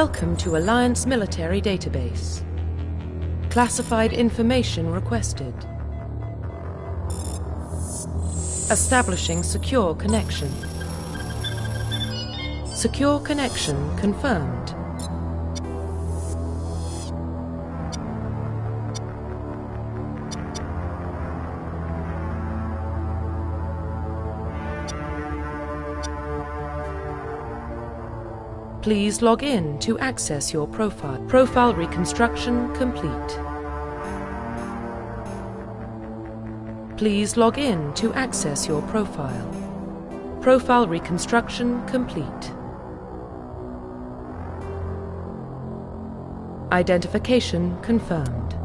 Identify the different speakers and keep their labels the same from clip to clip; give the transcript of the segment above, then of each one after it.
Speaker 1: Welcome to Alliance Military Database. Classified information requested. Establishing secure connection. Secure connection confirmed. Please log in to access your profile. Profile reconstruction complete. Please log in to access your profile. Profile reconstruction complete. Identification confirmed.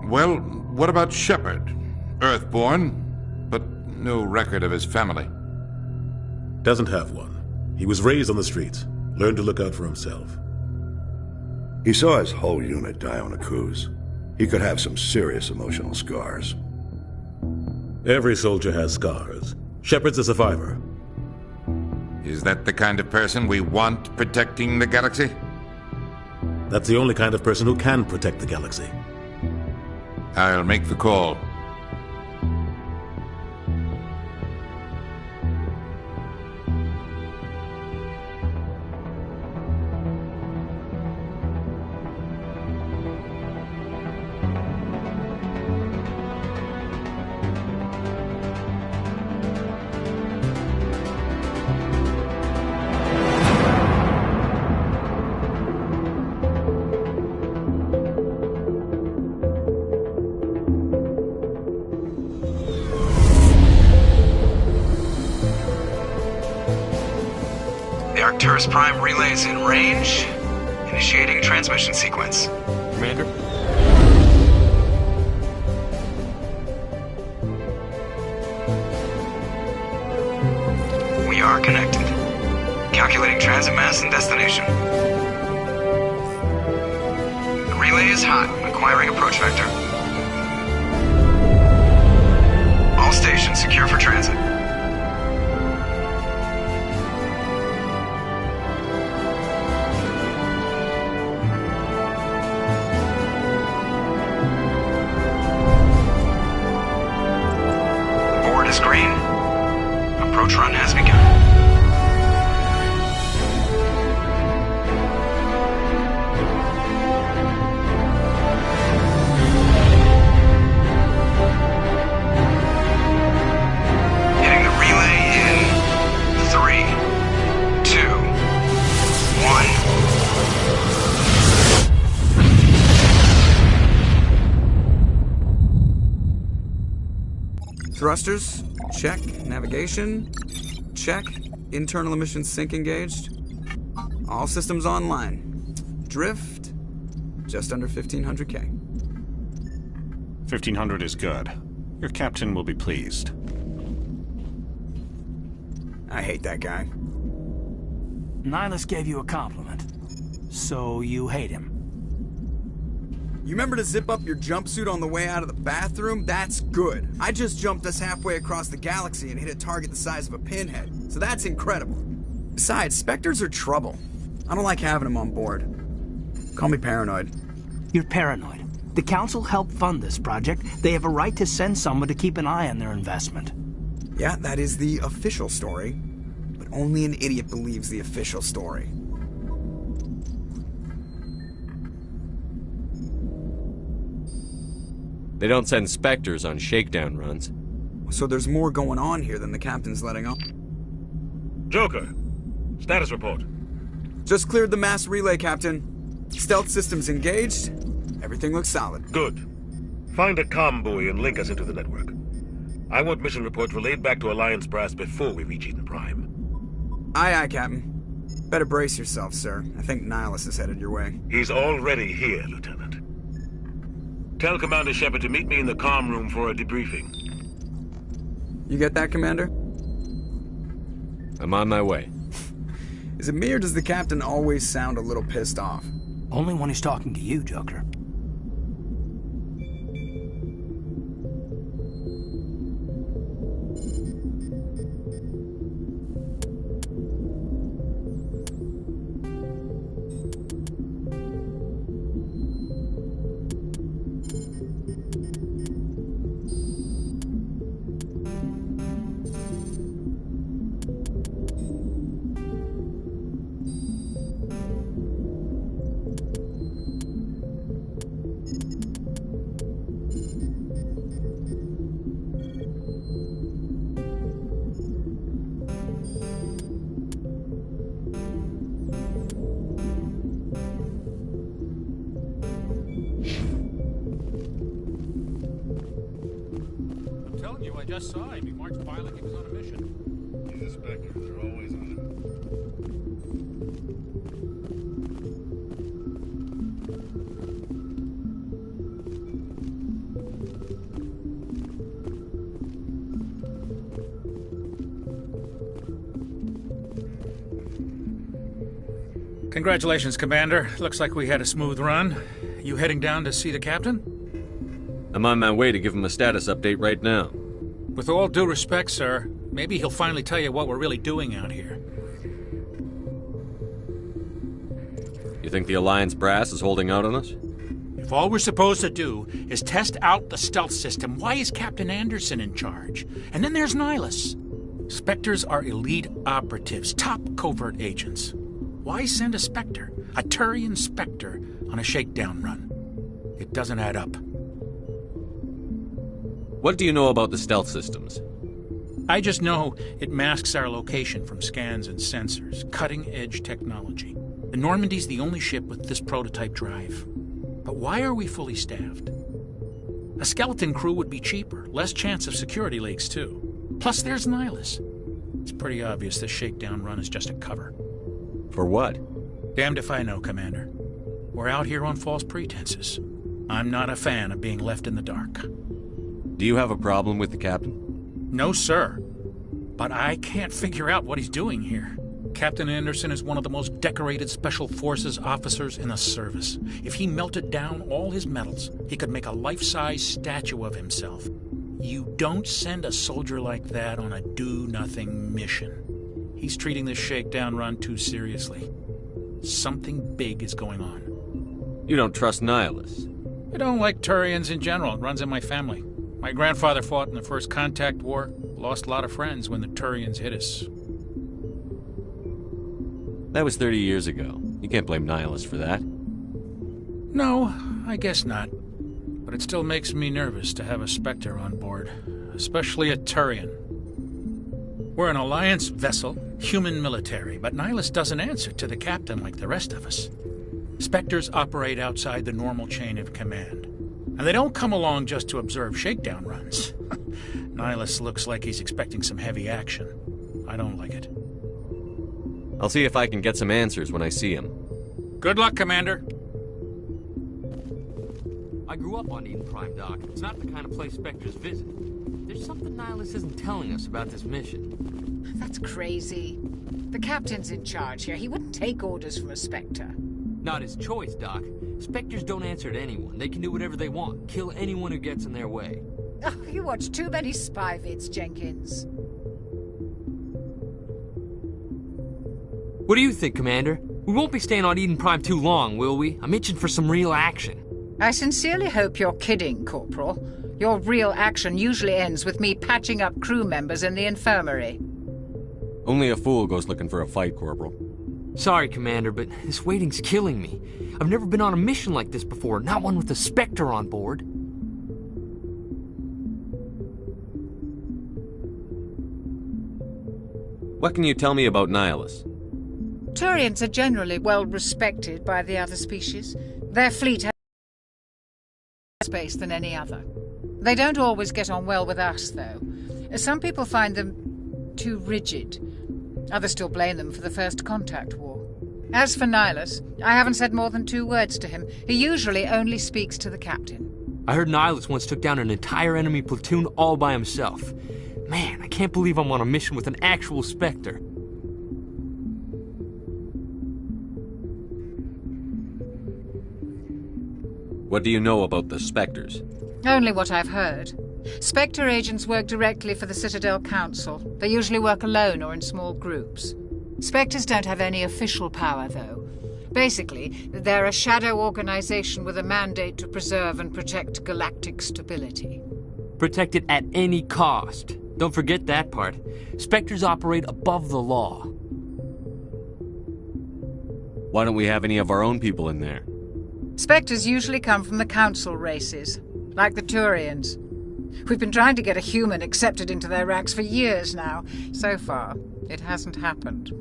Speaker 2: Well, what about Shepard? Earthborn, but no record of his family.
Speaker 3: Doesn't have one. He was raised on the streets. Learned to look out for himself.
Speaker 4: He saw his whole unit die on a cruise. He could have some serious emotional scars.
Speaker 3: Every soldier has scars. Shepard's a survivor.
Speaker 2: Is that the kind of person we want protecting the galaxy?
Speaker 3: That's the only kind of person who can protect the galaxy.
Speaker 2: I'll make the call.
Speaker 5: Arcturus Prime relays in range. Initiating transmission sequence.
Speaker 6: Commander?
Speaker 5: We are connected. Calculating transit mass and destination. The relay is hot. Acquiring approach vector. All stations secure for transit. Green. Approach run has begun. Hitting the relay in 3, 2, 1.
Speaker 7: Thrusters, check. Navigation, check. Internal emissions sync engaged. All systems online. Drift, just under 1,500K.
Speaker 6: 1,500 is good. Your captain will be pleased.
Speaker 7: I hate that guy.
Speaker 8: Nihilus gave you a compliment. So you hate him.
Speaker 7: You remember to zip up your jumpsuit on the way out of the bathroom? That's good. I just jumped us halfway across the galaxy and hit a target the size of a pinhead, so that's incredible. Besides, Spectres are trouble. I don't like having them on board. Call me paranoid.
Speaker 8: You're paranoid. The Council helped fund this project. They have a right to send someone to keep an eye on their investment.
Speaker 7: Yeah, that is the official story. But only an idiot believes the official story.
Speaker 9: They don't send Spectres on shakedown runs.
Speaker 7: So there's more going on here than the captain's letting on.
Speaker 10: Joker, status report.
Speaker 7: Just cleared the mass relay, Captain. Stealth systems engaged. Everything looks solid.
Speaker 10: Good. Find a comm buoy and link us into the network. I want mission reports relayed back to Alliance Brass before we reach Eden Prime.
Speaker 7: Aye, aye, Captain. Better brace yourself, sir. I think Nihilus is headed your way.
Speaker 10: He's already here, Lieutenant. Tell Commander Shepard to meet me in the comm room for a debriefing.
Speaker 7: You get that, Commander?
Speaker 9: I'm on my way.
Speaker 7: Is it me or does the Captain always sound a little pissed off?
Speaker 8: Only when he's talking to you, Joker.
Speaker 11: I just saw him. He marched by like he was on a mission.
Speaker 3: These inspectors are always on
Speaker 11: it. Congratulations, Commander. Looks like we had a smooth run. You heading down to see the Captain?
Speaker 9: I'm on my way to give him a status update right now.
Speaker 11: With all due respect, sir, maybe he'll finally tell you what we're really doing out here.
Speaker 9: You think the Alliance Brass is holding out on us?
Speaker 11: If all we're supposed to do is test out the stealth system, why is Captain Anderson in charge? And then there's Nihilus. Spectres are elite operatives, top covert agents. Why send a Spectre, a Turian Spectre, on a shakedown run? It doesn't add up.
Speaker 9: What do you know about the stealth systems?
Speaker 11: I just know it masks our location from scans and sensors. Cutting-edge technology. The Normandy's the only ship with this prototype drive. But why are we fully staffed? A skeleton crew would be cheaper, less chance of security leaks, too. Plus, there's Nihilus. It's pretty obvious this shakedown run is just a cover.
Speaker 9: For what?
Speaker 11: Damned if I know, Commander. We're out here on false pretenses. I'm not a fan of being left in the dark.
Speaker 9: Do you have a problem with the Captain?
Speaker 11: No, sir. But I can't figure out what he's doing here. Captain Anderson is one of the most decorated Special Forces officers in the service. If he melted down all his medals, he could make a life-size statue of himself. You don't send a soldier like that on a do-nothing mission. He's treating this shakedown run too seriously. Something big is going on.
Speaker 9: You don't trust Nihilus?
Speaker 11: I don't like Turians in general. It runs in my family. My grandfather fought in the First Contact War, lost a lot of friends when the Turians hit us.
Speaker 9: That was 30 years ago. You can't blame Nihilus for that.
Speaker 11: No, I guess not. But it still makes me nervous to have a Spectre on board, especially a Turian. We're an Alliance vessel, human military, but Nihilus doesn't answer to the Captain like the rest of us. Spectres operate outside the normal chain of command. And they don't come along just to observe shakedown runs. Nihilus looks like he's expecting some heavy action. I don't like it.
Speaker 9: I'll see if I can get some answers when I see him.
Speaker 11: Good luck, Commander.
Speaker 12: I grew up on Eden Prime, Doc. It's not the kind of place Spectres visit. There's something Nihilus isn't telling us about this mission.
Speaker 13: That's crazy. The Captain's in charge here. He wouldn't take orders from a Spectre.
Speaker 12: Not his choice, Doc. Spectres don't answer to anyone. They can do whatever they want. Kill anyone who gets in their way.
Speaker 13: Oh, you watch too many spy vids, Jenkins.
Speaker 12: What do you think, Commander? We won't be staying on Eden Prime too long, will we? I'm itching for some real action.
Speaker 13: I sincerely hope you're kidding, Corporal. Your real action usually ends with me patching up crew members in the infirmary.
Speaker 9: Only a fool goes looking for a fight, Corporal.
Speaker 12: Sorry, Commander, but this waiting's killing me. I've never been on a mission like this before, not one with a Spectre on board.
Speaker 9: What can you tell me about Nihilus?
Speaker 13: Turians are generally well respected by the other species. Their fleet space than any other. They don't always get on well with us, though. Some people find them too rigid. Others still blame them for the First Contact War. As for Nihilus, I haven't said more than 2 words to him. He usually only speaks to the captain.
Speaker 12: I heard Nihilus once took down an entire enemy platoon all by himself. Man, I can't believe I'm on a mission with an actual Spectre.
Speaker 9: What do you know about the Spectres?
Speaker 13: Only what I've heard. Spectre agents work directly for the Citadel Council. They usually work alone or in small groups. Spectres don't have any official power, though. Basically, they're a shadow organization with a mandate to preserve and protect galactic stability.
Speaker 12: Protect it at any cost. Don't forget that part. Spectres operate above the law.
Speaker 9: Why don't we have any of our own people in there?
Speaker 13: Spectres usually come from the Council races, like the Turians. We've been trying to get a human accepted into their ranks for years now. So far, it hasn't happened.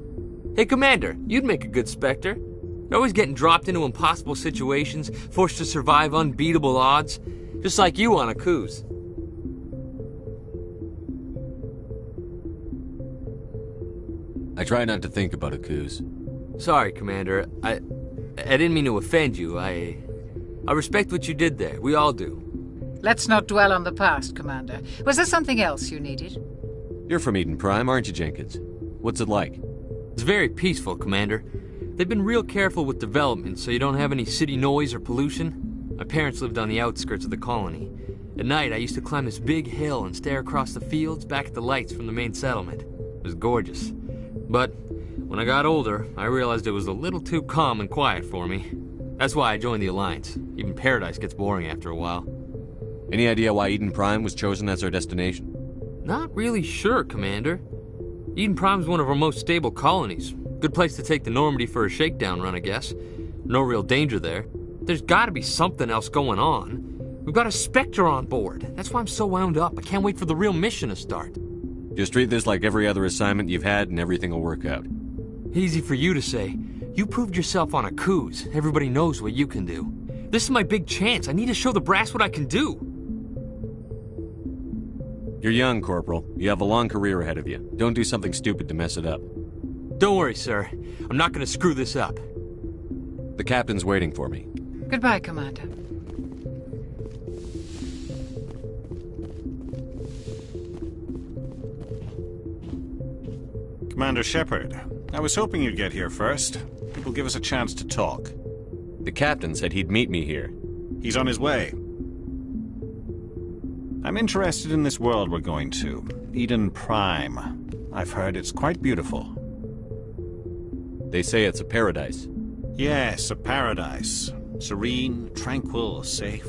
Speaker 12: Hey, Commander, you'd make a good Spectre. You're always getting dropped into impossible situations, forced to survive unbeatable odds, just like you on Akuz.
Speaker 9: I try not to think about Akuz.
Speaker 12: Sorry, Commander. I didn't mean to offend you. I respect what you did there. We all do.
Speaker 13: Let's not dwell on the past, Commander. Was there something else you needed?
Speaker 9: You're from Eden Prime, aren't you, Jenkins? What's it like?
Speaker 12: It's very peaceful, Commander. They've been real careful with development, so you don't have any city noise or pollution. My parents lived on the outskirts of the colony. At night, I used to climb this big hill and stare across the fields back at the lights from the main settlement. It was gorgeous. But when I got older, I realized it was a little too calm and quiet for me. That's why I joined the Alliance. Even Paradise gets boring after a while.
Speaker 9: Any idea why Eden Prime was chosen as our destination?
Speaker 12: Not really sure, Commander. Eden Prime's one of our most stable colonies. Good place to take the Normandy for a shakedown run, I guess. No real danger there. There's gotta be something else going on. We've got a Spectre on board. That's why I'm so wound up. I can't wait for the real mission to start.
Speaker 9: Just treat this like every other assignment you've had and everything will work out.
Speaker 12: Easy for you to say. You proved yourself on Akuz. Everybody knows what you can do. This is my big chance. I need to show the brass what I can do.
Speaker 9: You're young, Corporal. You have a long career ahead of you. Don't do something stupid to mess it up.
Speaker 12: Don't worry, sir. I'm not gonna screw this up.
Speaker 9: The captain's waiting for me.
Speaker 13: Goodbye, Commander.
Speaker 6: Commander Shepard, I was hoping you'd get here first. It will give us a chance to talk.
Speaker 9: The captain said he'd meet me here.
Speaker 6: He's on his way. I'm interested in this world we're going to, Eden Prime. I've heard it's quite beautiful.
Speaker 9: They say it's a paradise.
Speaker 6: Yes, a paradise. Serene, tranquil, safe.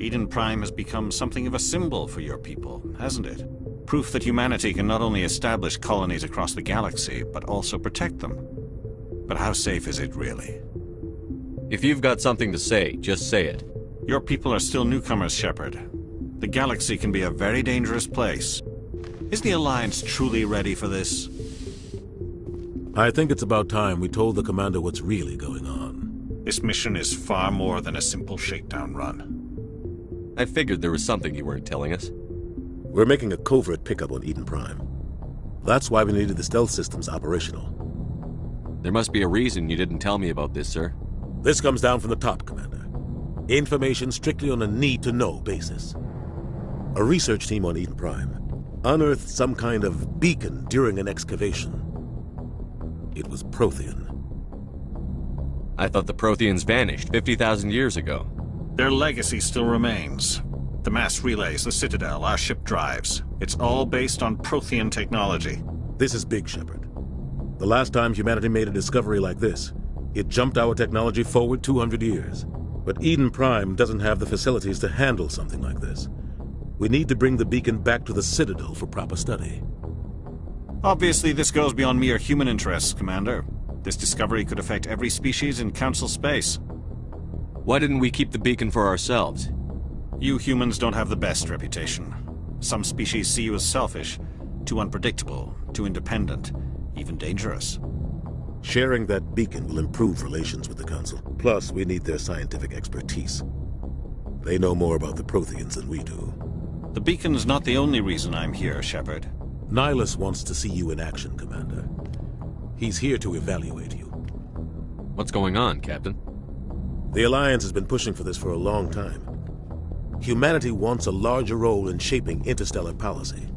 Speaker 6: Eden Prime has become something of a symbol for your people, hasn't it? Proof that humanity can not only establish colonies across the galaxy, but also protect them. But how safe is it really?
Speaker 9: If you've got something to say, just say it.
Speaker 6: Your people are still newcomers, Shepard. The galaxy can be a very dangerous place. Is the Alliance truly ready for this?
Speaker 3: I think it's about time we told the Commander what's really going on.
Speaker 6: This mission is far more than a simple shakedown run.
Speaker 9: I figured there was something you weren't telling us.
Speaker 3: We're making a covert pickup on Eden Prime. That's why we needed the stealth systems operational.
Speaker 9: There must be a reason you didn't tell me about this, sir.
Speaker 3: This comes down from the top, Commander. Information strictly on a need-to-know basis. A research team on Eden Prime unearthed some kind of beacon during an excavation. It was Prothean.
Speaker 9: I thought the Protheans vanished 50,000 years ago.
Speaker 6: Their legacy still remains. The mass relays, the Citadel, our ship drives. It's all based on Prothean technology.
Speaker 3: This is big, Shepard. The last time humanity made a discovery like this, it jumped our technology forward 200 years. But Eden Prime doesn't have the facilities to handle something like this. We need to bring the beacon back to the Citadel for proper study.
Speaker 6: Obviously, this goes beyond mere human interests, Commander. This discovery could affect every species in Council space.
Speaker 9: Why didn't we keep the beacon for ourselves?
Speaker 6: You humans don't have the best reputation. Some species see you as selfish, too unpredictable, too independent, even dangerous.
Speaker 3: Sharing that beacon will improve relations with the Council. Plus, we need their scientific expertise. They know more about the Protheans than we do.
Speaker 6: The beacon's not the only reason I'm here, Shepard.
Speaker 3: Nihilus wants to see you in action, Commander. He's here to evaluate you.
Speaker 9: What's going on, Captain?
Speaker 3: The Alliance has been pushing for this for a long time. Humanity wants a larger role in shaping interstellar policy.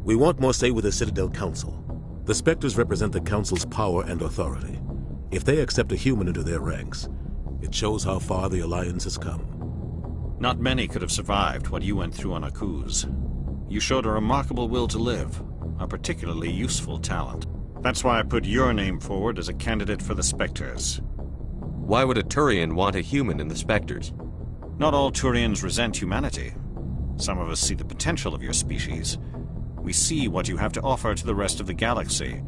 Speaker 3: We want more say with the Citadel Council. The Spectres represent the Council's power and authority. If they accept a human into their ranks, it shows how far the Alliance has come.
Speaker 6: Not many could have survived what you went through on Akuz. You showed a remarkable will to live, a particularly useful talent. That's why I put your name forward as a candidate for the Spectres.
Speaker 9: Why would a Turian want a human in the Spectres?
Speaker 6: Not all Turians resent humanity. Some of us see the potential of your species. We see what you have to offer to the rest of the galaxy,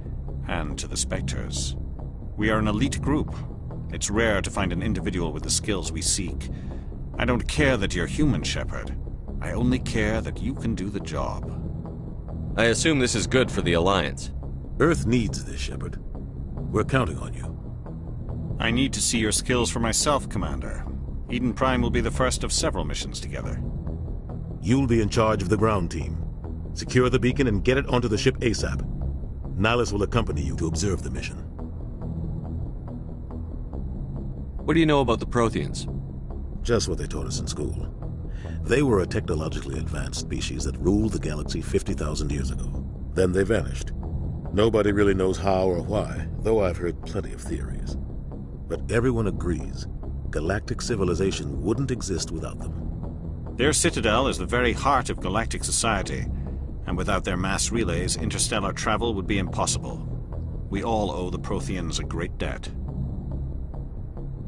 Speaker 6: and to the Spectres. We are an elite group. It's rare to find an individual with the skills we seek. I don't care that you're human, Shepard. I only care that you can do the job.
Speaker 9: I assume this is good for the Alliance.
Speaker 3: Earth needs this, Shepard. We're counting on you.
Speaker 6: I need to see your skills for myself, Commander. Eden Prime will be the first of several missions together.
Speaker 3: You'll be in charge of the ground team. Secure the beacon and get it onto the ship ASAP. Nihilus will accompany you to observe the mission.
Speaker 9: What do you know about the Protheans?
Speaker 3: Just what they taught us in school. They were a technologically advanced species that ruled the galaxy 50,000 years ago. Then they vanished. Nobody really knows how or why, though I've heard plenty of theories. But everyone agrees galactic civilization wouldn't exist without them.
Speaker 6: Their citadel is the very heart of galactic society, and without their mass relays, interstellar travel would be impossible. We all owe the Protheans a great debt.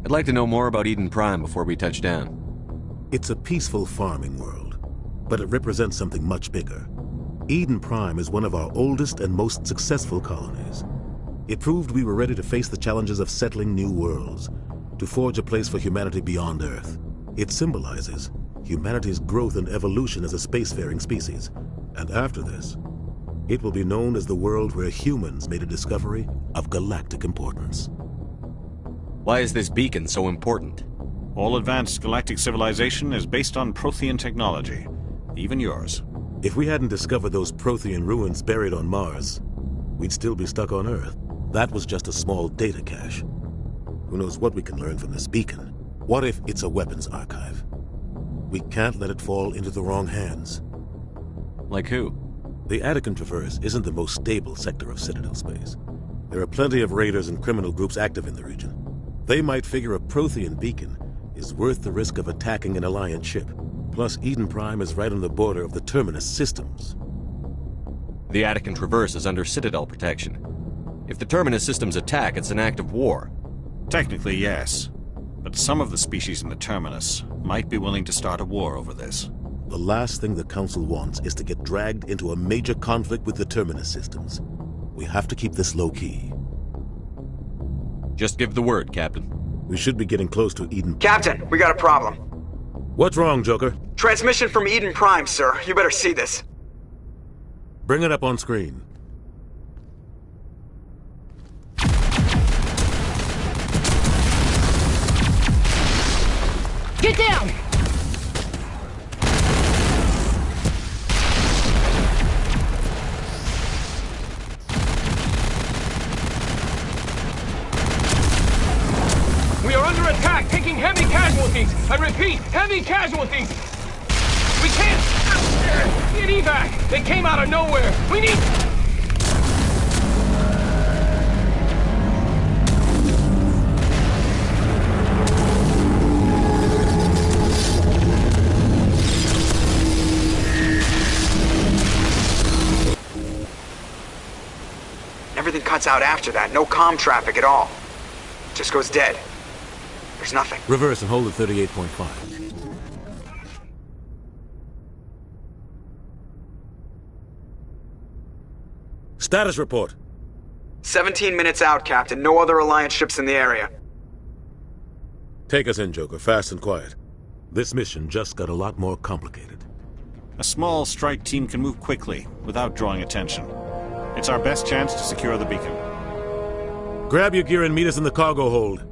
Speaker 9: I'd like to know more about Eden Prime before we touch down.
Speaker 3: It's a peaceful farming world, but it represents something much bigger. Eden Prime is one of our oldest and most successful colonies. It proved we were ready to face the challenges of settling new worlds, to forge a place for humanity beyond Earth. It symbolizes humanity's growth and evolution as a spacefaring species. And after this, it will be known as the world where humans made a discovery of galactic importance.
Speaker 9: Why is this beacon so important?
Speaker 6: All advanced galactic civilization is based on Prothean technology, even yours.
Speaker 3: If we hadn't discovered those Prothean ruins buried on Mars, we'd still be stuck on Earth. That was just a small data cache. Who knows what we can learn from this beacon? What if it's a weapons archive? We can't let it fall into the wrong hands.
Speaker 9: Like who?
Speaker 3: The Attican Traverse isn't the most stable sector of Citadel space. There are plenty of raiders and criminal groups active in the region. They might figure a Prothean beacon is worth the risk of attacking an Alliance ship. Plus, Eden Prime is right on the border of the Terminus systems.
Speaker 9: The Attican Traverse is under Citadel protection. If the Terminus systems attack, it's an act of war.
Speaker 6: Technically, yes. But some of the species in the Terminus might be willing to start a war over this.
Speaker 3: The last thing the Council wants is to get dragged into a major conflict with the Terminus systems. We have to keep this low-key.
Speaker 9: Just give the word, Captain.
Speaker 3: We should be getting close to Eden.
Speaker 7: Captain, we got a problem.
Speaker 3: What's wrong, Joker?
Speaker 7: Transmission from Eden Prime, sir. You better see this.
Speaker 3: Bring it up on screen.
Speaker 14: Get down! We are under attack, taking heavy casualties. I repeat, heavy casualties. We can't get evac. They came out of nowhere. We need...
Speaker 7: Everything cuts out after that. No comm traffic at all. Just goes dead. There's nothing.
Speaker 3: Reverse and hold at 38.5. Status report.
Speaker 7: 17 minutes out, Captain. No other Alliance ships in the area.
Speaker 3: Take us in, Joker. Fast and quiet. This mission just got a lot more complicated.
Speaker 6: A small strike team can move quickly, without drawing attention. It's our best chance to secure the beacon.
Speaker 3: Grab your gear and meet us in the cargo hold.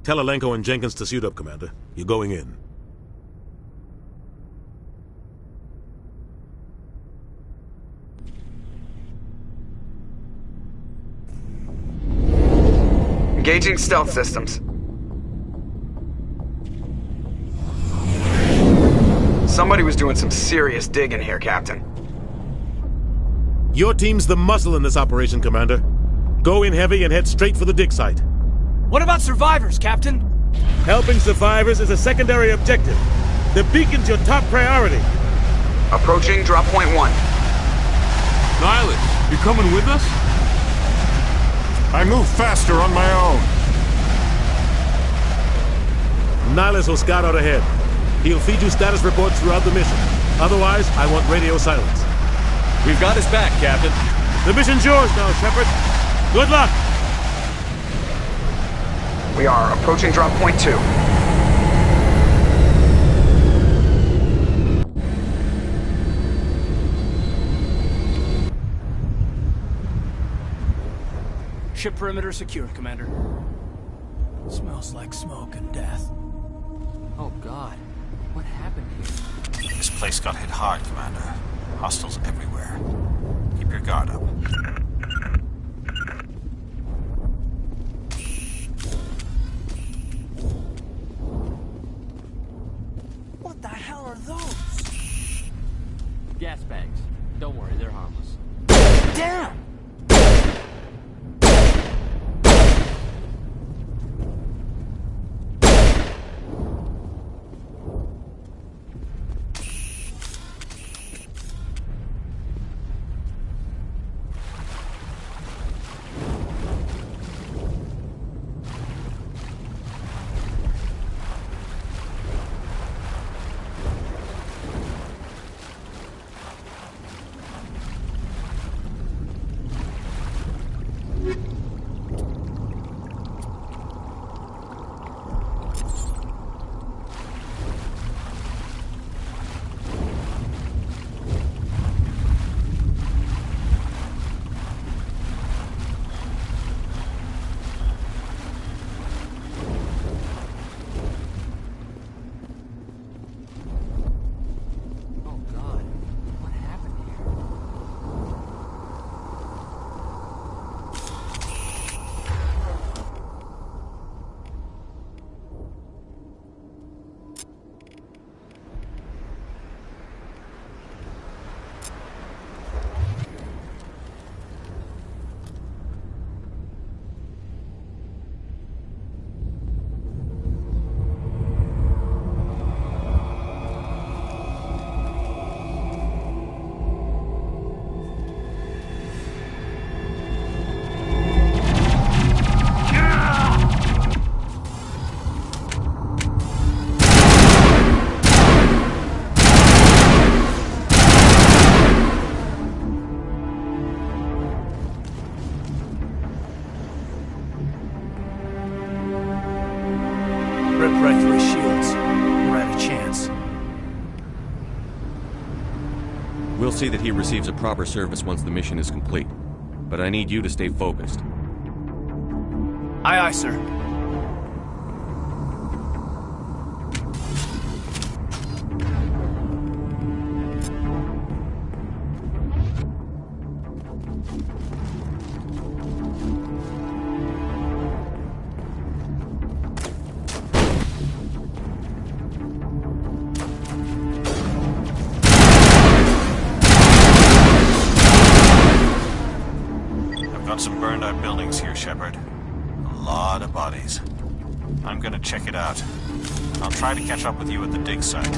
Speaker 3: Tell Alenko and Jenkins to suit up, Commander. You're going in.
Speaker 7: Engaging stealth systems. Somebody was doing some serious digging here, Captain.
Speaker 3: Your team's the muscle in this operation, Commander. Go in heavy and head straight for the dig site.
Speaker 8: What about survivors, Captain?
Speaker 3: Helping survivors is a secondary objective. The beacon's your top priority.
Speaker 7: Approaching drop point 1.
Speaker 15: Nihlus, you coming with us?
Speaker 10: I move faster on my own.
Speaker 3: Nihlus will scout out ahead. He'll feed you status reports throughout the mission. Otherwise, I want radio silence.
Speaker 9: We've got his back, Captain.
Speaker 3: The mission's yours now, Shepard. Good luck!
Speaker 7: We are approaching drop point 2.
Speaker 8: Ship perimeter secure, Commander. Smells like smoke and death.
Speaker 12: Oh, God. What happened here?
Speaker 6: This place got hit hard, Commander. Hostiles everywhere. Keep your guard up.
Speaker 8: What the hell are those?
Speaker 12: Gas bags. Don't worry, they're harmless.
Speaker 8: Damn!
Speaker 9: We'll see that he receives a proper service once the mission is complete. But I need you to stay focused.
Speaker 8: Aye, aye, sir.
Speaker 6: Some burned out buildings here, Shepard. A lot of bodies. I'm gonna check it out. I'll try to catch up with you at the dig site.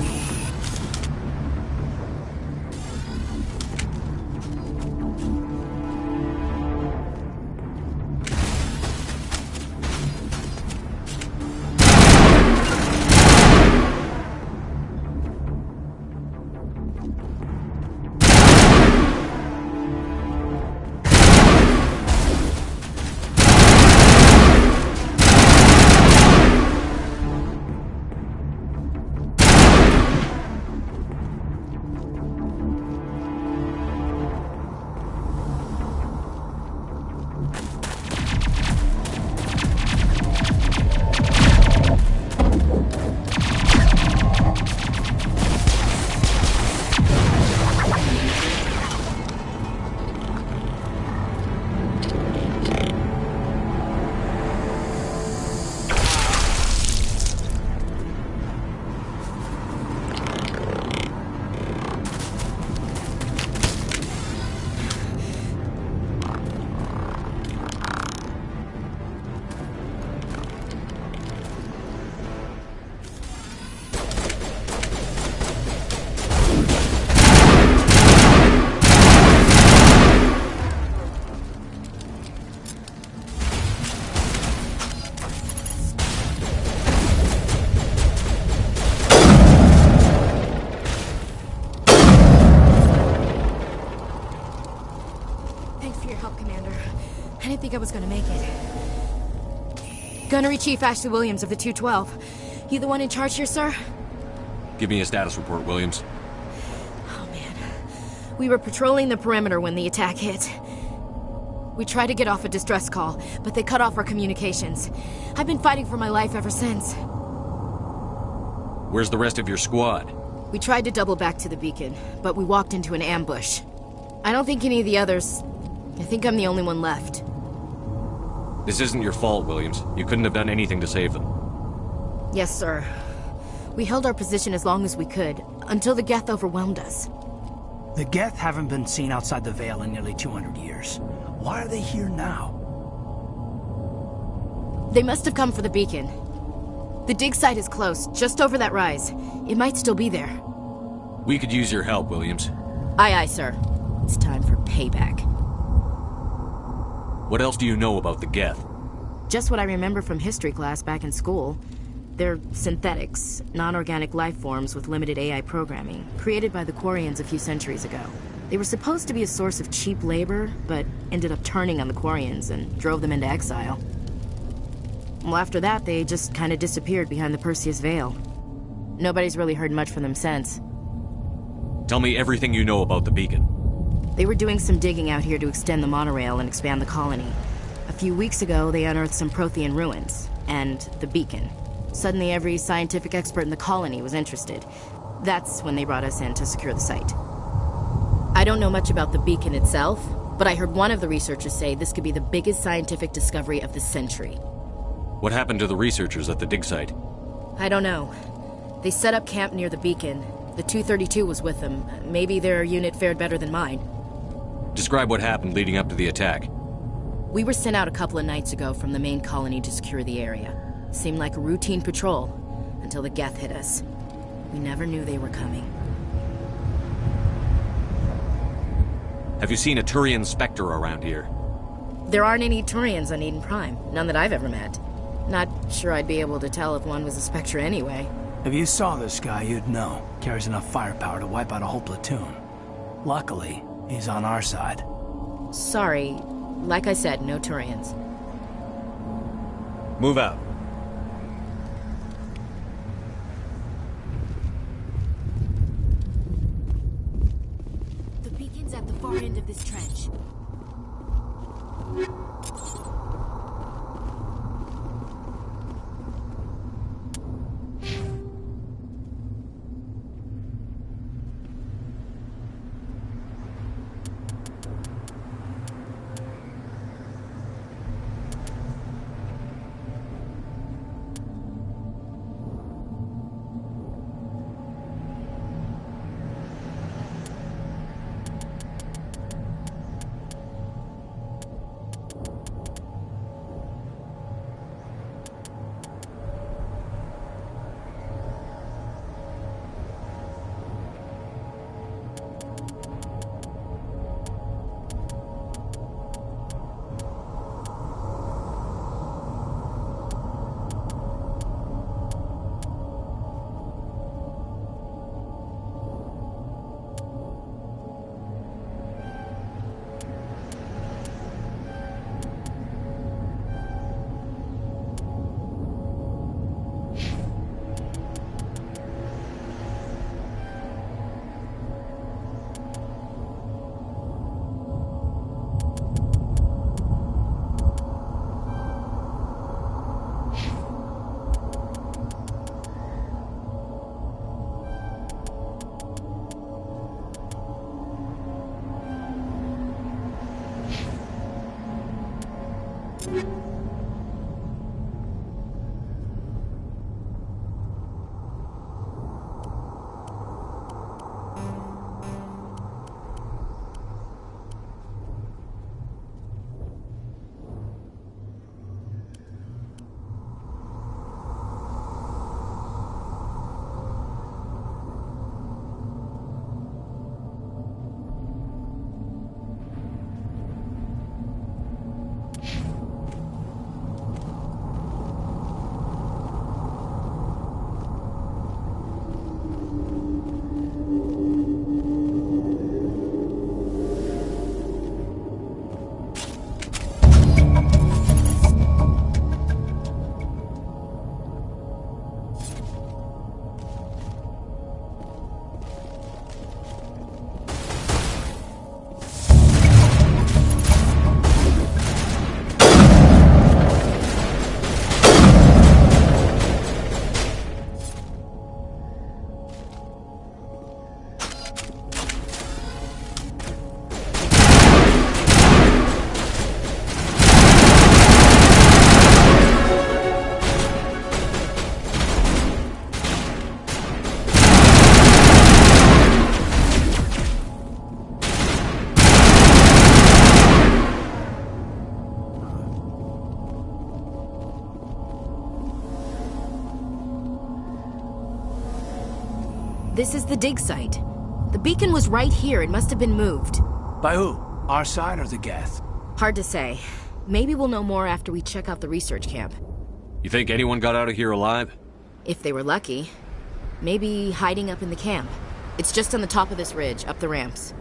Speaker 15: I didn't think I was gonna make it. Gunnery Chief Ashley Williams of the 212. You the one in charge here, sir?
Speaker 9: Give me a status report, Williams.
Speaker 15: Oh, man. We were patrolling the perimeter when the attack hit. We tried to get off a distress call, but they cut off our communications. I've been fighting for my life ever since.
Speaker 9: Where's the rest of your squad?
Speaker 15: We tried to double back to the beacon, but we walked into an ambush. I don't think any of the others... I think I'm the only one left.
Speaker 9: This isn't your fault, Williams. You couldn't have done anything to save them.
Speaker 15: Yes, sir. We held our position as long as we could, until the Geth overwhelmed us.
Speaker 8: The Geth haven't been seen outside the Veil in nearly 200 years. Why are they here now?
Speaker 15: They must have come for the beacon. The dig site is close, just over that rise. It might still be there.
Speaker 9: We could use your help, Williams.
Speaker 15: Aye, aye, sir. It's time for payback.
Speaker 9: What else do you know about the Geth?
Speaker 15: Just what I remember from history class back in school. They're synthetics, non-organic life forms with limited AI programming, created by the Quarians a few centuries ago. They were supposed to be a source of cheap labor, but ended up turning on the Quarians and drove them into exile. Well, after that, they just kind of disappeared behind the Perseus Veil. Nobody's really heard much from them since.
Speaker 9: Tell me everything you know about the beacon.
Speaker 15: They were doing some digging out here to extend the monorail and expand the colony. A few weeks ago, they unearthed some Prothean ruins, and the beacon. Suddenly, every scientific expert in the colony was interested. That's when they brought us in to secure the site. I don't know much about the beacon itself, but I heard one of the researchers say this could be the biggest scientific discovery of the century.
Speaker 9: What happened to the researchers at the dig site?
Speaker 15: I don't know. They set up camp near the beacon. The 232 was with them. Maybe their unit fared better than mine.
Speaker 9: Describe what happened leading up to the attack.
Speaker 15: We were sent out a couple of nights ago from the main colony to secure the area. Seemed like a routine patrol, until the Geth hit us. We never knew they were coming.
Speaker 9: Have you seen a Turian Spectre around here?
Speaker 15: There aren't any Turians on Eden Prime. None that I've ever met. Not sure I'd be able to tell if one was a Spectre anyway.
Speaker 8: If you saw this guy, you'd know. Carries enough firepower to wipe out a whole platoon. Luckily, he's on our side.
Speaker 15: Sorry. Like I said, no Turians.
Speaker 9: Move out.
Speaker 15: The beacon's at the far end of this trench. This is the dig site. The beacon was right here. It must have been moved.
Speaker 8: By who? Our side or the Geth?
Speaker 15: Hard to say. Maybe we'll know more after we check out the research camp.
Speaker 9: You think anyone got out of here alive?
Speaker 15: If they were lucky. Maybe hiding up in the camp. It's just on the top of this ridge, up the ramps.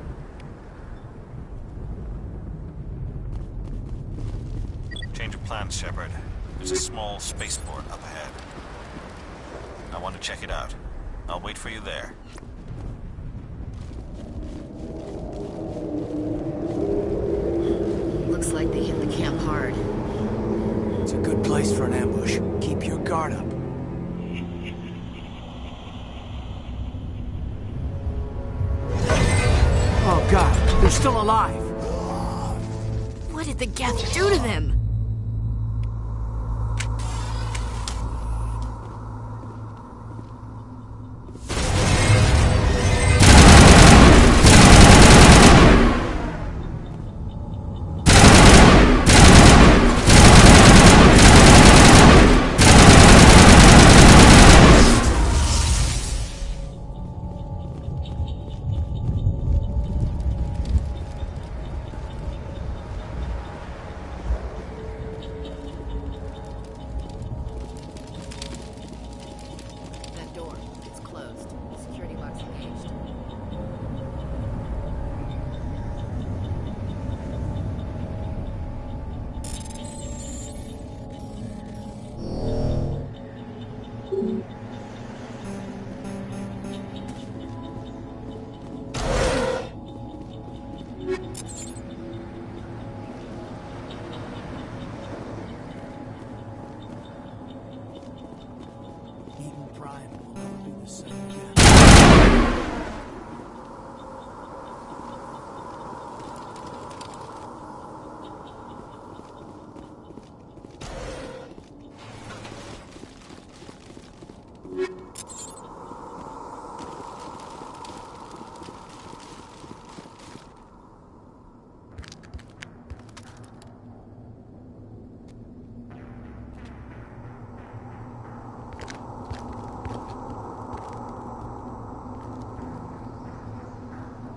Speaker 6: Change of plans, Shepard. There's a small spaceport up ahead. I want to check it out. I'll wait for you there.
Speaker 15: Looks like they hit the camp hard.
Speaker 8: It's a good place for an ambush. Keep your guard up. Oh God, they're still alive.
Speaker 15: What did the Geth do to them?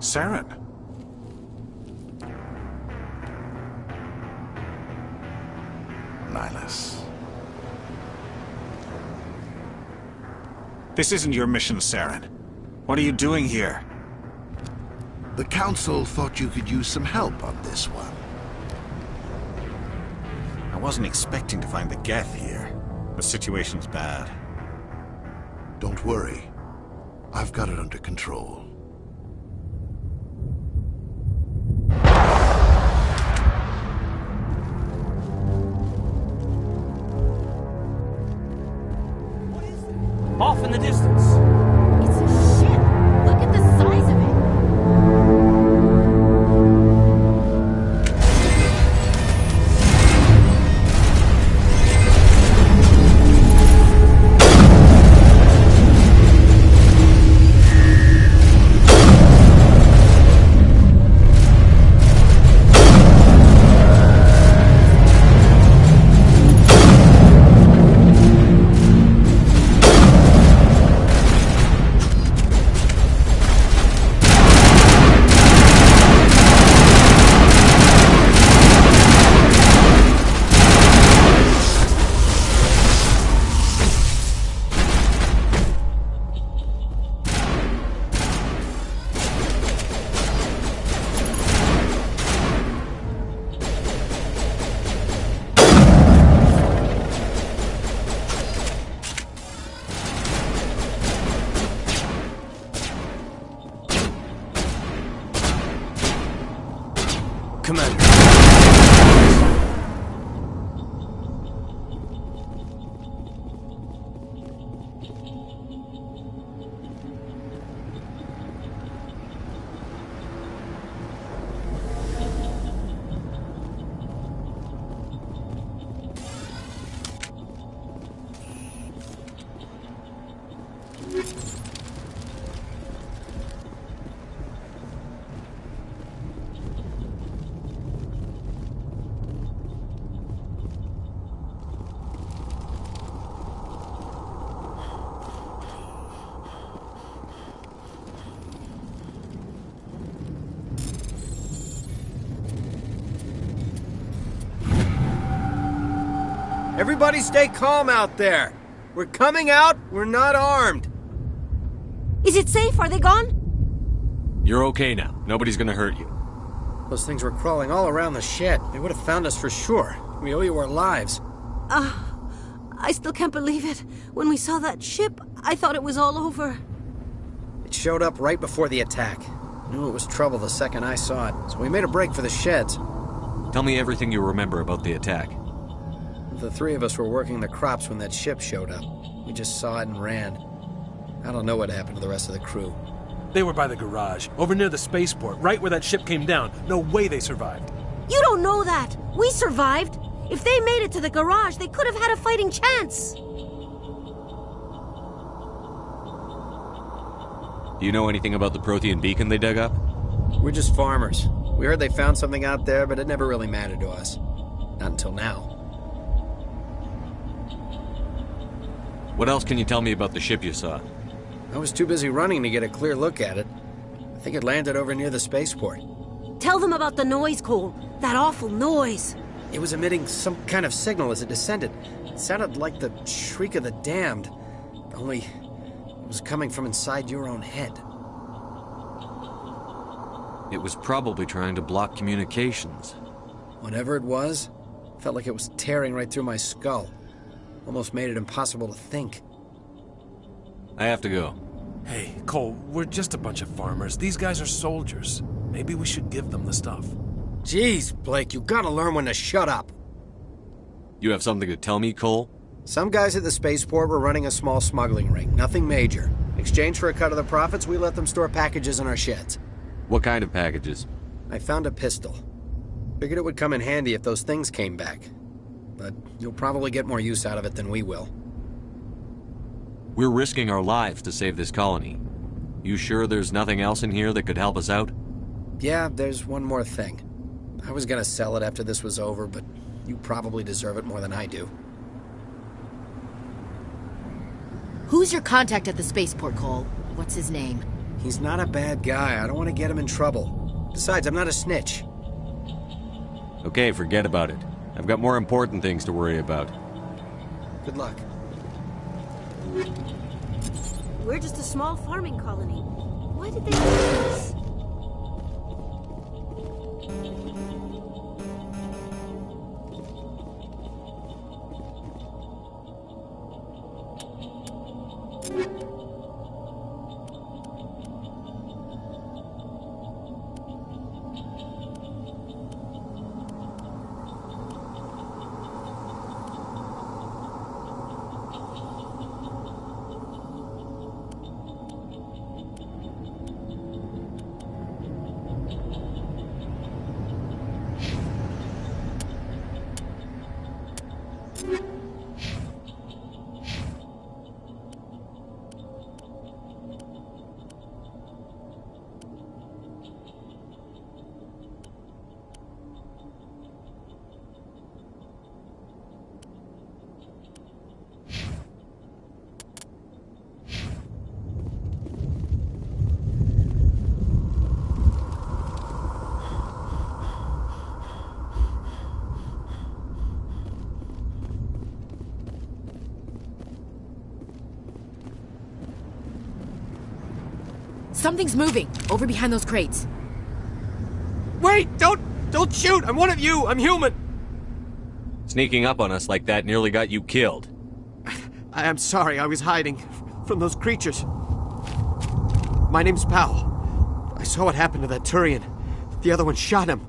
Speaker 16: Saren. Nihlus.
Speaker 6: This isn't your mission, Saren. What are you doing here?
Speaker 17: The Council thought you could use some help on this one.
Speaker 6: I wasn't expecting to find the Geth here. The situation's bad.
Speaker 17: Don't worry. I've got it under control.
Speaker 8: Off in the distance.
Speaker 15: It's a ship. Look at the size of it.
Speaker 8: Commander.
Speaker 16: Everybody stay calm out there. We're coming out, we're not armed.
Speaker 18: Is it safe? Are they gone?
Speaker 9: You're okay now. Nobody's gonna hurt you.
Speaker 16: Those things were crawling all around the shed. They would have found us for sure. We owe you our lives.
Speaker 18: I still can't believe it. When we saw that ship, I thought it was all over.
Speaker 16: It showed up right before the attack. Knew it was trouble the second I saw it, so we made a break for the sheds.
Speaker 9: Tell me everything you remember about the attack.
Speaker 16: The three of us were working the crops when that ship showed up. We just saw it and ran. I don't know what happened to the rest of the crew.
Speaker 19: They were by the garage, over near the spaceport, right where that ship came down. No way they survived.
Speaker 18: You don't know that. We survived. If they made it to the garage, they could have had a fighting chance.
Speaker 9: Do you know anything about the Prothean beacon they dug up?
Speaker 16: We're just farmers. We heard they found something out there, but it never really mattered to us. Not until now.
Speaker 9: What else can you tell me about the ship you saw?
Speaker 16: I was too busy running to get a clear look at it. I think it landed over near the spaceport.
Speaker 18: Tell them about the noise, Cole. That awful noise.
Speaker 16: It was emitting some kind of signal as it descended. It sounded like the shriek of the damned. Only it was coming from inside your own head.
Speaker 9: It was probably trying to block communications.
Speaker 16: Whatever it was, felt like it was tearing right through my skull. Almost made it impossible to think.
Speaker 9: I have to go.
Speaker 19: Hey, Cole, we're just a bunch of farmers. These guys are soldiers. Maybe we should give them the stuff.
Speaker 16: Jeez, Blake, you gotta learn when to shut up.
Speaker 9: You have something to tell me, Cole?
Speaker 16: Some guys at the spaceport were running a small smuggling ring. Nothing major. In exchange for a cut of the profits, we let them store packages in our sheds.
Speaker 9: What kind of packages?
Speaker 16: I found a pistol. Figured it would come in handy if those things came back. But you'll probably get more use out of it than we will.
Speaker 9: We're risking our lives to save this colony. You sure there's nothing else in here that could help us out?
Speaker 16: Yeah, there's one more thing. I was gonna sell it after this was over, but you probably deserve it more than I do.
Speaker 15: Who's your contact at the spaceport, Cole? What's his name?
Speaker 16: He's not a bad guy. I don't want to get him in trouble. Besides, I'm not a snitch.
Speaker 9: Okay, forget about it. I've got more important things to worry about.
Speaker 16: Good luck.
Speaker 18: We're just a small farming colony. Why did they do this?
Speaker 15: Something's moving, over behind those crates.
Speaker 16: Wait! Don't shoot! I'm one of you! I'm human!
Speaker 9: Sneaking up on us like that nearly got you killed.
Speaker 16: I'm sorry, I was hiding from those creatures. My name's Powell. I saw what happened to that Turian. The other one shot him.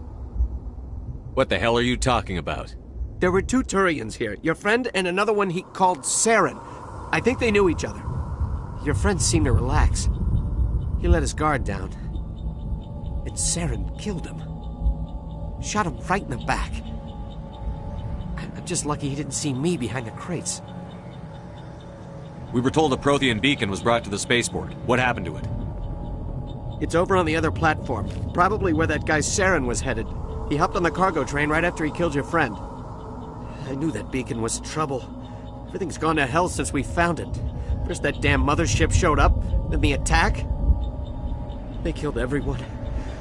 Speaker 9: What the hell are you talking about?
Speaker 16: There were two Turians here. Your friend and another one he called Saren. I think they knew each other. Your friend seemed to relax. He let his guard down. And Saren killed him. Shot him right in the back. I'm just lucky he didn't see me behind the crates.
Speaker 9: We were told a Prothean beacon was brought to the spaceport. What happened to it?
Speaker 16: It's over on the other platform. Probably where that guy Saren was headed. He hopped on the cargo train right after he killed your friend. I knew that beacon was trouble. Everything's gone to hell since we found it. First that damn mothership showed up, then the attack. They killed everyone.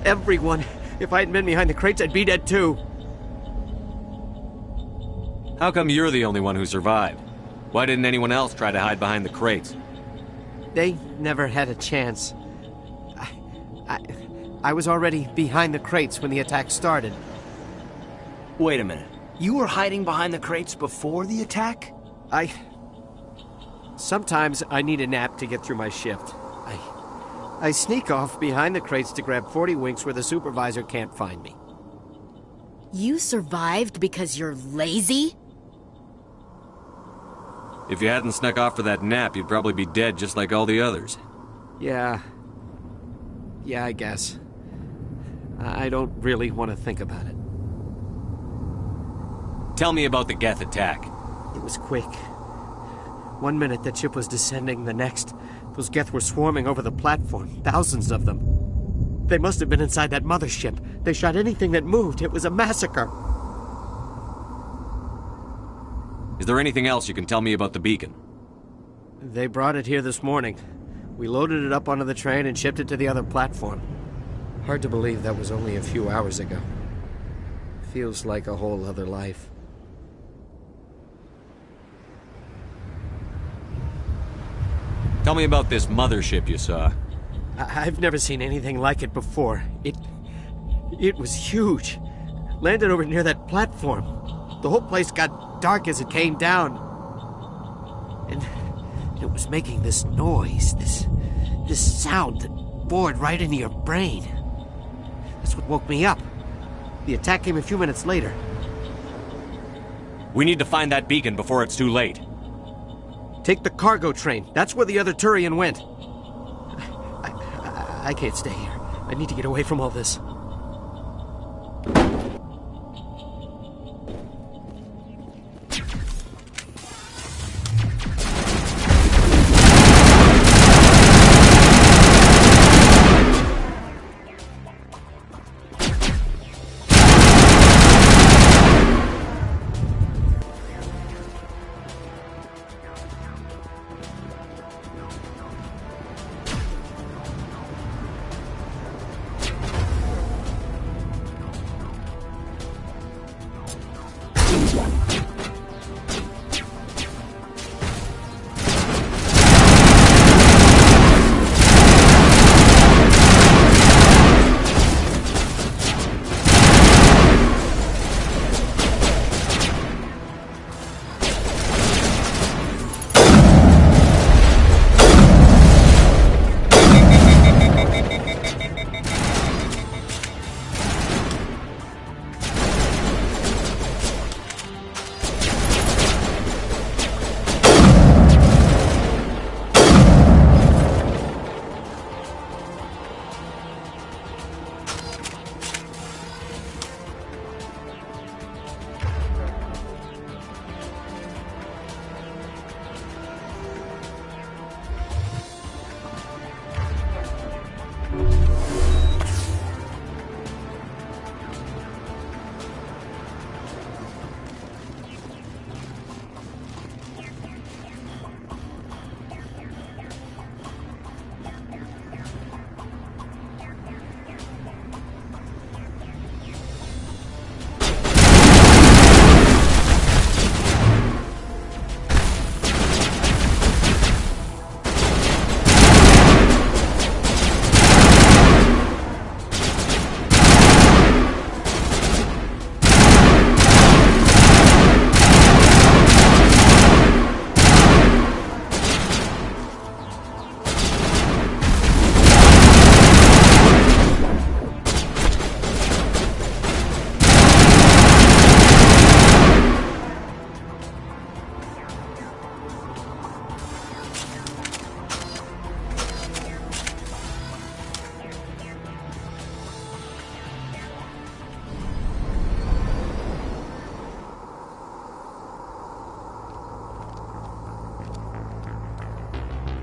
Speaker 16: Everyone. If I hadn't been behind the crates, I'd be dead too.
Speaker 9: How come you're the only one who survived? Why didn't anyone else try to hide behind the crates?
Speaker 16: They never had a chance. I was already behind the crates when the attack started.
Speaker 8: Wait a minute. You were hiding behind the crates before the attack?
Speaker 16: Sometimes I need a nap to get through my shift. I sneak off behind the crates to grab 40 winks where the supervisor can't find me.
Speaker 15: You survived because you're lazy?
Speaker 9: If you hadn't snuck off for that nap, you'd probably be dead just like all the others.
Speaker 16: Yeah, I guess. I don't really want to think about it.
Speaker 9: Tell me about the Geth attack.
Speaker 16: It was quick. 1 minute that ship was descending, the next, those Geth were swarming over the platform, thousands of them. They must have been inside that mothership. They shot anything that moved. It was a massacre.
Speaker 9: Is there anything else you can tell me about the beacon?
Speaker 16: They brought it here this morning. We loaded it up onto the train and shipped it to the other platform. Hard to believe that was only a few hours ago. Feels like a whole other life.
Speaker 9: Tell me about this mothership you saw.
Speaker 16: I've never seen anything like it before. It was huge. Landed over near that platform. The whole place got dark as it came down. And it was making this noise, this sound that bored right into your brain. That's what woke me up. The attack came a few minutes later.
Speaker 9: We need to find that beacon before it's too late.
Speaker 16: Take the cargo train. That's where the other Turian went. I can't stay here. I need to get away from all this.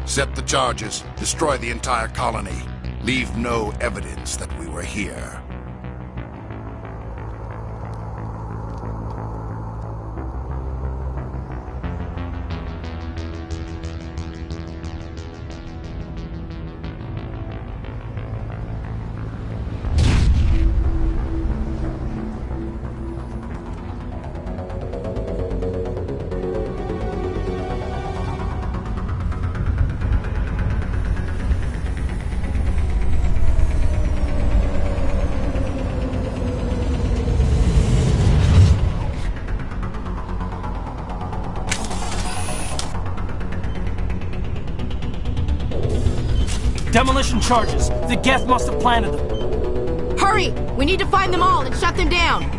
Speaker 17: Set the charges, destroy the entire colony. Leave no evidence that we were here.
Speaker 8: demolition charges. The Geth must have planted them.
Speaker 15: Hurry! We need to find them all and shut them down!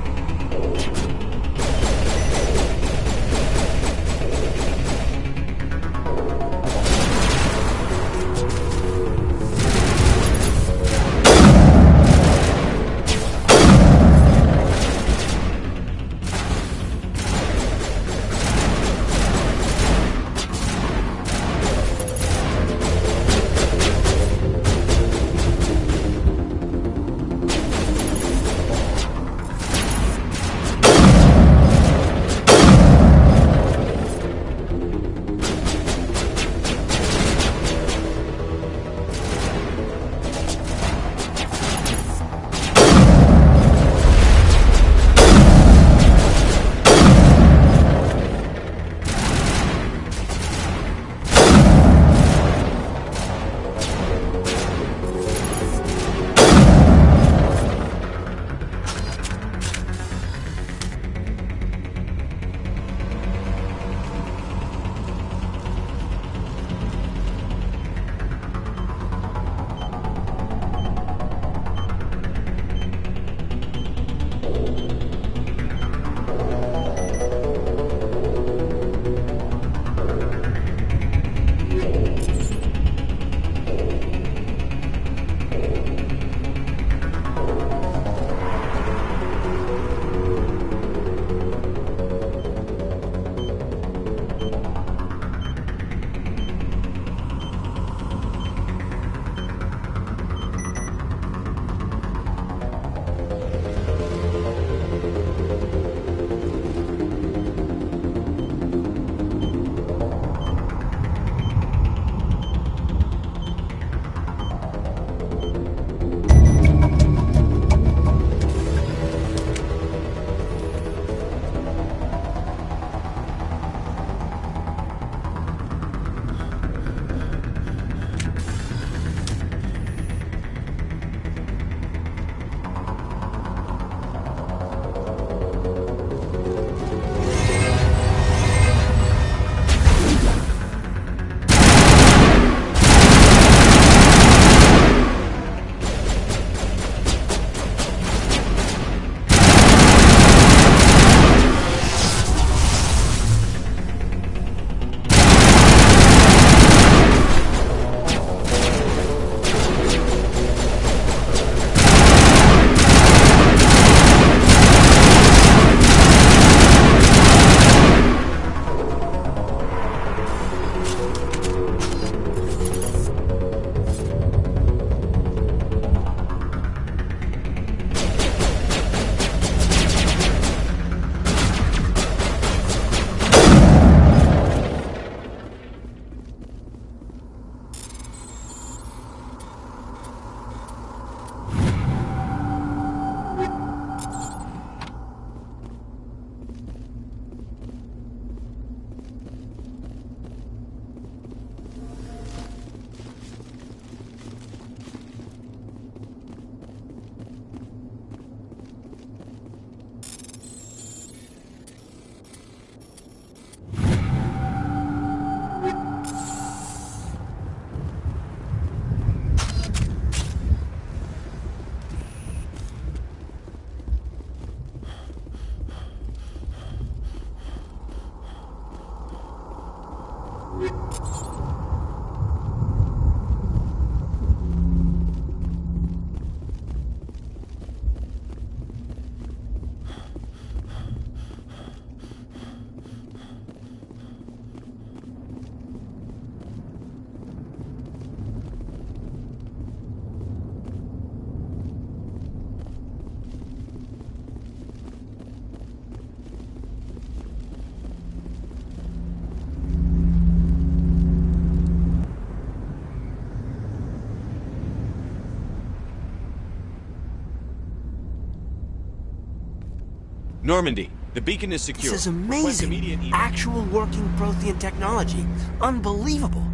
Speaker 9: Normandy, the beacon is secure.
Speaker 16: This is amazing. Actual working Prothean technology. Unbelievable.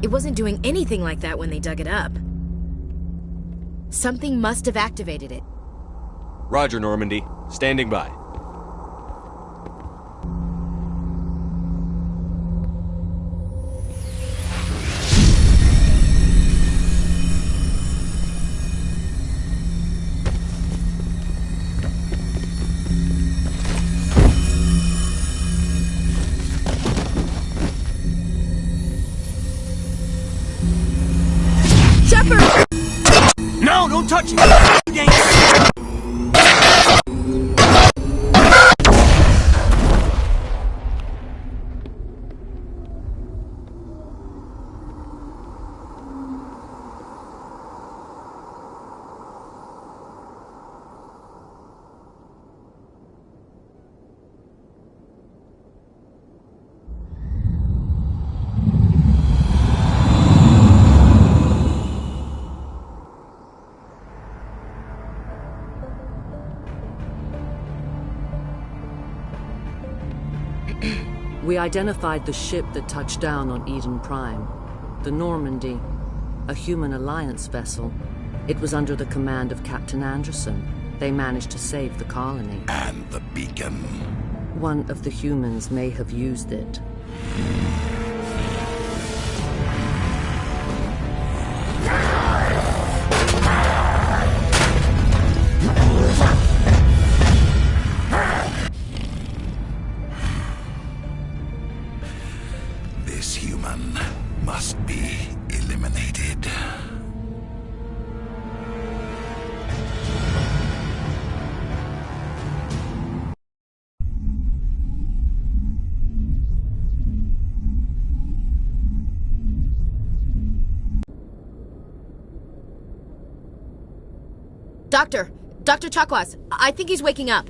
Speaker 15: It wasn't doing anything like that when they dug it up. Something must have activated it.
Speaker 9: Roger, Normandy. Standing by.
Speaker 16: No, don't touch it!
Speaker 1: We identified the ship that touched down on Eden Prime. The Normandy, a human alliance vessel. It was under the command of Captain Anderson. They managed to save the colony.
Speaker 17: And the beacon.
Speaker 1: One of the humans may have used it.
Speaker 17: This human must be eliminated.
Speaker 15: Dr. Chakwas, I think he's waking up.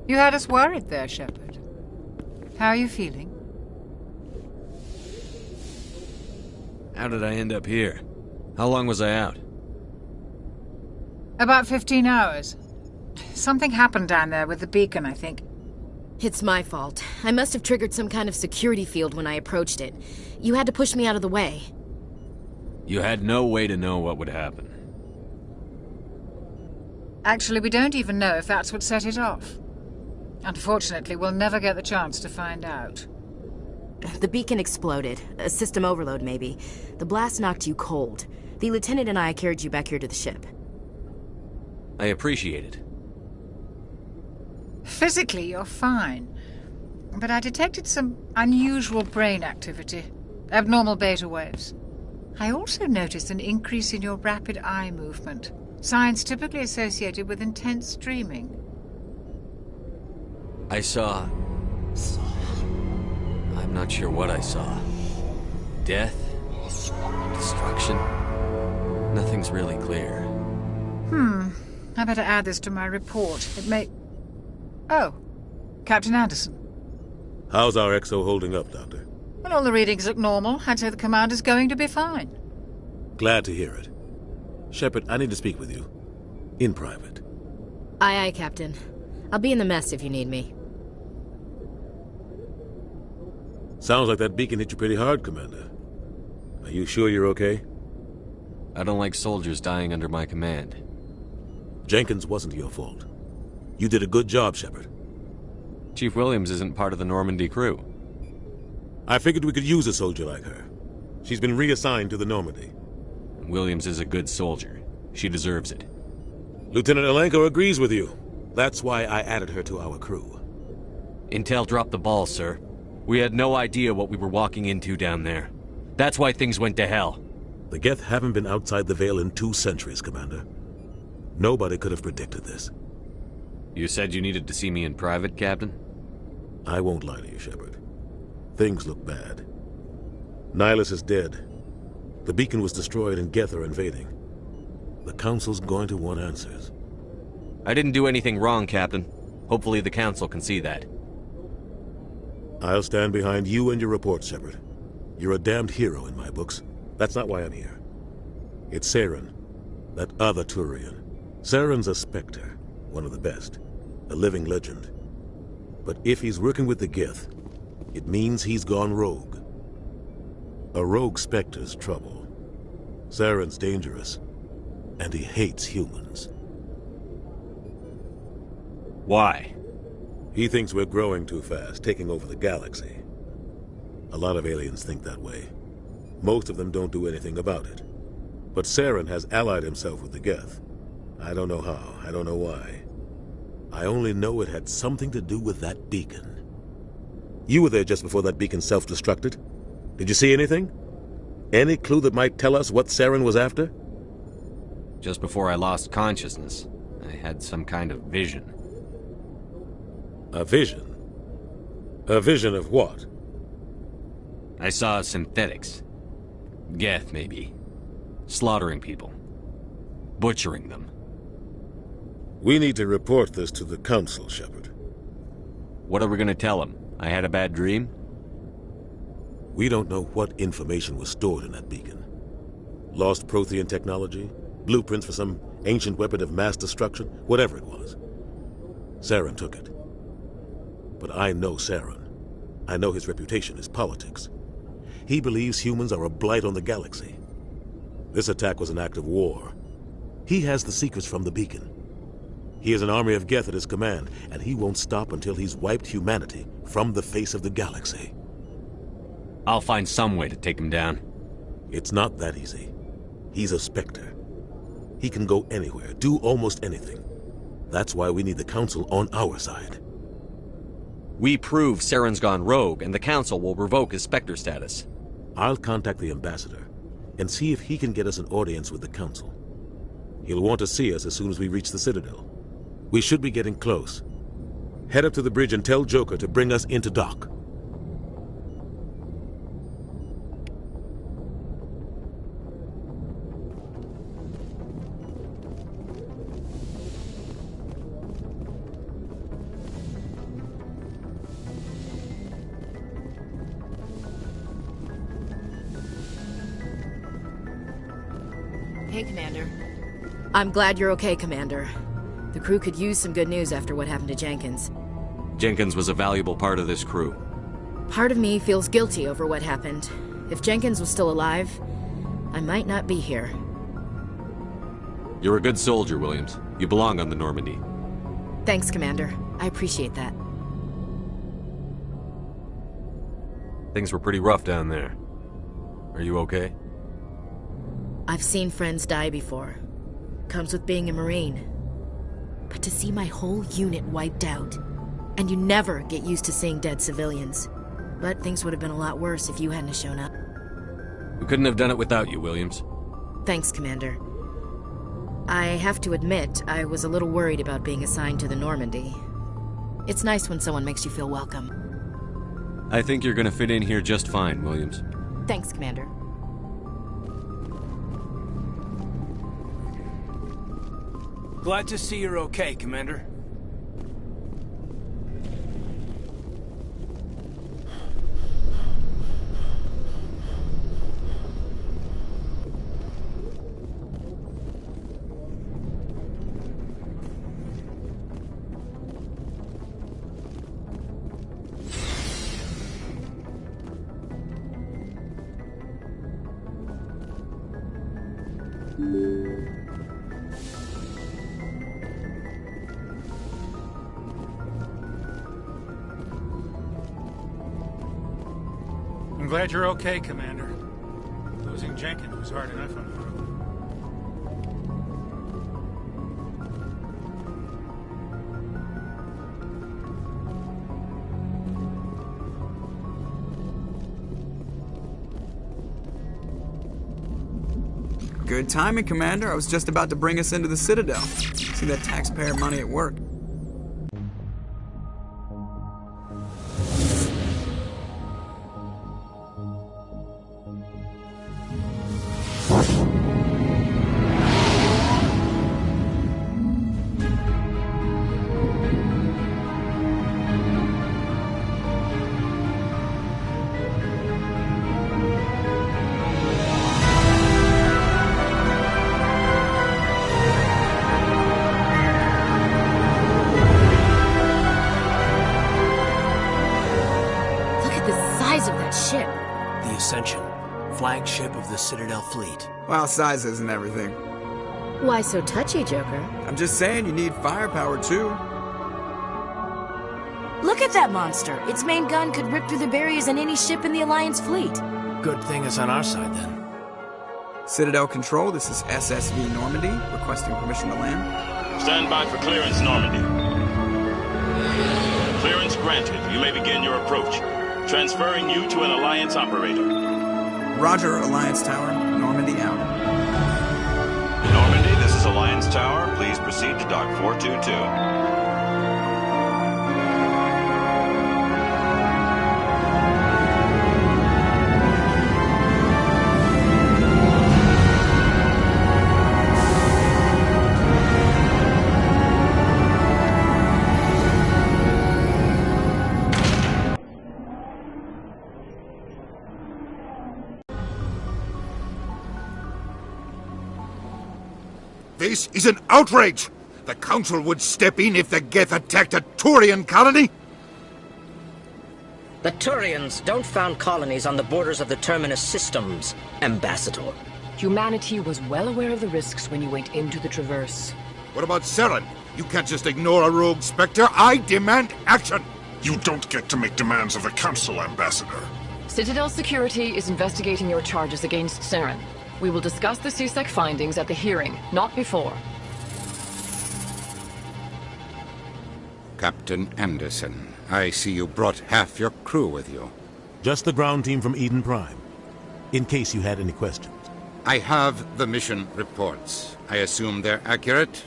Speaker 13: You had us worried there, Shepard. How are you feeling?
Speaker 9: How did I end up here? How long was I out?
Speaker 13: About 15 hours. Something happened down there with the beacon, I think.
Speaker 15: It's my fault. I must have triggered some kind of security field when I approached it. You had to push me out of the way.
Speaker 9: You had no way to know what would happen.
Speaker 13: Actually, we don't even know if that's what set it off. Unfortunately, we'll never get the chance to find out.
Speaker 15: The beacon exploded. A system overload, maybe. The blast knocked you cold. The lieutenant and I carried you back here to the ship.
Speaker 9: I appreciate it.
Speaker 13: Physically, you're fine. But I detected some unusual brain activity. Abnormal beta waves. I also noticed an increase in your rapid eye movement. Signs typically associated with intense dreaming.
Speaker 9: I saw... I'm not sure what I saw. Death? Destruction? Nothing's really clear.
Speaker 13: I better add this to my report. It may... Oh, Captain Anderson.
Speaker 3: How's our XO holding up, Doctor?
Speaker 13: Well, all the readings look normal. I'd say the commander's going to be fine.
Speaker 3: Glad to hear it. Shepard, I need to speak with you. In private.
Speaker 15: Aye, aye, Captain. I'll be in the mess if you need me.
Speaker 3: Sounds like that beacon hit you pretty hard, Commander. Are you sure you're okay?
Speaker 9: I don't like soldiers dying under my command.
Speaker 3: Jenkins wasn't your fault. You did a good job, Shepard.
Speaker 9: Chief Williams isn't part of the Normandy crew.
Speaker 3: I figured we could use a soldier like her. She's been reassigned to the Normandy.
Speaker 9: Williams is a good soldier. She deserves it.
Speaker 3: Lieutenant Alenko agrees with you. That's why I added her to our crew.
Speaker 9: Intel dropped the ball, sir. We had no idea what we were walking into down there. That's why things went to hell.
Speaker 3: The Geth haven't been outside the Veil in 2 centuries, Commander. Nobody could have predicted this.
Speaker 9: You said you needed to see me in private, Captain?
Speaker 3: I won't lie to you, Shepard. Things look bad. Nihilus is dead. The beacon was destroyed and Geth are invading. The Council's going to want answers.
Speaker 9: I didn't do anything wrong, Captain. Hopefully the Council can see that.
Speaker 3: I'll stand behind you and your report, Shepard. You're a damned hero in my books. That's not why I'm here. It's Saren, that other Turian. Saren's a Spectre, one of the best, a living legend. But if he's working with the Geth, it means he's gone rogue. A rogue Spectre's trouble. Saren's dangerous, and he hates humans.
Speaker 9: Why?
Speaker 3: He thinks we're growing too fast, taking over the galaxy. A lot of aliens think that way. Most of them don't do anything about it. But Saren has allied himself with the Geth. I don't know how, I don't know why. I only know it had something to do with that beacon. You were there just before that beacon self-destructed. Did you see anything? Any clue that might tell us what Saren was after?
Speaker 20: Just before I lost consciousness, I had some kind of vision.
Speaker 3: A vision? A vision of what?
Speaker 20: I saw synthetics. Geth, maybe. Slaughtering people. Butchering them.
Speaker 3: We need to report this to the Council, Shepard.
Speaker 20: What are we gonna tell them? I had a bad dream?
Speaker 3: We don't know what information was stored in that beacon. Lost Prothean technology? Blueprints for some ancient weapon of mass destruction? Whatever it was. Saren took it. But I know Saren. I know his reputation is politics. He believes humans are a blight on the galaxy. This attack was an act of war. He has the secrets from the beacon. He has an army of Geth at his command, and he won't stop until he's wiped humanity from the face of the galaxy.
Speaker 20: I'll find some way to take him down.
Speaker 3: It's not that easy. He's a Spectre. He can go anywhere, do almost anything. That's why we need the Council on our side.
Speaker 9: We prove Saren's gone rogue, and the Council will revoke his Spectre status.
Speaker 3: I'll contact the Ambassador and see if he can get us an audience with the Council. He'll want to see us as soon as we reach the Citadel. We should be getting close. Head up to the bridge and tell Joker to bring us into dock.
Speaker 15: Hey, Commander. I'm glad you're okay, Commander. The crew could use some good news after what happened to Jenkins.
Speaker 20: Jenkins was a valuable part of this crew.
Speaker 15: Part of me feels guilty over what happened. If Jenkins was still alive, I might not be here.
Speaker 20: You're a good soldier, Williams. You belong on the Normandy.
Speaker 15: Thanks, Commander. I appreciate that.
Speaker 20: Things were pretty rough down there. Are you okay?
Speaker 15: I've seen friends die before. Comes with being a Marine. But to see my whole unit wiped out, and you never get used to seeing dead civilians. But things would have been a lot worse if you hadn't shown up.
Speaker 20: We couldn't have done it without you, Williams.
Speaker 15: Thanks, Commander. I have to admit, I was a little worried about being assigned to the Normandy. It's nice when someone makes you feel welcome.
Speaker 20: I think you're gonna fit in here just fine, Williams.
Speaker 15: Thanks, Commander.
Speaker 8: Glad to see you're okay, Commander.
Speaker 11: I'm glad you're okay, Commander. Losing Jenkins was hard enough on you.
Speaker 7: Good timing, Commander. I was just about to bring us into the Citadel. See that taxpayer money at work.
Speaker 8: Flagship of the Citadel fleet.
Speaker 7: Well, size isn't everything.
Speaker 15: Why so touchy, Joker?
Speaker 7: I'm just saying you need firepower, too.
Speaker 15: Look at that monster! Its main gun could rip through the barriers in any ship in the Alliance fleet.
Speaker 8: Good thing it's on our side, then.
Speaker 7: Citadel Control, this is SSV Normandy, requesting permission to land.
Speaker 10: Stand by for clearance, Normandy.
Speaker 21: Clearance granted. You may begin your approach. Transferring you to an Alliance operator.
Speaker 7: Roger, Alliance Tower. Normandy out.
Speaker 21: Normandy, this is Alliance Tower. Please proceed to Dock 422.
Speaker 17: This is an outrage! The Council would step in if the Geth attacked a Turian colony?
Speaker 22: The Turians don't found colonies on the borders of the Terminus systems, Ambassador.
Speaker 23: Humanity was well aware of the risks when you went into the Traverse.
Speaker 17: What about Saren? You can't just ignore a rogue Spectre. I demand action!
Speaker 24: You don't get to make demands of the Council, Ambassador.
Speaker 23: Citadel Security is investigating your charges against Saren. We will discuss the CSEC findings at the hearing, not before.
Speaker 2: Captain Anderson, I see you brought half your crew with you.
Speaker 3: Just the ground team from Eden Prime, in case you had any questions.
Speaker 2: I have the mission reports. I assume they're accurate?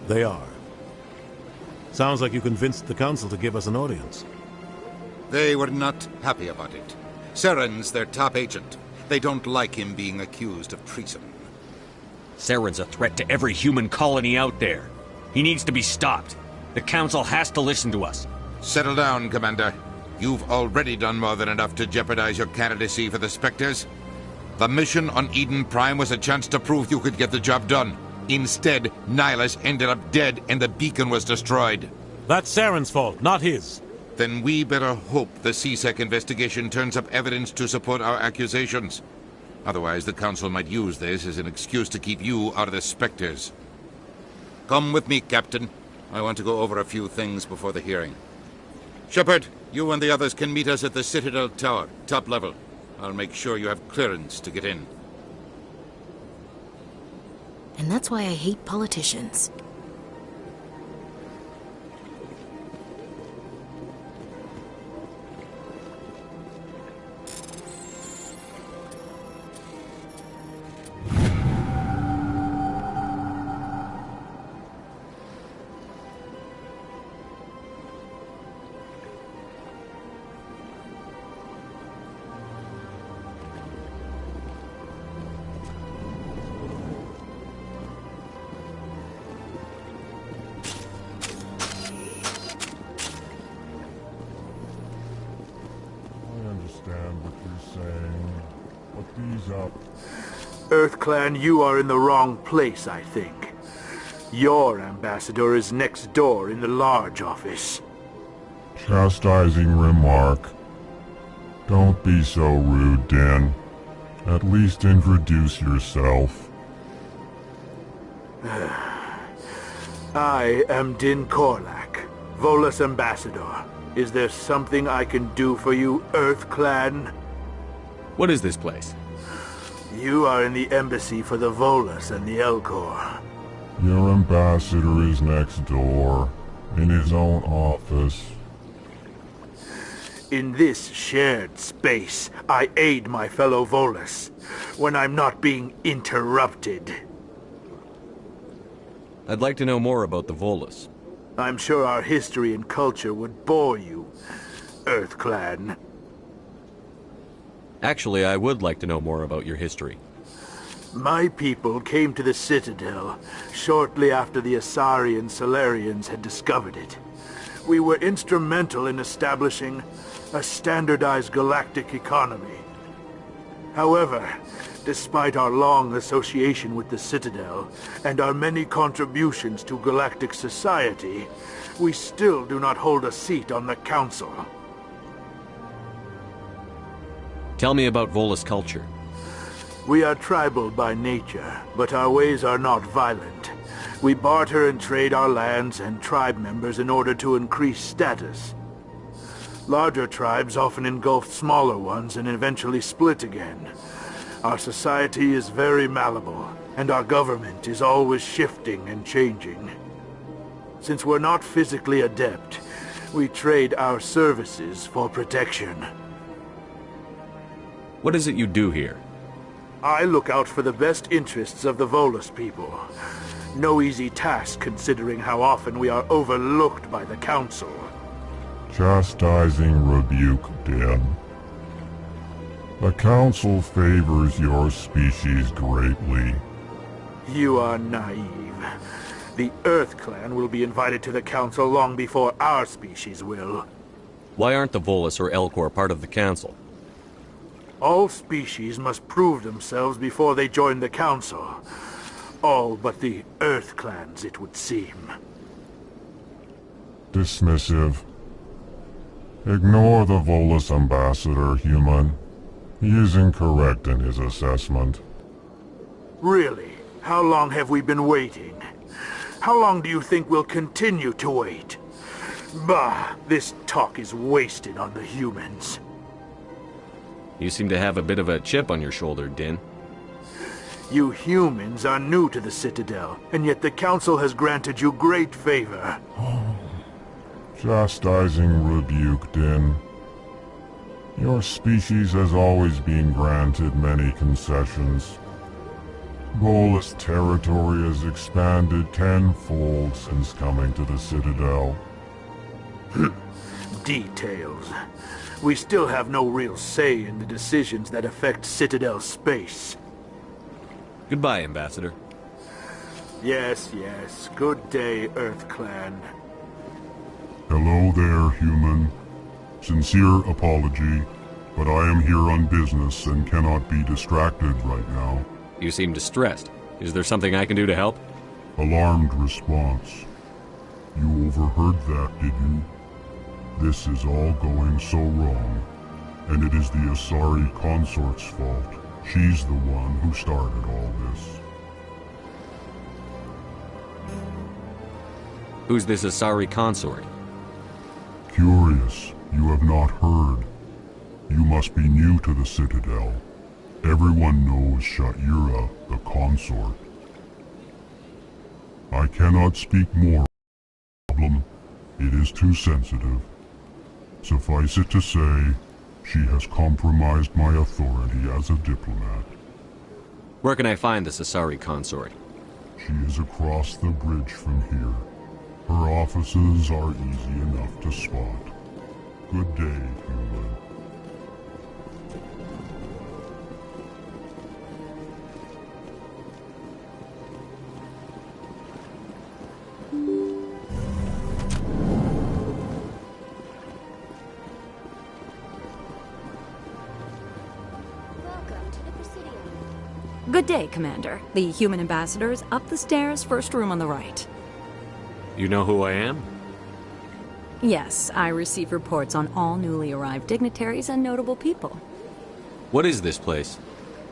Speaker 3: They are. Sounds like you convinced the Council to give us an audience.
Speaker 2: They were not happy about it. Saren's their top agent. They don't like him being accused of treason.
Speaker 25: Saren's a threat to every human colony out there. He needs to be stopped. The Council has to listen to us.
Speaker 2: Settle down, Commander. You've already done more than enough to jeopardize your candidacy for the Spectres. The mission on Eden Prime was a chance to prove you could get the job done. Instead, Nihilus ended up dead and the beacon was destroyed.
Speaker 3: That's Saren's fault, not his.
Speaker 2: Then we better hope the CSEC investigation turns up evidence to support our accusations. Otherwise, the Council might use this as an excuse to keep you out of the Spectres. Come with me, Captain. I want to go over a few things before the hearing. Shepard, you and the others can meet us at the Citadel Tower, top level. I'll make sure you have clearance to get in.
Speaker 15: And that's why I hate politicians.
Speaker 26: EarthClan, you are in the wrong place, I think. Your ambassador is next door in the large office.
Speaker 27: Chastising remark. Don't be so rude, Din. At least introduce yourself.
Speaker 26: I am Din Korlak, Volus ambassador. Is there something I can do for you, EarthClan?
Speaker 20: What is this place?
Speaker 26: You are in the embassy for the Volus and the Elcor.
Speaker 27: Your ambassador is next door, in his own office.
Speaker 26: In this shared space, I aid my fellow Volus, when I'm not being interrupted.
Speaker 20: I'd like to know more about the Volus.
Speaker 26: I'm sure our history and culture would bore you, EarthClan.
Speaker 20: Actually, I would like to know more about your history.
Speaker 26: My people came to the Citadel shortly after the Asari Salarians had discovered it. We were instrumental in establishing a standardized galactic economy. However, despite our long association with the Citadel and our many contributions to galactic society, we still do not hold a seat on the Council.
Speaker 20: Tell me about Volus culture.
Speaker 26: We are tribal by nature, but our ways are not violent. We barter and trade our lands and tribe members in order to increase status. Larger tribes often engulf smaller ones and eventually split again. Our society is very malleable, and our government is always shifting and changing. Since we're not physically adept, We trade our services for protection.
Speaker 25: What is it you do here?
Speaker 26: I look out for the best interests of the Volus people. No easy task considering how often we are overlooked by the Council.
Speaker 27: Chastising rebuke, Din. The Council favors your species greatly.
Speaker 26: You are naive. The Earth Clan will be invited to the Council long before our species will.
Speaker 25: Why aren't the Volus or Elcor part of the Council?
Speaker 26: All species must prove themselves before they join the Council. All but the Earth Clans, it would seem.
Speaker 27: Dismissive. Ignore the Volus ambassador, human. He is incorrect in his assessment.
Speaker 26: Really? How long have we been waiting? How long do you think we'll continue to wait? Bah, this talk is wasted on the humans.
Speaker 25: You seem to have a bit of a chip on your shoulder, Din.
Speaker 26: You humans are new to the Citadel, and yet the Council has granted you great favor.
Speaker 27: Chastising rebuke, Din. Your species has always been granted many concessions. Volus territory has expanded tenfold since coming to the Citadel.
Speaker 26: Details. We still have no real say in the decisions that affect Citadel space.
Speaker 25: Goodbye, Ambassador.
Speaker 26: Yes, yes. Good day, Earth Clan.
Speaker 27: Hello there, human. Sincere apology, but I am here on business and cannot be distracted right now.
Speaker 25: You seem distressed. Is there something I can do to help?
Speaker 27: Alarmed response. You overheard that, did you? This is all going so wrong, and it is the Asari Consort's fault. She's the one who started all this.
Speaker 25: Who's this Asari Consort?
Speaker 27: Curious, you have not heard. You must be new to the Citadel. Everyone knows Sha'ira, the Consort. I cannot speak more. Problem. It is too sensitive. Suffice it to say, she has compromised my authority as a diplomat.
Speaker 25: Where can I find this Asari Consort?
Speaker 27: She is across the bridge from here. Her offices are easy enough to spot. Good day, human.
Speaker 4: Good day, Commander. The human ambassador is up the stairs, first room on the right.
Speaker 25: You know who I am?
Speaker 4: Yes, I receive reports on all newly arrived dignitaries and notable people.
Speaker 25: What is this place?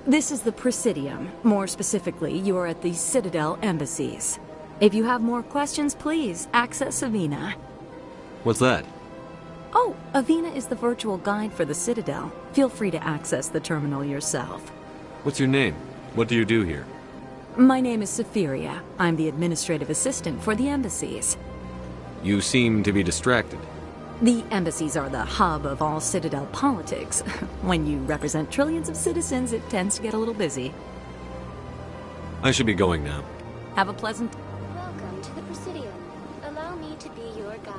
Speaker 4: This is the Presidium. More specifically, you are at the Citadel embassies. If you have more questions, please access Avina.
Speaker 25: What's that?
Speaker 4: Oh, Avina is the virtual guide for the Citadel. Feel free to access the terminal yourself.
Speaker 25: What's your name? What do you do here?
Speaker 4: My name is Safiria. I'm the administrative assistant for the embassies.
Speaker 25: You seem to be distracted.
Speaker 4: The embassies are the hub of all Citadel politics. When you represent trillions of citizens, it tends to get a little busy.
Speaker 25: I should be going now.
Speaker 4: Have a pleasant...
Speaker 5: Welcome to the Presidium. Allow me to be your guide.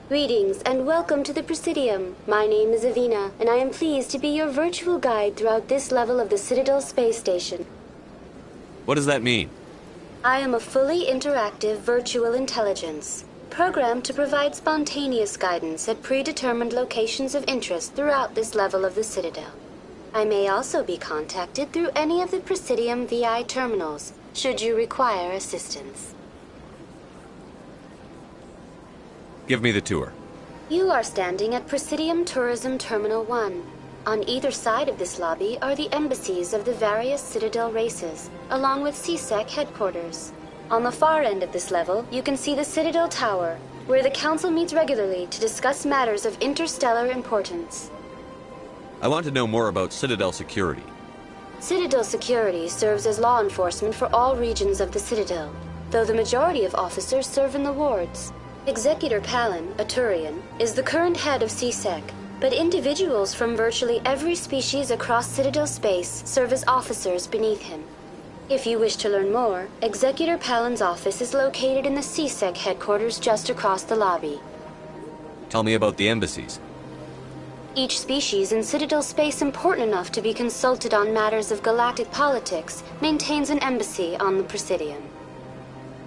Speaker 5: Greetings and welcome to the Presidium. My name is Avina, and I am pleased to be your virtual guide throughout this level of the Citadel space station.
Speaker 25: What does that mean?
Speaker 5: I am a fully interactive virtual intelligence, programmed to provide spontaneous guidance at predetermined locations of interest throughout this level of the Citadel. I may also be contacted through any of the Presidium VI terminals, should you require assistance.
Speaker 25: Give me the tour.
Speaker 5: You are standing at Presidium Tourism Terminal 1. On either side of this lobby are the embassies of the various Citadel races, along with CSEC headquarters. On the far end of this level, you can see the Citadel Tower, where the Council meets regularly to discuss matters of interstellar importance.
Speaker 25: I want to know more about Citadel security.
Speaker 5: Citadel security serves as law enforcement for all regions of the Citadel, though the majority of officers serve in the wards. Executor Palin, a Turian, is the current head of CSEC, but individuals from virtually every species across Citadel space serve as officers beneath him. If you wish to learn more, Executor Palin's office is located in the CSEC headquarters just across the lobby.
Speaker 20: Tell me about the embassies.
Speaker 5: Each species in Citadel space important enough to be consulted on matters of galactic politics maintains an embassy on the Presidium.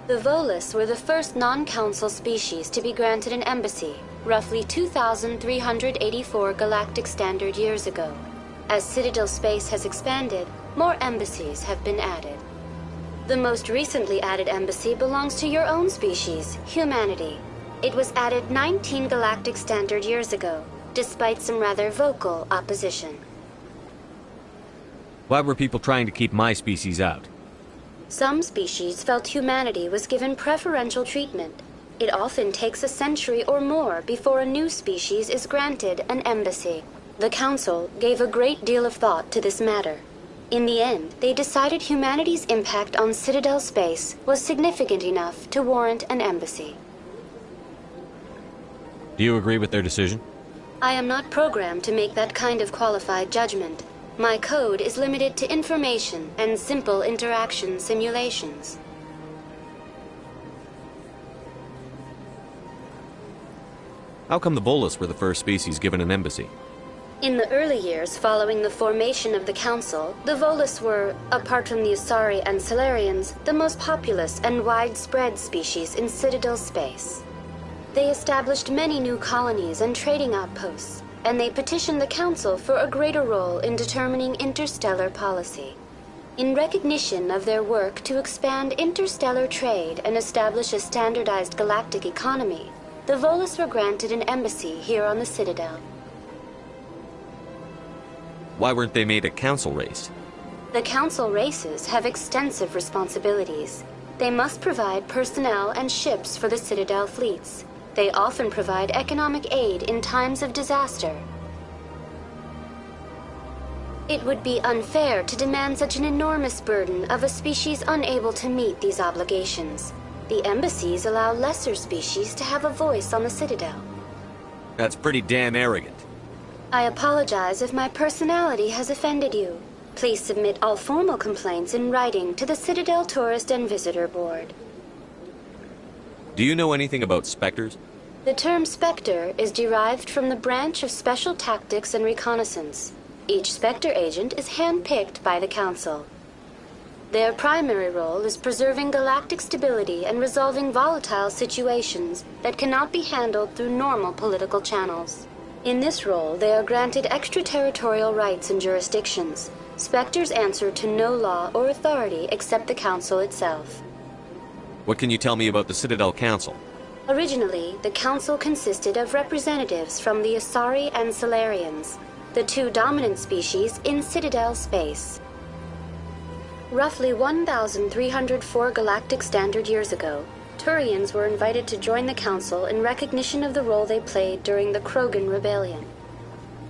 Speaker 5: The Volus were the first non-council species to be granted an embassy, roughly 2,384 galactic standard years ago. As Citadel space has expanded, more embassies have been added. The most recently added embassy belongs to your own species, humanity. It was added 19 galactic standard years ago, despite some rather vocal opposition.
Speaker 20: Why were people trying to keep my species out?
Speaker 5: Some species felt humanity was given preferential treatment. It often takes a century or more before a new species is granted an embassy. The Council gave a great deal of thought to this matter. In the end, they decided humanity's impact on Citadel space was significant enough to warrant an embassy.
Speaker 20: Do you agree with their decision?
Speaker 5: I am not programmed to make that kind of qualified judgment. My code is limited to information and simple interaction simulations.
Speaker 20: How come the Volus were the first species given an embassy?
Speaker 5: In the early years following the formation of the Council, the Volus were, apart from the Asari and Salarians, the most populous and widespread species in Citadel space. They established many new colonies and trading outposts, and they petitioned the Council for a greater role in determining interstellar policy. In recognition of their work to expand interstellar trade and establish a standardized galactic economy, the Volus were granted an embassy here on the Citadel.
Speaker 20: Why weren't they made a council race?
Speaker 5: The Council races have extensive responsibilities. They must provide personnel and ships for the Citadel fleets. They often provide economic aid in times of disaster. It would be unfair to demand such an enormous burden of a species unable to meet these obligations. The embassies allow lesser species to have a voice on the Citadel.
Speaker 20: That's pretty damn arrogant.
Speaker 5: I apologize if my personality has offended you. Please submit all formal complaints in writing to the Citadel Tourist and Visitor Board.
Speaker 20: Do you know anything about Spectres?
Speaker 5: The term Spectre is derived from the branch of Special Tactics and Reconnaissance. Each Spectre agent is handpicked by the Council. Their primary role is preserving galactic stability and resolving volatile situations that cannot be handled through normal political channels. In this role, they are granted extraterritorial rights and jurisdictions. Spectres answer to no law or authority except the Council itself.
Speaker 20: What can you tell me about the Citadel Council?
Speaker 5: Originally, the Council consisted of representatives from the Asari and Salarians, the two dominant species in Citadel space. Roughly 1,304 galactic standard years ago, Turians were invited to join the Council in recognition of the role they played during the Krogan Rebellion.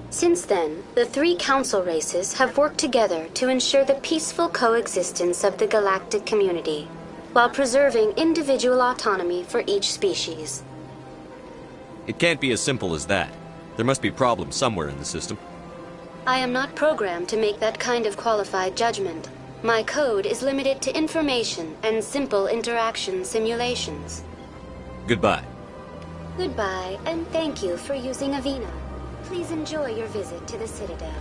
Speaker 5: Since then, the three Council races have worked together to ensure the peaceful coexistence of the galactic community, while preserving individual autonomy for each species.
Speaker 20: It can't be as simple as that. There must be problems somewhere in the system.
Speaker 5: I am not programmed to make that kind of qualified judgment. My code is limited to information and simple interaction simulations.
Speaker 20: Goodbye.
Speaker 5: Goodbye, and thank you for using Avina. Please enjoy your visit to the Citadel.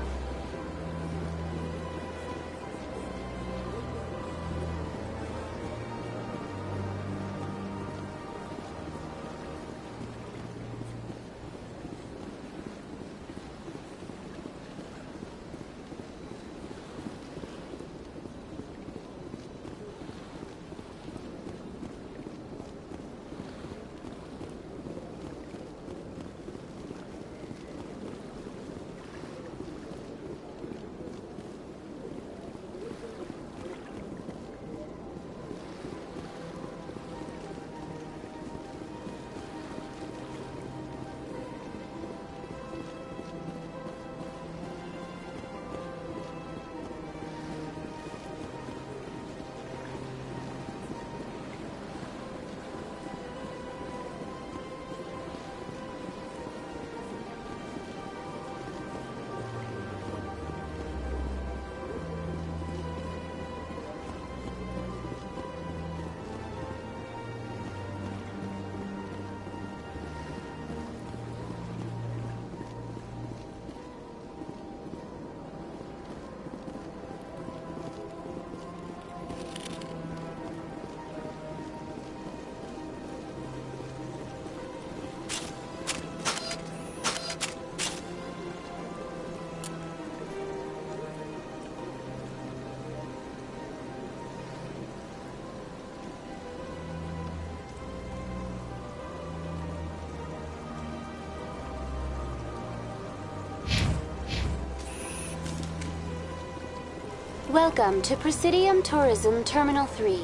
Speaker 5: Welcome to Presidium Tourism Terminal 3.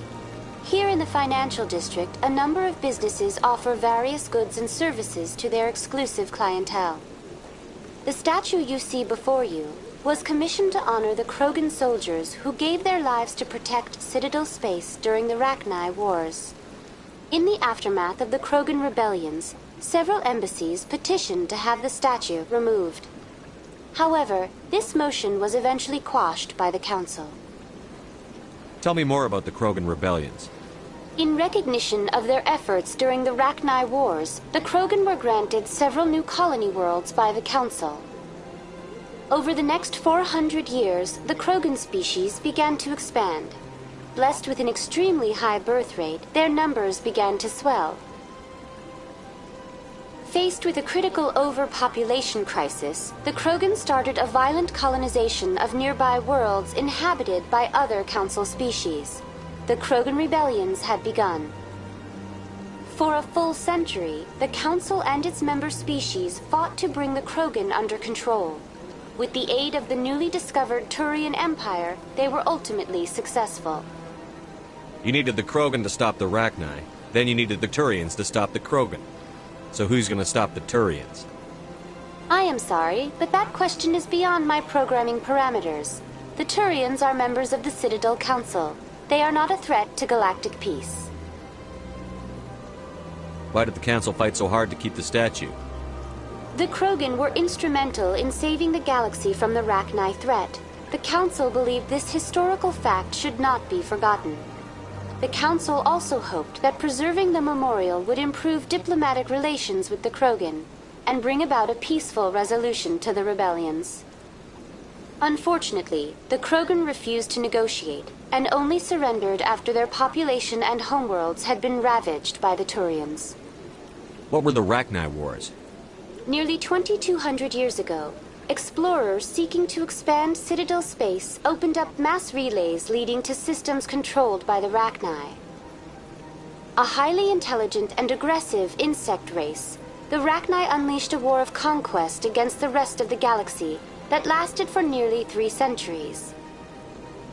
Speaker 5: Here in the financial district, a number of businesses offer various goods and services to their exclusive clientele. The statue you see before you was commissioned to honor the Krogan soldiers who gave their lives to protect Citadel space during the Rachni Wars. In the aftermath of the Krogan rebellions, several embassies petitioned to have the statue removed. However, this motion was eventually quashed by the Council.
Speaker 20: Tell me more about the Krogan rebellions.
Speaker 5: In recognition of their efforts during the Rachni Wars, the Krogan were granted several new colony worlds by the Council. Over the next 400 years, the Krogan species began to expand. Blessed with an extremely high birth rate, their numbers began to swell. Faced with a critical overpopulation crisis, the Krogan started a violent colonization of nearby worlds inhabited by other Council species. The Krogan rebellions had begun. For a full century, the Council and its member species fought to bring the Krogan under control. With the aid of the newly discovered Turian Empire, they were ultimately successful.
Speaker 20: You needed the Krogan to stop the Rachni, then you needed the Turians to stop the Krogan. So who's gonna stop the Turians?
Speaker 5: I am sorry, but that question is beyond my programming parameters. The Turians are members of the Citadel Council. They are not a threat to galactic peace.
Speaker 20: Why did the Council fight so hard to keep the statue?
Speaker 5: The Krogan were instrumental in saving the galaxy from the Rachni threat. The Council believed this historical fact should not be forgotten. The Council also hoped that preserving the memorial would improve diplomatic relations with the Krogan and bring about a peaceful resolution to the rebellions. Unfortunately, the Krogan refused to negotiate and only surrendered after their population and homeworlds had been ravaged by the Turians.
Speaker 20: What were the Rachni Wars?
Speaker 5: Nearly 2,200 years ago, explorers seeking to expand Citadel space opened up mass relays leading to systems controlled by the Rachni. A highly intelligent and aggressive insect race, the Rachni unleashed a war of conquest against the rest of the galaxy that lasted for nearly 3 centuries.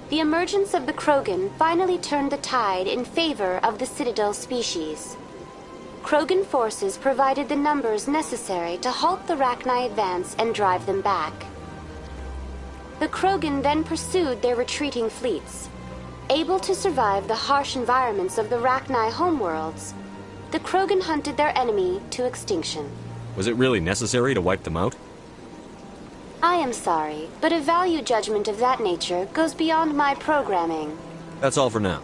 Speaker 5: The emergence of the Krogan finally turned the tide in favor of the Citadel species. Krogan forces provided the numbers necessary to halt the Rachni advance and drive them back. The Krogan then pursued their retreating fleets. Able to survive the harsh environments of the Rachni homeworlds, the Krogan hunted their enemy to extinction.
Speaker 20: Was it really necessary to wipe them out?
Speaker 5: I am sorry, but a value judgment of that nature goes beyond my programming.
Speaker 20: That's all for now.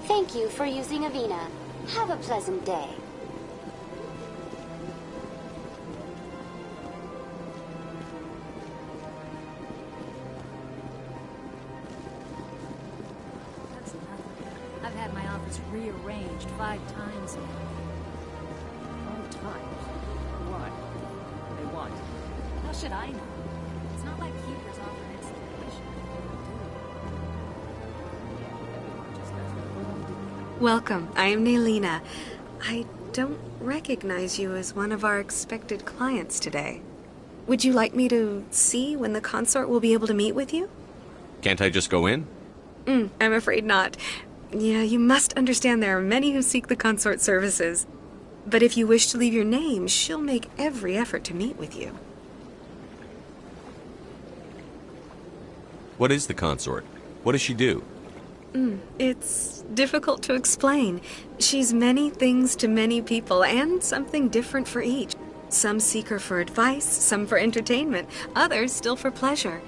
Speaker 5: Thank you for using Avina. Have a pleasant day.
Speaker 4: I've had my office rearranged 5 times now.
Speaker 1: 5 times? Why? They what?
Speaker 4: How should I know? It's not like Keeper's offered installation.
Speaker 6: Welcome. I am Nelina. I don't recognize you as one of our expected clients today. Would you like me to see when the consort will be able to meet with you?
Speaker 20: Can't I just go in?
Speaker 6: I'm afraid not. Yeah, you must understand there are many who seek the consort services. But if you wish to leave your name, she'll make every effort to meet with you.
Speaker 20: What is the consort? What does she do?
Speaker 6: It's difficult to explain. She's many things to many people, and something different for each. Some seek her for advice, some for entertainment, others still for pleasure.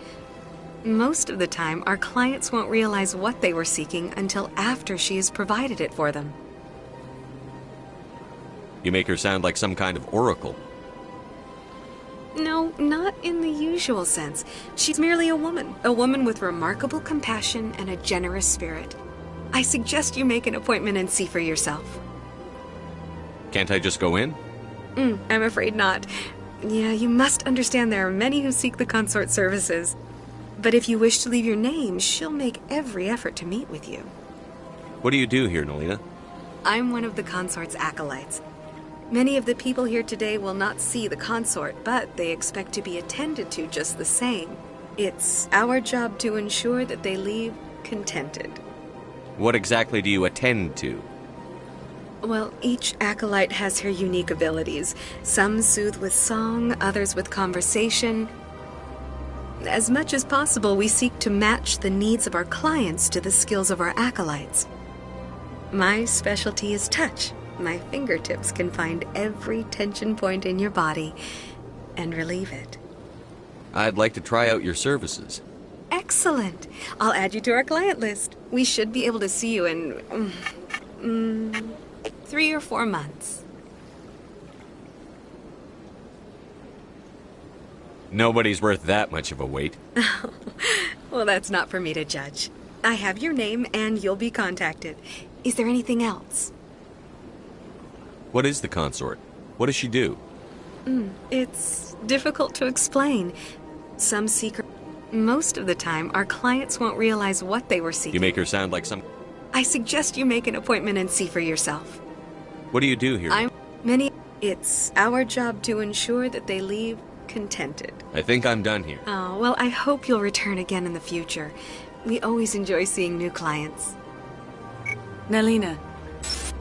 Speaker 6: Most of the time, our clients won't realize what they were seeking until after she has provided it for them.
Speaker 20: You make her sound like some kind of oracle.
Speaker 6: No, not in the usual sense. She's merely a woman with remarkable compassion and a generous spirit. I suggest you make an appointment and see for yourself.
Speaker 20: Can't I just go in?
Speaker 6: I'm afraid not. Yeah, you must understand there are many who seek the consort services. But if you wish to leave your name, she'll make every effort to meet with you.
Speaker 20: What do you do here, Nelina?
Speaker 6: I'm one of the consort's acolytes. Many of the people here today will not see the consort, but they expect to be attended to just the same. It's our job to ensure that they leave contented.
Speaker 20: What exactly do you attend to?
Speaker 6: Well, each acolyte has her unique abilities. Some soothe with song, others with conversation. As much as possible, we seek to match the needs of our clients to the skills of our acolytes. My specialty is touch. My fingertips can find every tension point in your body and relieve it.
Speaker 20: I'd like to try out your services.
Speaker 6: Excellent. I'll add you to our client list. We should be able to see you in 3 or 4 months.
Speaker 20: Nobody's worth that much of a wait.
Speaker 6: Well, that's not for me to judge. I have your name and you'll be contacted. Is there anything else?
Speaker 20: What is the consort? What does she do?
Speaker 6: It's difficult to explain. Some secret... Most of the time, our clients won't realize what they were seeking.
Speaker 20: You make her sound like some...
Speaker 6: I suggest you make an appointment and see for yourself.
Speaker 20: What do you do here?
Speaker 6: It's our job to ensure that they leave contented.
Speaker 20: I think I'm done here.
Speaker 6: Oh, well, I hope you'll return again in the future. We always enjoy seeing new clients.
Speaker 4: Nalina.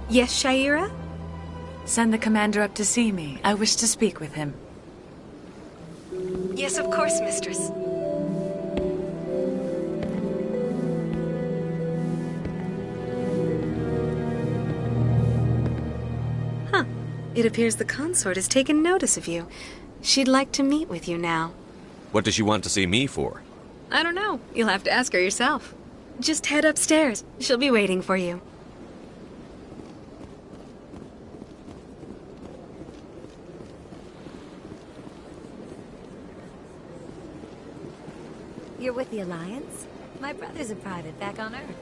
Speaker 6: Yes, Shaira?
Speaker 4: Send the commander up to see me. I wish to speak with him.
Speaker 6: Yes, of course, mistress. Huh. It appears the consort has taken notice of you. She'd like to meet with you now.
Speaker 20: What does she want to see me for?
Speaker 6: I don't know. You'll have to ask her yourself. Just head upstairs. She'll be waiting for you.
Speaker 9: You're with the Alliance? My brother's a private back on Earth.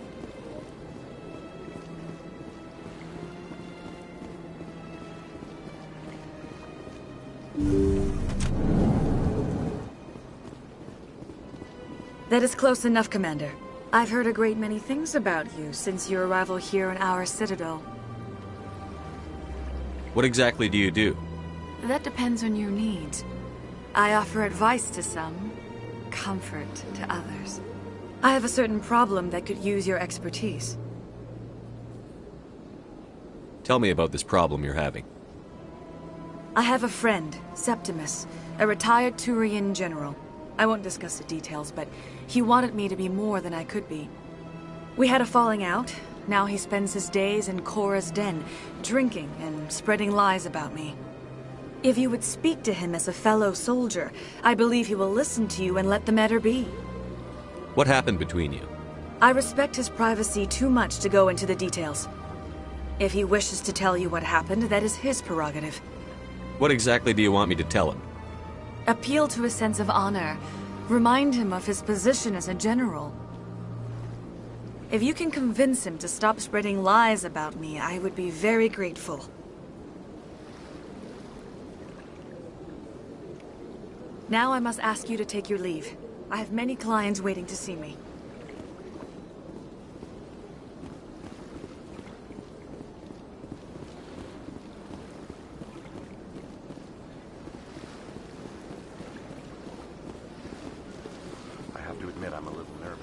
Speaker 4: That is close enough, Commander. I've heard a great many things about you since your arrival here in our citadel.
Speaker 20: What exactly do you do?
Speaker 4: That depends on your needs. I offer advice to some, comfort to others. I have a certain problem that could use your expertise.
Speaker 20: Tell me about this problem you're having.
Speaker 4: I have a friend, Septimus, a retired Turian general. I won't discuss the details, but he wanted me to be more than I could be. We had a falling out. Now he spends his days in Korra's den, drinking and spreading lies about me. If you would speak to him as a fellow soldier, I believe he will listen to you and let the matter be.
Speaker 20: What happened between you?
Speaker 4: I respect his privacy too much to go into the details. If he wishes to tell you what happened, that is his prerogative.
Speaker 20: What exactly do you want me to tell him?
Speaker 4: Appeal to his sense of honor. Remind him of his position as a general. If you can convince him to stop spreading lies about me, I would be very grateful. Now I must ask you to take your leave. I have many clients waiting to see me.
Speaker 3: I have to admit I'm a little nervous.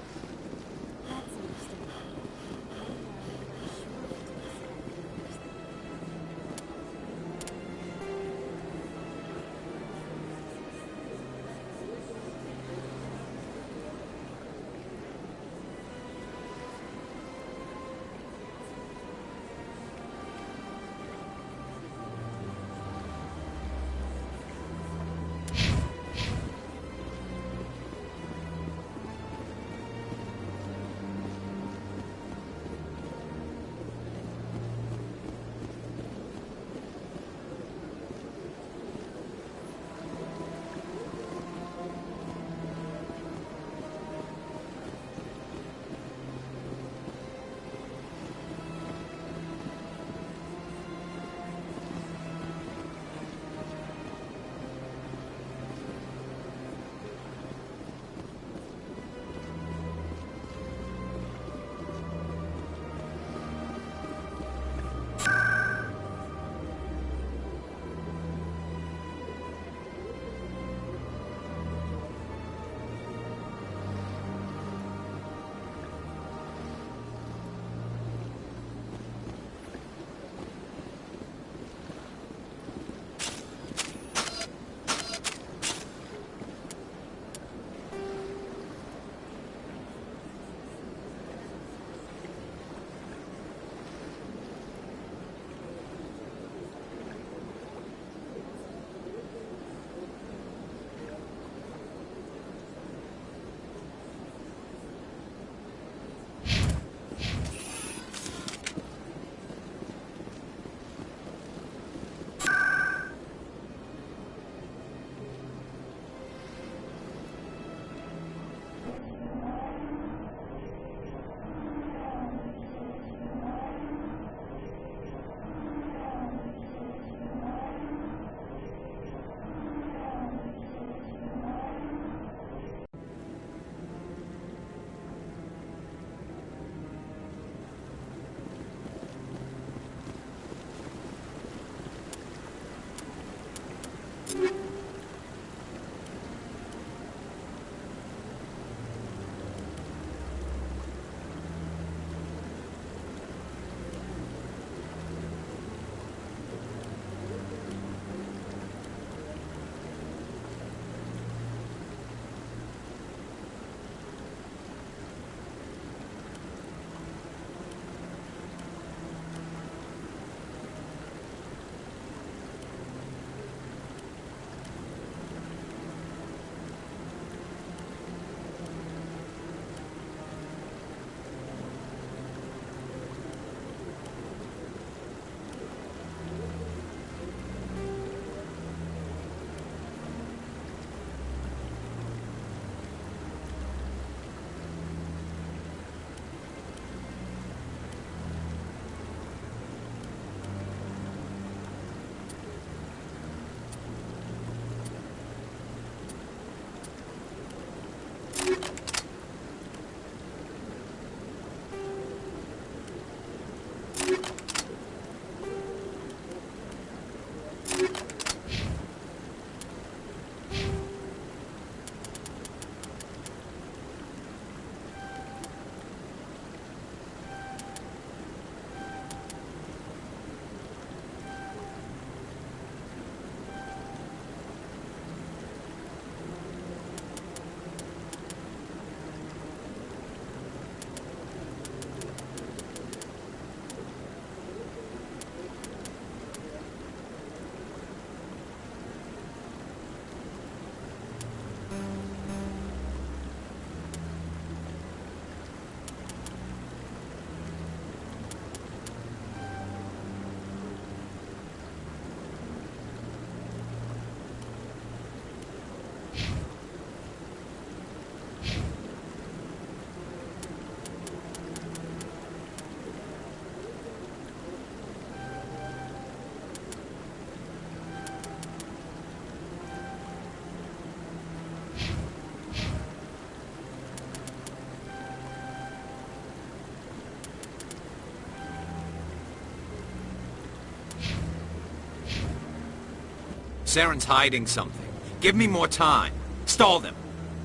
Speaker 11: Saren's hiding something. Give me more time. Stall them.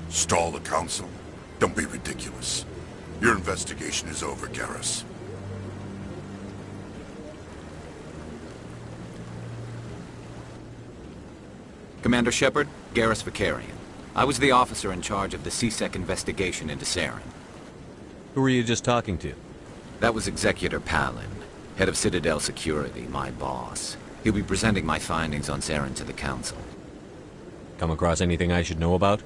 Speaker 17: Stall the Council? Don't be ridiculous. Your investigation is over, Garrus.
Speaker 11: Commander Shepard, Garrus Vakarian. I was the officer in charge of the C-Sec investigation into Saren.
Speaker 20: Who were you just talking to?
Speaker 11: That was Executor Palin, head of Citadel Security, my boss. He'll be presenting my findings on Saren to the Council.
Speaker 20: Come across anything I should know about?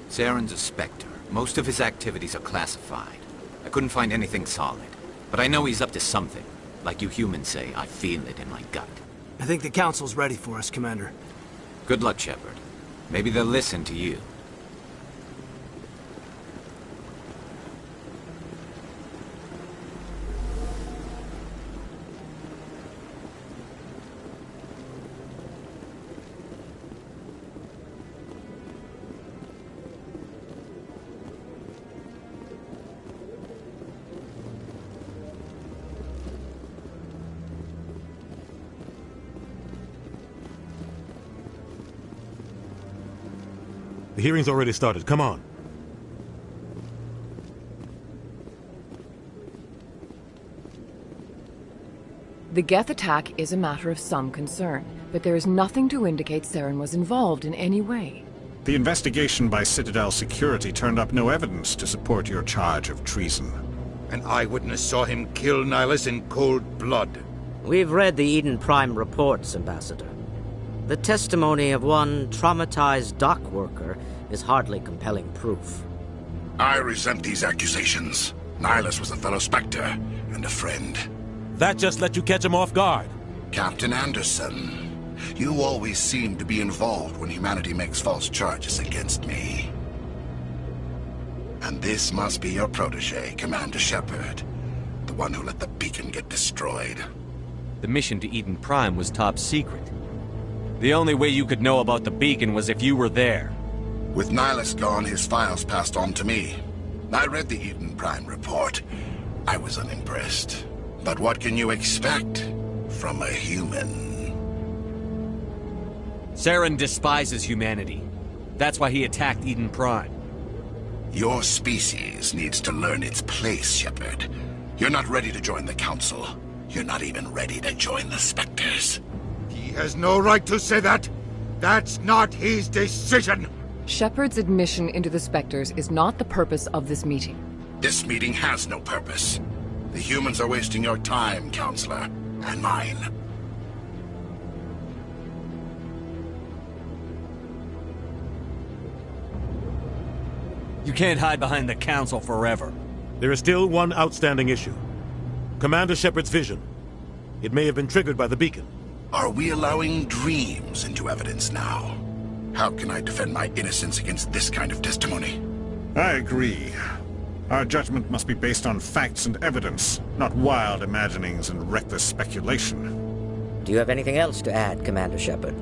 Speaker 11: Saren's a Spectre. Most of his activities are classified. I couldn't find anything solid. But I know he's up to something. Like you humans say, I feel it in my gut.
Speaker 8: I think the Council's ready for us, Commander.
Speaker 11: Good luck, Shepard. Maybe they'll listen to you.
Speaker 3: The hearing's already started. Come on.
Speaker 23: The Geth attack is a matter of some concern, but there is nothing to indicate Saren was involved in any way.
Speaker 12: The investigation by Citadel Security turned up no evidence to support your charge of treason.
Speaker 2: An eyewitness saw him kill Nihilus in cold blood.
Speaker 22: We've read the Eden Prime reports, Ambassador. The testimony of one traumatized dock worker is hardly compelling proof.
Speaker 17: I resent these accusations. Nihilus was a fellow Spectre and a friend.
Speaker 3: That just let you catch him off guard.
Speaker 17: Captain Anderson, you always seem to be involved when humanity makes false charges against me. And this must be your protege, Commander Shepard. The one who let the beacon get destroyed.
Speaker 20: The mission to Eden Prime was top secret. The only way you could know about the beacon was if you were there.
Speaker 17: With Nihilus gone, his files passed on to me. I read the Eden Prime report. I was unimpressed. But what can you expect from a human?
Speaker 20: Saren despises humanity. That's why he attacked Eden Prime.
Speaker 17: Your species needs to learn its place, Shepard. You're not ready to join the Council. You're not even ready to join the Spectres.
Speaker 2: He has no right to say that. That's not his decision.
Speaker 23: Shepard's admission into the Spectres is not the purpose of this meeting.
Speaker 17: This meeting has no purpose. The humans are wasting your time, Counselor, and mine.
Speaker 20: You can't hide behind the Council forever.
Speaker 3: There is still one outstanding issue. Commander Shepard's vision. It may have been triggered by the beacon.
Speaker 17: Are we allowing dreams into evidence now? How can I defend my innocence against this kind of testimony?
Speaker 12: I agree. Our judgment must be based on facts and evidence, not wild imaginings and reckless speculation.
Speaker 22: Do you have anything else to add, Commander Shepard?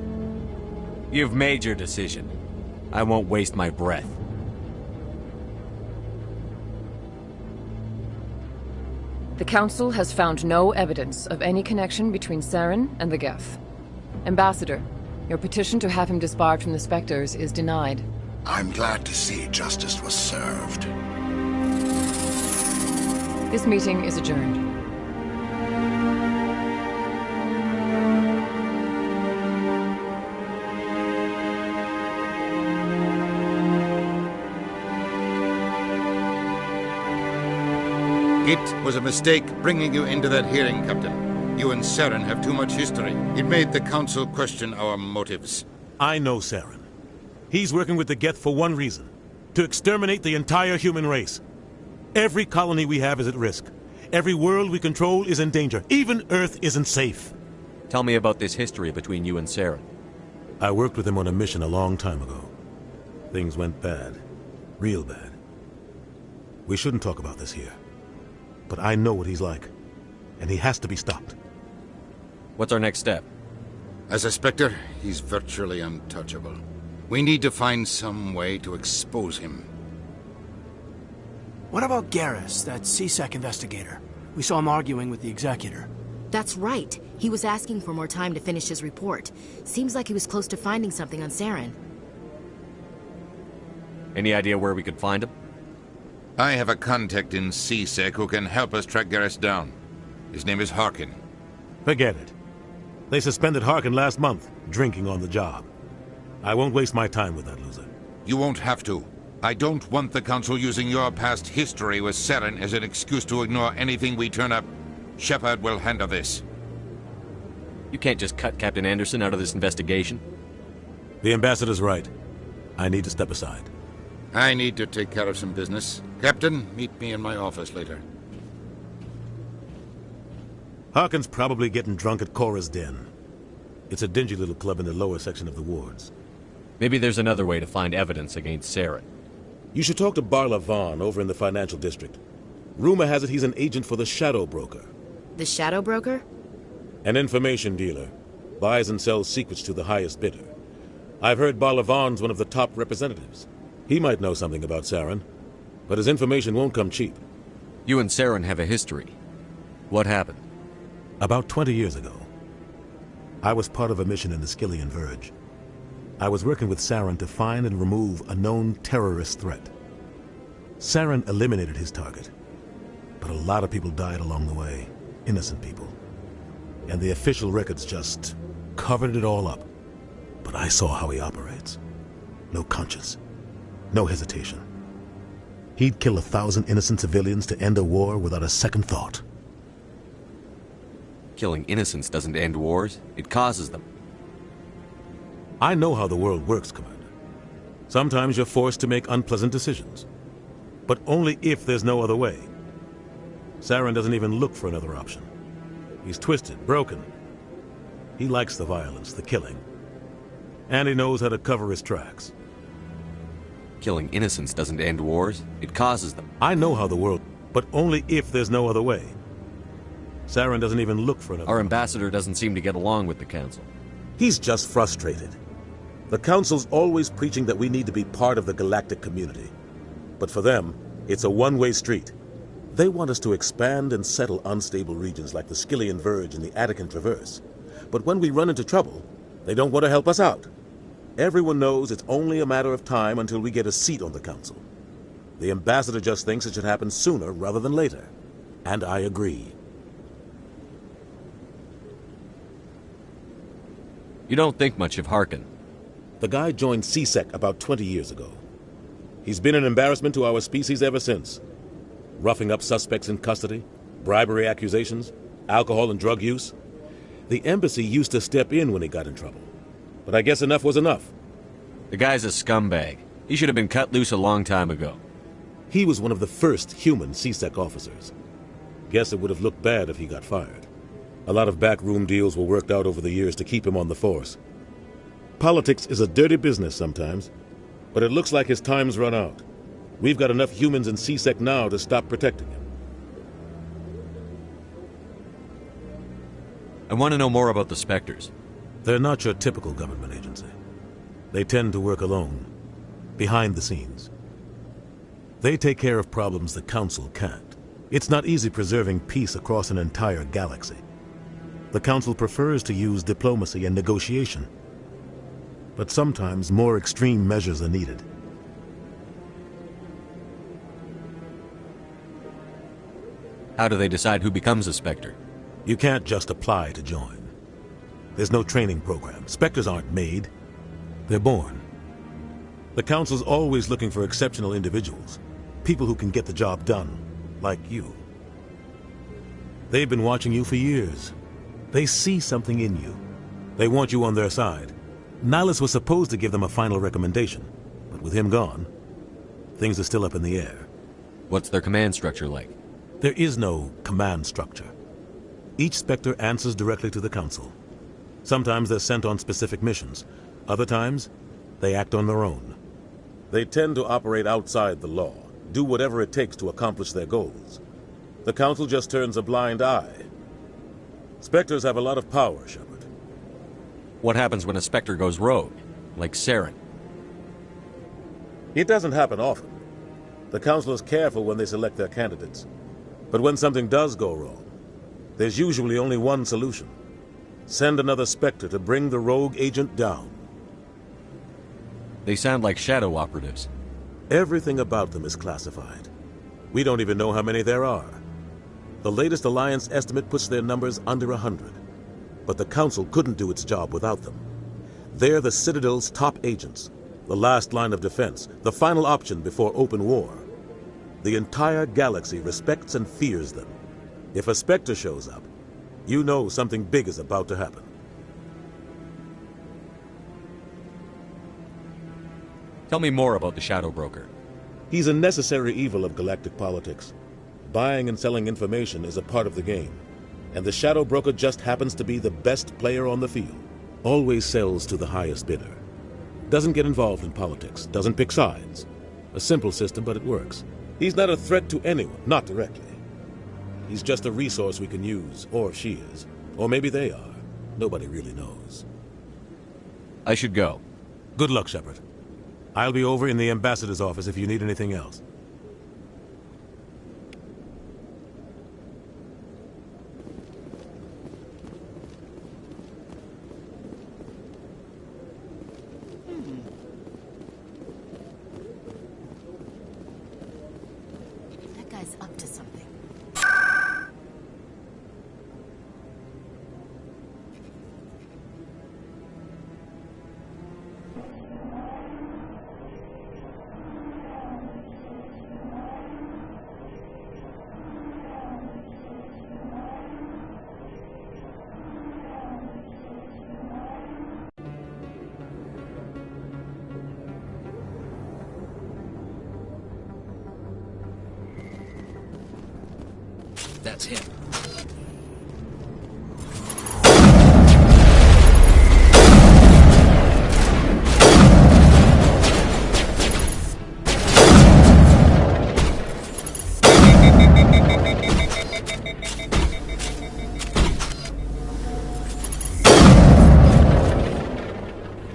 Speaker 20: You've made your decision. I won't waste my breath.
Speaker 23: The Council has found no evidence of any connection between Saren and the Geth. Ambassador, your petition to have him disbarred from the Spectres is denied.
Speaker 17: I'm glad to see justice was served.
Speaker 23: This meeting is adjourned.
Speaker 2: It was a mistake bringing you into that hearing, Captain. You and Saren have too much history. It made the Council question our motives.
Speaker 3: I know Saren. He's working with the Geth for one reason. To exterminate the entire human race. Every colony we have is at risk. Every world we control is in danger. Even Earth isn't safe.
Speaker 20: Tell me about this history between you and Saren.
Speaker 3: I worked with him on a mission a long time ago. Things went bad. Real bad. We shouldn't talk about this here. But I know what he's like. And he has to be stopped.
Speaker 20: What's our next step?
Speaker 2: As a Spectre, he's virtually untouchable. We need to find some way to expose him.
Speaker 8: What about Garrus, that C-Sec investigator? We saw him arguing with the Executor.
Speaker 15: That's right. He was asking for more time to finish his report. Seems like he was close to finding something on Saren.
Speaker 20: Any idea where we could find him?
Speaker 2: I have a contact in CSEC who can help us track Garrus down. His name is Harkin.
Speaker 3: Forget it. They suspended Harkin last month, drinking on the job. I won't waste my time with that loser.
Speaker 2: You won't have to. I don't want the Council using your past history with Saren as an excuse to ignore anything we turn up. Shepard will handle this.
Speaker 20: You can't just cut Captain Anderson out of this investigation.
Speaker 3: The Ambassador's right. I need to step aside.
Speaker 2: I need to take care of some business. Captain, meet me in my office later.
Speaker 3: Harkin's probably getting drunk at Cora's Den. It's a dingy little club in the lower section of the wards.
Speaker 20: Maybe there's another way to find evidence against Saren.
Speaker 3: You should talk to Barla Vaughn over in the financial district. Rumor has it he's an agent for the Shadow Broker.
Speaker 15: The Shadow Broker?
Speaker 3: An information dealer. Buys and sells secrets to the highest bidder. I've heard Barla Vaughn's one of the top representatives. He might know something about Saren, but his information won't come cheap.
Speaker 20: You and Saren have a history. What happened?
Speaker 3: About 20 years ago, I was part of a mission in the Skillian Verge. I was working with Saren to find and remove a known terrorist threat. Saren eliminated his target, but a lot of people died along the way, innocent people. And the official records just covered it all up. But I saw how he operates. No conscience, no hesitation. He'd kill 1,000 innocent civilians to end a war without a second thought.
Speaker 20: Killing innocents doesn't end wars, it causes them.
Speaker 3: I know how the world works, Commander. Sometimes you're forced to make unpleasant decisions. But only if there's no other way. Saren doesn't even look for another option. He's twisted, broken. He likes the violence, the killing. And he knows how to cover his tracks.
Speaker 20: Killing innocents doesn't end wars, it causes them.
Speaker 3: I know how the world, but only if there's no other way. Saren doesn't even look for another.
Speaker 20: Our ambassador doesn't seem to get along with the Council.
Speaker 3: He's just frustrated. The Council's always preaching that we need to be part of the galactic community. But for them, it's a one-way street. They want us to expand and settle unstable regions like the Skillian Verge and the Attican Traverse. But when we run into trouble, they don't want to help us out. Everyone knows it's only a matter of time until we get a seat on the Council. The Ambassador just thinks it should happen sooner rather than later. And I agree.
Speaker 20: You don't think much of Harkin.
Speaker 3: The guy joined CSEC about 20 years ago. He's been an embarrassment to our species ever since. Roughing up suspects in custody, bribery accusations, alcohol and drug use. The embassy used to step in when he got in trouble. But I guess enough was enough.
Speaker 20: The guy's a scumbag. He should have been cut loose a long time ago.
Speaker 3: He was one of the first human CSEC officers. Guess it would have looked bad if he got fired. A lot of backroom deals were worked out over the years to keep him on the force. Politics is a dirty business sometimes, but it looks like his time's run out. We've got enough humans in CSEC now to stop protecting him.
Speaker 20: I want to know more about the Spectres.
Speaker 3: They're not your typical government agency. They tend to work alone, behind the scenes. They take care of problems the Council can't. It's not easy preserving peace across an entire galaxy. The Council prefers to use diplomacy and negotiation. But sometimes more extreme measures are needed.
Speaker 20: How do they decide who becomes a Spectre?
Speaker 3: You can't just apply to join. There's no training program. Spectres aren't made. They're born. The Council's always looking for exceptional individuals. People who can get the job done, like you. They've been watching you for years. They see something in you. They want you on their side. Nihilus was supposed to give them a final recommendation, but with him gone, things are still up in the air.
Speaker 20: What's their command structure like?
Speaker 3: There is no command structure. Each Spectre answers directly to the Council. Sometimes they're sent on specific missions. Other times, they act on their own. They tend to operate outside the law, do whatever it takes to accomplish their goals. The Council just turns a blind eye. Spectres have a lot of power, Shepard.
Speaker 20: What happens when a Spectre goes rogue, like Saren?
Speaker 3: It doesn't happen often. The Council is careful when they select their candidates. But when something does go wrong, there's usually only one solution. Send another Spectre to bring the rogue agent down.
Speaker 20: They sound like shadow operatives.
Speaker 3: Everything about them is classified. We don't even know how many there are. The latest Alliance estimate puts their numbers under 100. But the Council couldn't do its job without them. They're the Citadel's top agents, the last line of defense, the final option before open war. The entire galaxy respects and fears them. If a Spectre shows up, you know something big is about to happen.
Speaker 20: Tell me more about the Shadow Broker.
Speaker 3: He's a necessary evil of galactic politics. Buying and selling information is a part of the game. And the Shadow Broker just happens to be the best player on the field. Always sells to the highest bidder. Doesn't get involved in politics, doesn't pick sides. A simple system, but it works. He's not a threat to anyone, not directly. He's just a resource we can use, or she is. Or maybe they are. Nobody really knows.
Speaker 20: I should go.
Speaker 3: Good luck, Shepard. I'll be over in the Ambassador's office if you need anything else.
Speaker 15: That guy's up to something.
Speaker 11: That's him.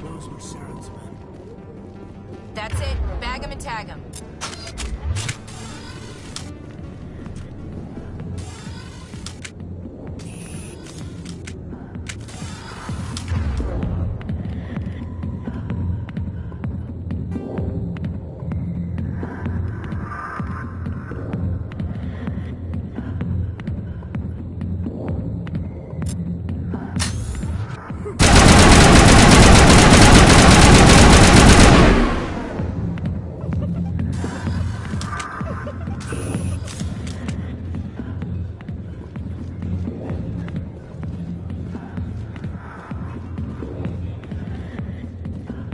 Speaker 8: Those were Saren's men.
Speaker 15: That's it. Bag him and tag him.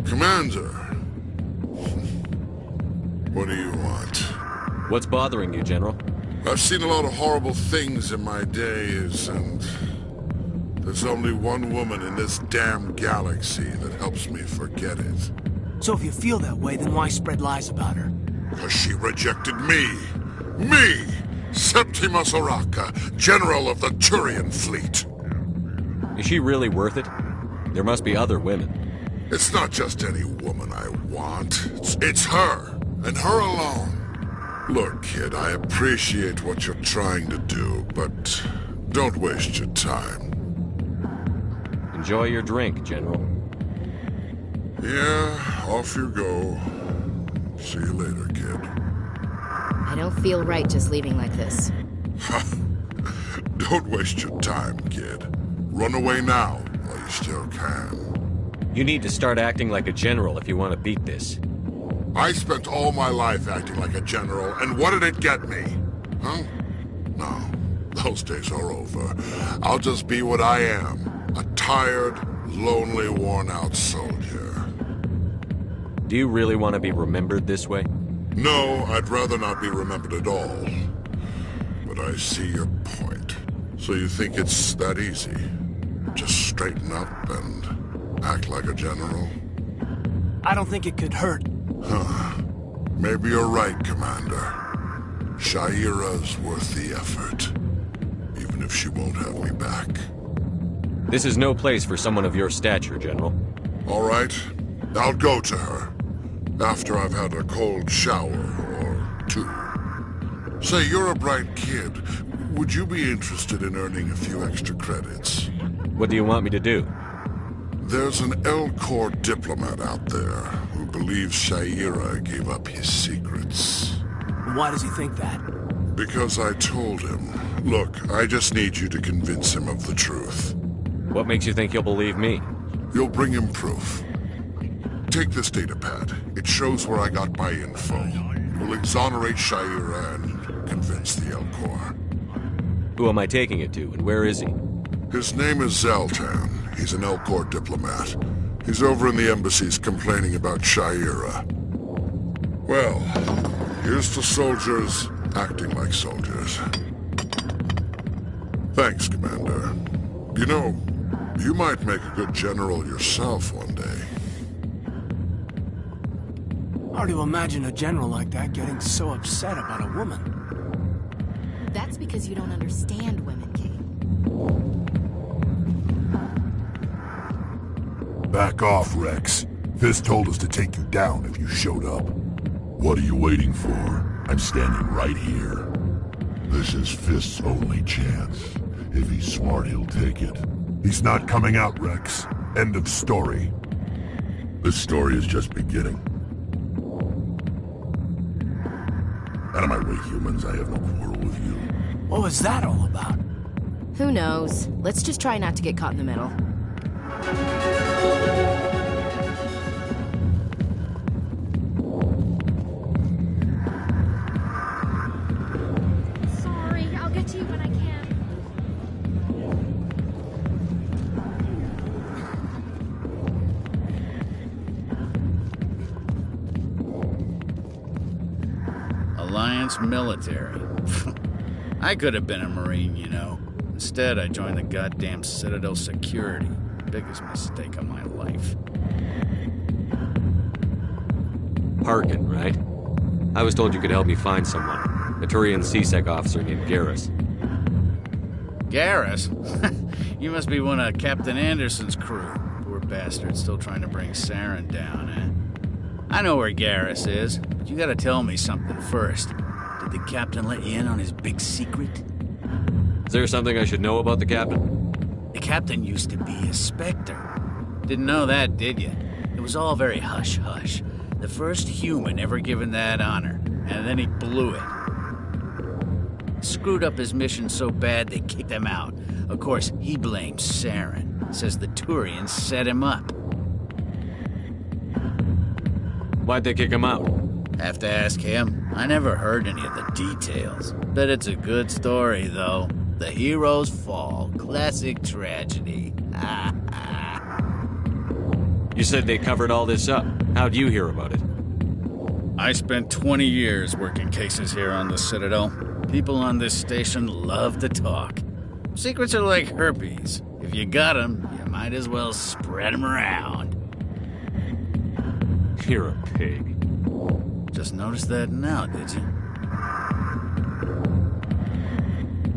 Speaker 24: Commander. What do you want?
Speaker 20: What's bothering you, General?
Speaker 24: I've seen a lot of horrible things in my days, and there's only one woman in this damn galaxy that helps me forget it.
Speaker 8: So if you feel that way, then why spread lies about her?
Speaker 24: Because she rejected me! Me! Septimus Oraka, General of the Turian Fleet!
Speaker 20: Is she really worth it? There must be other women.
Speaker 24: It's not just any woman I want. It's her, and her alone. Look, kid, I appreciate what you're trying to do, but don't waste your time.
Speaker 20: Enjoy your drink, General.
Speaker 24: Yeah, off you go. See you later, kid.
Speaker 15: I don't feel right just leaving like this.
Speaker 24: Don't waste your time, kid. Run away now, while you still can.
Speaker 20: You need to start acting like a general if you want to beat this.
Speaker 24: I spent all my life acting like a general, and what did it get me? Huh? No, those days are over. I'll just be what I am. A tired, lonely, worn-out soldier.
Speaker 20: Do you really want to be remembered this way?
Speaker 24: No, I'd rather not be remembered at all. But I see your point. So you think it's that easy? Just straighten up and act like a general?
Speaker 8: I don't think it could hurt.
Speaker 24: Huh. Maybe you're right, Commander. Sha'ira's worth the effort. Even if she won't have me back.
Speaker 20: This is no place for someone of your stature, General.
Speaker 24: All right. I'll go to her. After I've had a cold shower or two. Say, you're a bright kid. Would you be interested in earning a few extra credits?
Speaker 20: What do you want me to do?
Speaker 24: There's an Elcor diplomat out there who believes Sha'ira gave up his secrets.
Speaker 8: Why does he think that?
Speaker 24: Because I told him. Look, I just need you to convince him of the truth.
Speaker 20: What makes you think he'll believe me?
Speaker 24: You'll bring him proof. Take this datapad. It shows where I got my info. We'll exonerate Sha'ira and convince the Elcor.
Speaker 20: Who am I taking it to, and where is he?
Speaker 24: His name is Zaltan. He's an Elcor diplomat. He's over in the embassies complaining about Sha'ira. Well, here's to soldiers acting like soldiers. Thanks, Commander. You know, you might make a good general yourself one day.
Speaker 8: Hard to imagine a general like that getting so upset about a woman.
Speaker 15: That's because you don't understand women, King.
Speaker 7: Back off, Rex. Fisk told us to take you down if you showed up. What are you waiting for? I'm standing right here. This is Fisk's only chance. If he's smart, he'll take it. He's not coming out, Rex. End of story. This story is just beginning. Out of my way, humans. I have no quarrel with you.
Speaker 8: What was that all about?
Speaker 15: Who knows? Let's just try not to get caught in the middle.
Speaker 10: Sorry, I'll get to you when I can.
Speaker 13: Alliance military. I could have been a Marine, you know. Instead, I joined the goddamn Citadel security. Biggest mistake of my life.
Speaker 20: Harkin, right? I was told you could help me find someone. A Turian C-Sec officer named Garrus.
Speaker 13: Garrus? You must be one of Captain Anderson's crew. Poor bastard, still trying to bring Saren down, eh? I know where Garrus is, but you gotta tell me something first. Did the captain let you in on his big secret?
Speaker 20: Is there something I should know about the captain?
Speaker 13: The captain used to be a Spectre. Didn't know that, did you? It was all very hush-hush. The first human ever given that honor, and then he blew it. Screwed up his mission so bad they kicked him out. Of course, he blames Saren. Says the Turians set him up.
Speaker 20: Why'd they kick him out?
Speaker 13: Have to ask him. I never heard any of the details. Bet it's a good story, though. The heroes fall. Classic tragedy.
Speaker 20: You said they covered all this up. How'd you hear about it?
Speaker 13: I spent 20 years working cases here on the Citadel. People on this station love to talk. Secrets are like herpes. If you got them, you might as well spread them around.
Speaker 20: You're a pig.
Speaker 13: Just noticed that now, did you?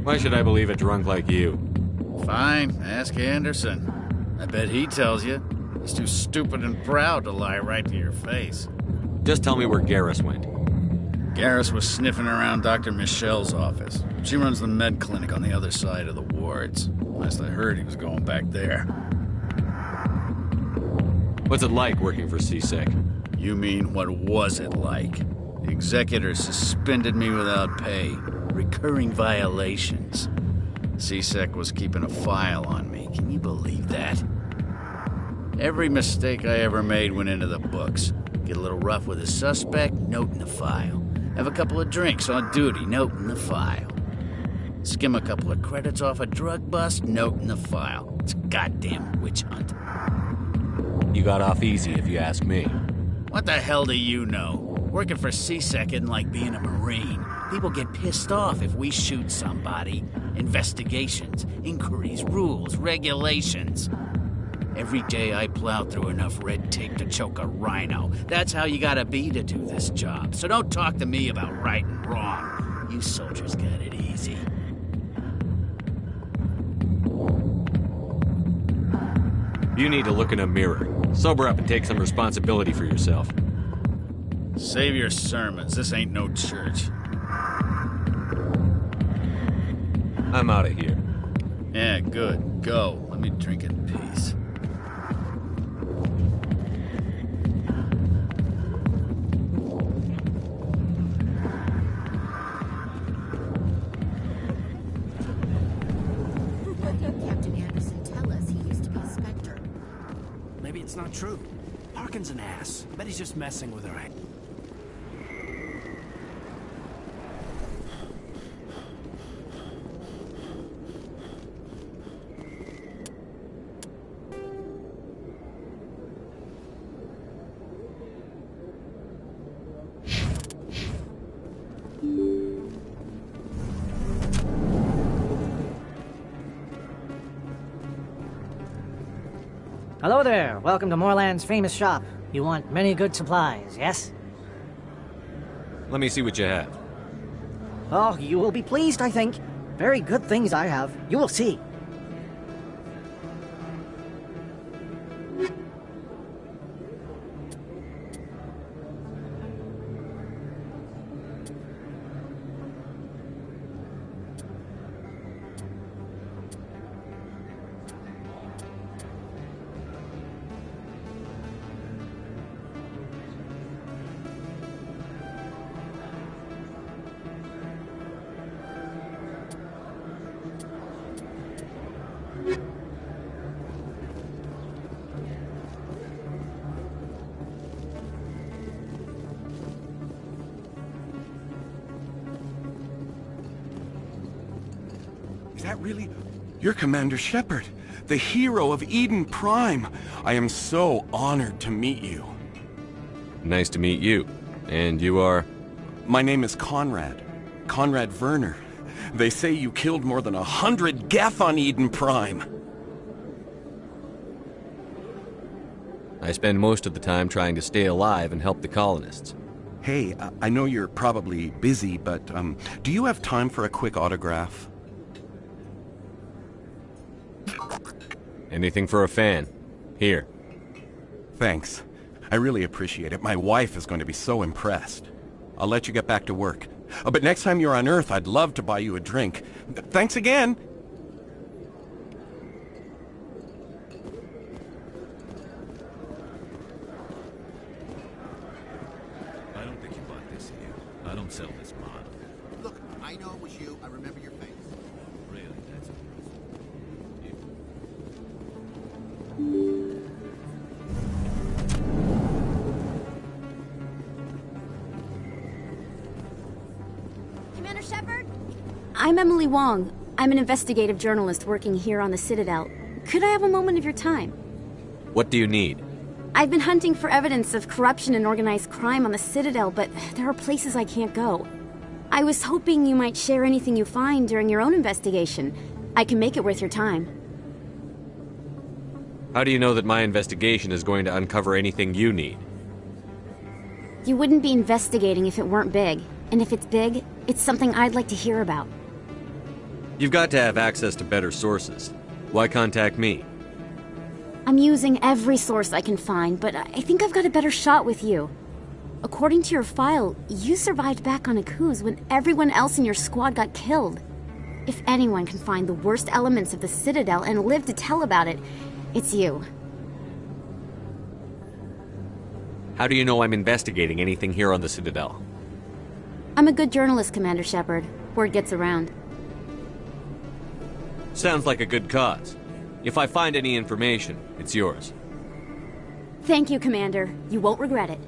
Speaker 20: Why should I believe a drunk like you?
Speaker 13: Fine, ask Anderson. I bet he tells you. He's too stupid and proud to lie right to your face.
Speaker 20: Just tell me where Garrus went.
Speaker 13: Garrus was sniffing around Dr. Michelle's office. She runs the med clinic on the other side of the wards. Last I heard, he was going back there.
Speaker 20: What's it like working for C-Sec?
Speaker 13: You mean, what was it like? The executor suspended me without pay. Recurring violations. C-Sec was keeping a file on me. Can you believe that? Every mistake I ever made went into the books. Get a little rough with a suspect, note in the file. Have a couple of drinks on duty, note in the file. Skim a couple of credits off a drug bust, note in the file. It's a goddamn witch hunt.
Speaker 20: You got off easy, if you ask me.
Speaker 13: What the hell do you know? Working for C-Sec isn't like being a Marine. People get pissed off if we shoot somebody. Investigations, inquiries, rules, regulations. Every day I plow through enough red tape to choke a rhino. That's how you gotta be to do this job. So don't talk to me about right and wrong. You soldiers got it easy.
Speaker 20: You need to look in a mirror. Sober up and take some responsibility for yourself.
Speaker 13: Save your sermons. This ain't no church.
Speaker 20: I'm out of here.
Speaker 13: Yeah, good. Go. Let me drink in peace.
Speaker 15: Captain Anderson tell us he used to be a Spectre.
Speaker 8: Maybe it's not true. Harkin's an ass. Bet he's just messing with her.
Speaker 14: Hello there. Welcome to Moorland's famous shop. You want many good supplies, yes?
Speaker 20: Let me see what you have.
Speaker 14: Oh, you will be pleased, I think. Very good things I have. You will see.
Speaker 16: Is that really... You're Commander Shepard, the hero of Eden Prime. I am so honored to meet you.
Speaker 20: Nice to meet you. And you are?
Speaker 16: My name is Conrad. Conrad Werner. They say you killed more than 100 Geth on Eden Prime.
Speaker 20: I spend most of the time trying to stay alive and help the colonists.
Speaker 16: Hey, I know you're probably busy, but do you have time for a quick autograph?
Speaker 20: Anything for a fan. Here.
Speaker 16: Thanks. I really appreciate it. My wife is going to be so impressed. I'll let you get back to work. Oh, but next time you're on Earth, I'd love to buy you a drink. Thanks again!
Speaker 18: I don't think you bought this here. I don't sell this model.
Speaker 19: Look, I know it was you. I remember your face.
Speaker 18: Really, that's
Speaker 10: Commander Shepard? I'm Emily Wong. I'm an investigative journalist working here on the Citadel. Could I have a moment of your time?
Speaker 20: What do you need?
Speaker 10: I've been hunting for evidence of corruption and organized crime on the Citadel, but there are places I can't go. I was hoping you might share anything you find during your own investigation. I can make it worth your time.
Speaker 20: How do you know that my investigation is going to uncover anything you need?
Speaker 10: You wouldn't be investigating if it weren't big. And if it's big, it's something I'd like to hear about.
Speaker 20: You've got to have access to better sources. Why contact me?
Speaker 10: I'm using every source I can find, but I think I've got a better shot with you. According to your file, you survived back on Akuz when everyone else in your squad got killed. If anyone can find the worst elements of the Citadel and live to tell about it, it's you.
Speaker 20: How do you know I'm investigating anything here on the Citadel?
Speaker 10: I'm a good journalist, Commander Shepard. Word gets around.
Speaker 20: Sounds like a good cause. If I find any information, it's yours.
Speaker 10: Thank you, Commander. You won't regret it.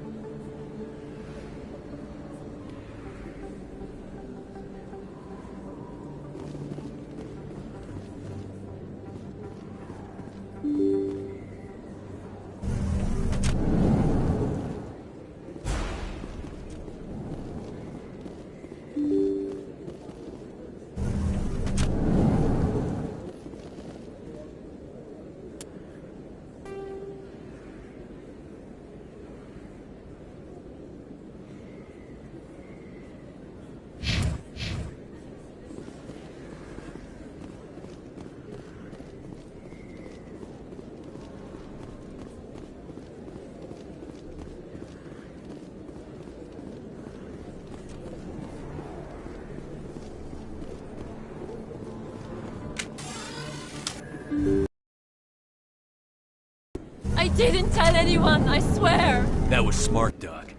Speaker 23: didn't tell anyone, I swear.
Speaker 18: That was smart, Doc.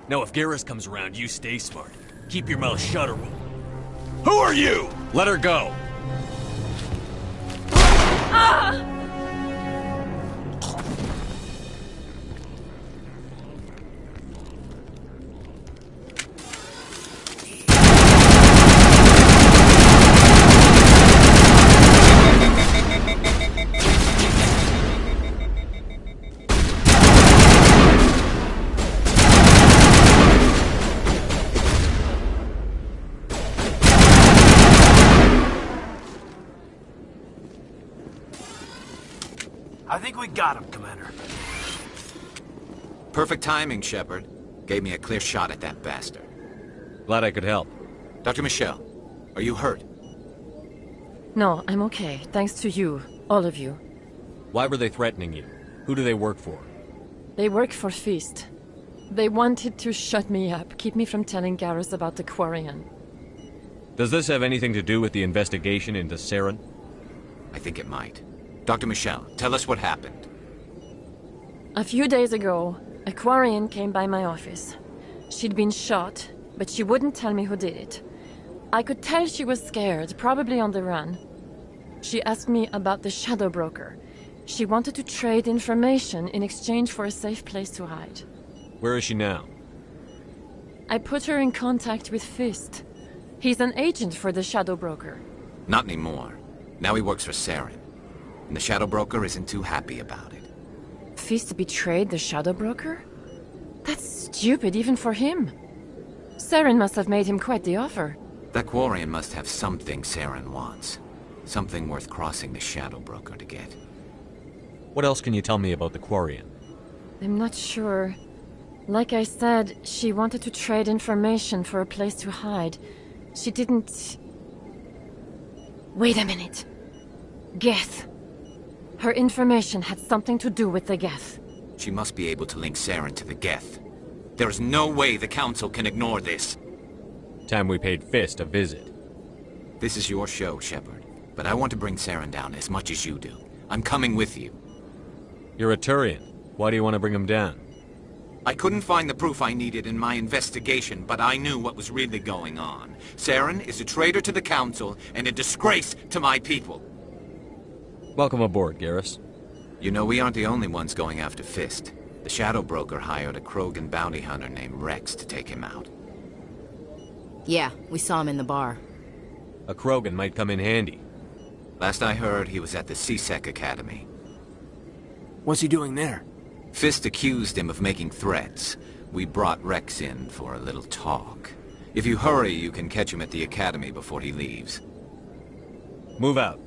Speaker 18: Now if Garrus comes around, you stay smart. Keep your mouth shut or we'll... Who are you?
Speaker 20: Let her go!
Speaker 23: Ah!
Speaker 8: I think we got him, Commander.
Speaker 11: Perfect timing, Shepard. Gave me a clear shot at that bastard.
Speaker 20: Glad I could help.
Speaker 11: Dr. Michelle, are you hurt?
Speaker 23: No, I'm okay. Thanks to you. All of you.
Speaker 20: Why were they threatening you? Who do they work for?
Speaker 23: They work for Feast. They wanted to shut me up, keep me from telling Garrus about the Quarian.
Speaker 20: Does this have anything to do with the investigation into Saren?
Speaker 11: I think it might. Dr. Michelle, tell us what happened.
Speaker 23: A few days ago, a Quarian came by my office. She'd been shot, but she wouldn't tell me who did it. I could tell she was scared, probably on the run. She asked me about the Shadow Broker. She wanted to trade information in exchange for a safe place to hide.
Speaker 20: Where is she now?
Speaker 23: I put her in contact with Fist. He's an agent for the Shadow Broker.
Speaker 11: Not anymore. Now he works for Saren. And the Shadow Broker isn't too happy about it.
Speaker 23: Fist betrayed the Shadow Broker? That's stupid even for him. Saren must have made him quite the offer.
Speaker 11: That Quarian must have something Saren wants. Something worth crossing the Shadow Broker to get.
Speaker 20: What else can you tell me about the Quarian?
Speaker 23: I'm not sure. Like I said, she wanted to trade information for a place to hide. She didn't... Wait a minute. Geth. Her information had something to do with the Geth.
Speaker 11: She must be able to link Saren to the Geth. There is no way the Council can ignore this.
Speaker 20: Time we paid Fist a visit.
Speaker 11: This is your show, Shepard. But I want to bring Saren down as much as you do. I'm coming with you.
Speaker 20: You're a Turian. Why do you want to bring him down?
Speaker 11: I couldn't find the proof I needed in my investigation, but I knew what was really going on. Saren is a traitor to the Council and a disgrace to my people.
Speaker 20: Welcome aboard, Garrus.
Speaker 11: You know, we aren't the only ones going after Fist. The Shadow Broker hired a Krogan bounty hunter named Rex to take him out.
Speaker 15: Yeah, we saw him in the bar.
Speaker 20: A Krogan might come in handy.
Speaker 11: Last I heard, he was at the C-Sec Academy.
Speaker 8: What's he doing there?
Speaker 11: Fist accused him of making threats. We brought Rex in for a little talk. If you hurry, you can catch him at the Academy before he leaves.
Speaker 20: Move out.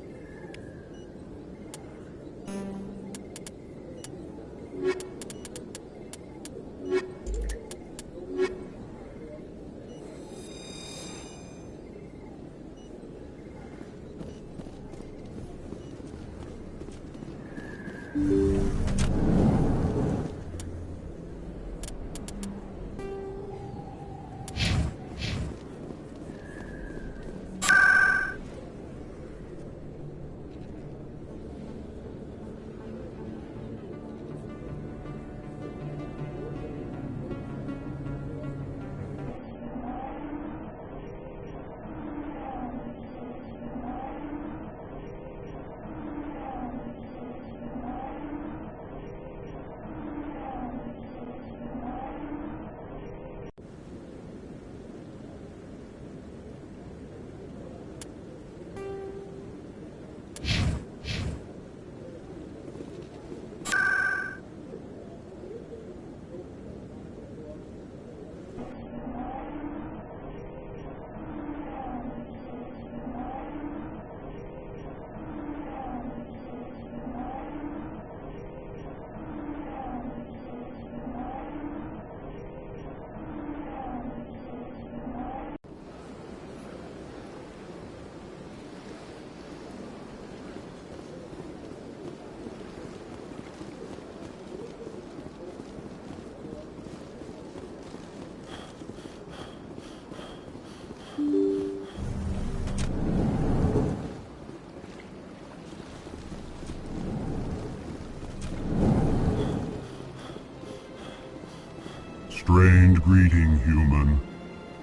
Speaker 7: strange greeting, human.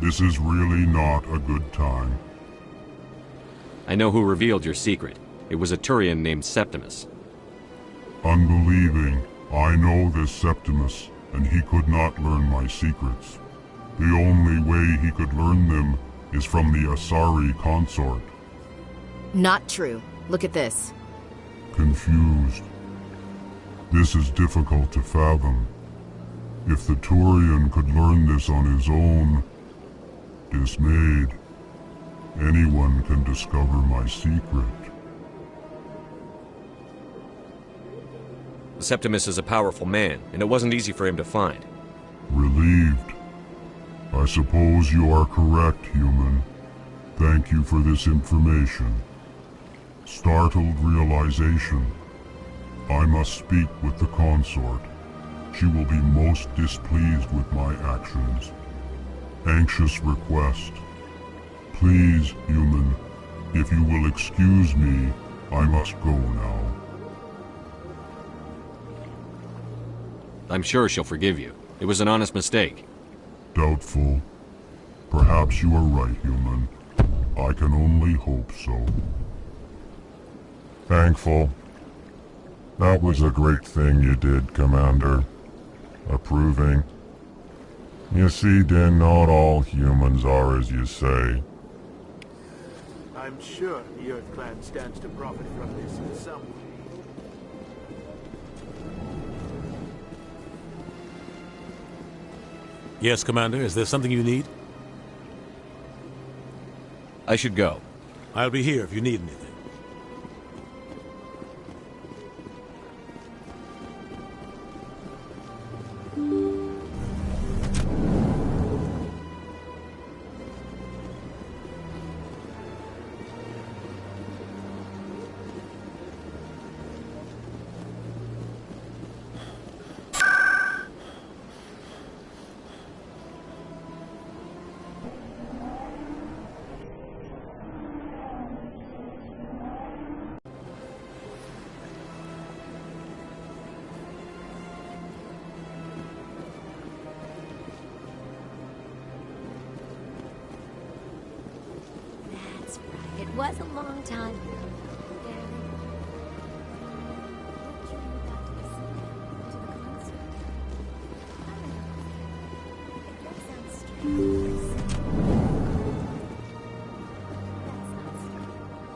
Speaker 7: This is really not a good time.
Speaker 20: I know who revealed your secret. It was a Turian named Septimus.
Speaker 7: Unbelieving, I know this Septimus, and he could not learn my secrets. The only way he could learn them is from the Asari consort.
Speaker 15: Not true. Look at this.
Speaker 7: Confused. This is difficult to fathom. If the Turian could learn this on his own, dismayed, anyone can discover my secret.
Speaker 20: Septimus is a powerful man, and it wasn't easy for him to find.
Speaker 7: Relieved. I suppose you are correct, human. Thank you for this information. Startled realization. I must speak with the consort. She will be most displeased with my actions. Anxious request. Please, human, if you will excuse me, I must go now.
Speaker 20: I'm sure she'll forgive you. It was an honest mistake.
Speaker 7: Doubtful. Perhaps you are right, human. I can only hope so. Thankful. That was a great thing you did, Commander. Approving. You see, Din, not all humans are as you say.
Speaker 1: I'm sure the Earth Clan stands to profit from this in some way.
Speaker 3: Yes, Commander. Is there something you need?
Speaker 20: I should go.
Speaker 3: I'll be here if you need anything.
Speaker 9: It was a long time ago.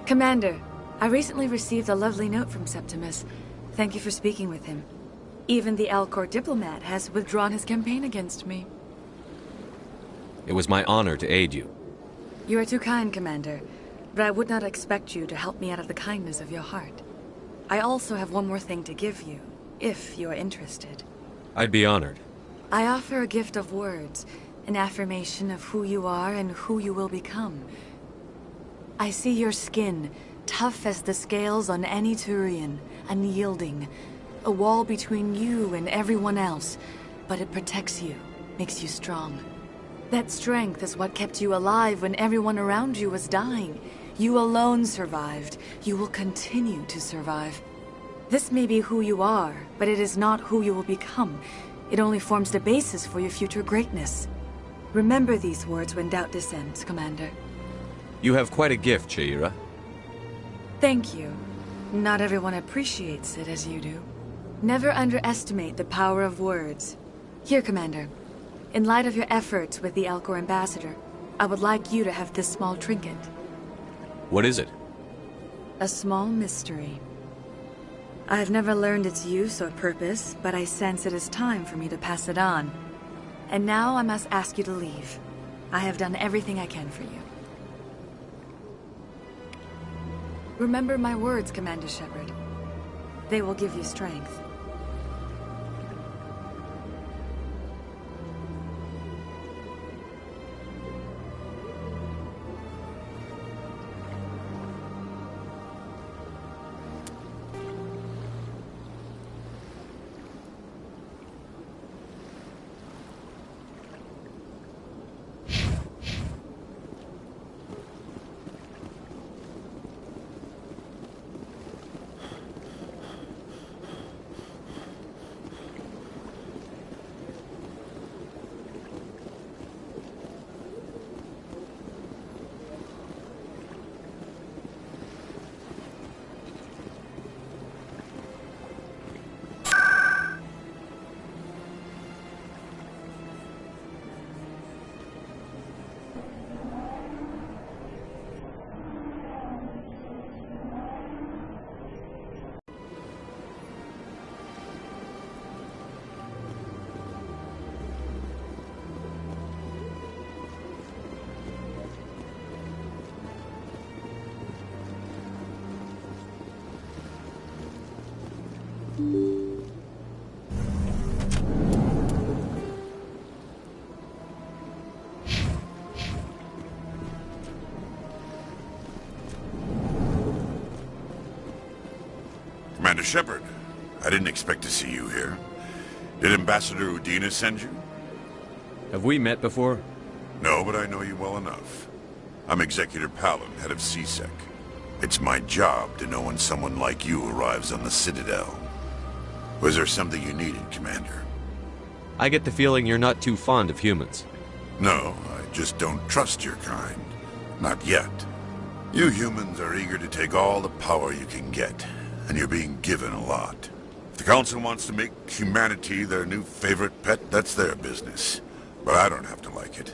Speaker 4: Commander, I recently received a lovely note from Septimus. Thank you for speaking with him. Even the Alcor diplomat has withdrawn his campaign against me.
Speaker 20: It was my honor to aid you.
Speaker 4: You are too kind, Commander, but I would not expect you to help me out of the kindness of your heart. I also have one more thing to give you, if you are interested.
Speaker 20: I'd be honored.
Speaker 4: I offer a gift of words, an affirmation of who you are and who you will become. I see your skin, tough as the scales on any Turian, unyielding, a wall between you and everyone else, but it protects you, makes you strong. That strength is what kept you alive when everyone around you was dying. You alone survived. You will continue to survive. This may be who you are, but it is not who you will become. It only forms the basis for your future greatness. Remember these words when doubt descends, Commander.
Speaker 20: You have quite a gift, Cheira.
Speaker 4: Thank you. Not everyone appreciates it as you do. Never underestimate the power of words. Here, Commander. In light of your efforts with the Alcor ambassador, I would like you to have this small trinket.
Speaker 20: What is it?
Speaker 4: A small mystery. I have never learned its use or purpose, but I sense it is time for me to pass it on. And now I must ask you to leave. I have done everything I can for you. Remember my words, Commander Shepard. They will give you strength.
Speaker 5: Commander Shepard, I didn't expect to see you here. Did Ambassador Udina send you?
Speaker 20: Have we met before?
Speaker 5: No, but I know you well enough. I'm Executor Palin, head of CSEC. It's my job to know when someone like you arrives on the Citadel. Was there something you needed, Commander?
Speaker 20: I get the feeling you're not too fond of humans.
Speaker 5: No, I just don't trust your kind. Not yet. You humans are eager to take all the power you can get, and you're being given a lot. If the Council wants to make humanity their new favorite pet, that's their business. But I don't have to like it.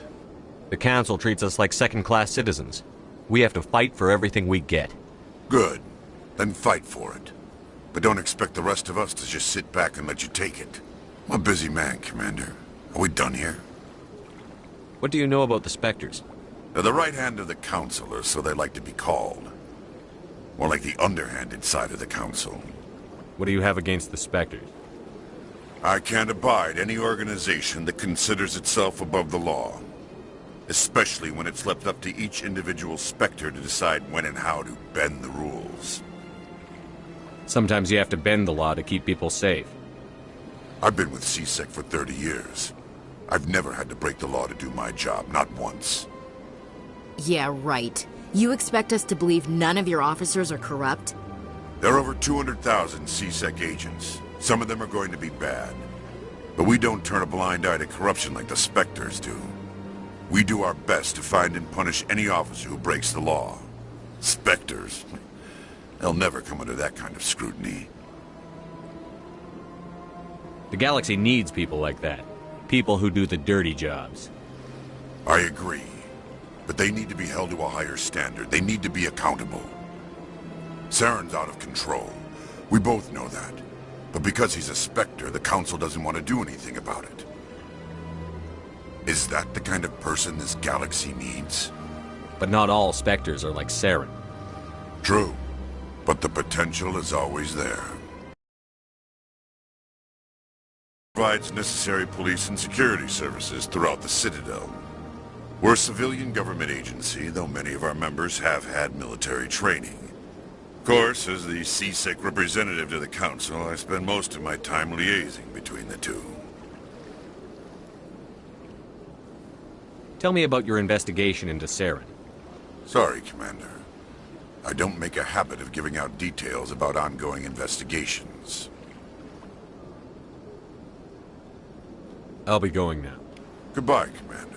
Speaker 20: The Council treats us like second-class citizens. We have to fight for everything we get.
Speaker 5: Good. Then fight for it. But don't expect the rest of us to just sit back and let you take it. I'm a busy man, Commander. Are we done here?
Speaker 20: What do you know about the Spectres?
Speaker 5: They're the right hand of the Council, or so they like to be called. More like the underhanded side of the Council.
Speaker 20: What do you have against the Spectres?
Speaker 5: I can't abide any organization that considers itself above the law. Especially when it's left up to each individual Spectre to decide when and how to bend the rules.
Speaker 20: Sometimes you have to bend the law to keep people safe.
Speaker 5: I've been with CSEC for 30 years. I've never had to break the law to do my job, not once.
Speaker 15: Yeah, right. You expect us to believe none of your officers are corrupt?
Speaker 5: There are over 200,000 CSEC agents. Some of them are going to be bad. But we don't turn a blind eye to corruption like the Spectres do. We do our best to find and punish any officer who breaks the law. Spectres? They'll never come under that kind of scrutiny.
Speaker 20: The galaxy needs people like that. People who do the dirty jobs.
Speaker 5: I agree. But they need to be held to a higher standard. They need to be accountable. Saren's out of control. We both know that. But because he's a Spectre, the Council doesn't want to do anything about it. Is that the kind of person this galaxy needs?
Speaker 20: But not all Spectres are like Saren.
Speaker 5: True. But the potential is always there. Provides necessary police and security services throughout the Citadel. We're a civilian government agency, though many of our members have had military training. Of course, as the CSEC representative to the Council, I spend most of my time liaising between the two.
Speaker 20: Tell me about your investigation into Saren.
Speaker 5: Sorry, Commander. I don't make a habit of giving out details about ongoing investigations.
Speaker 20: I'll be going now.
Speaker 5: Goodbye, Commander.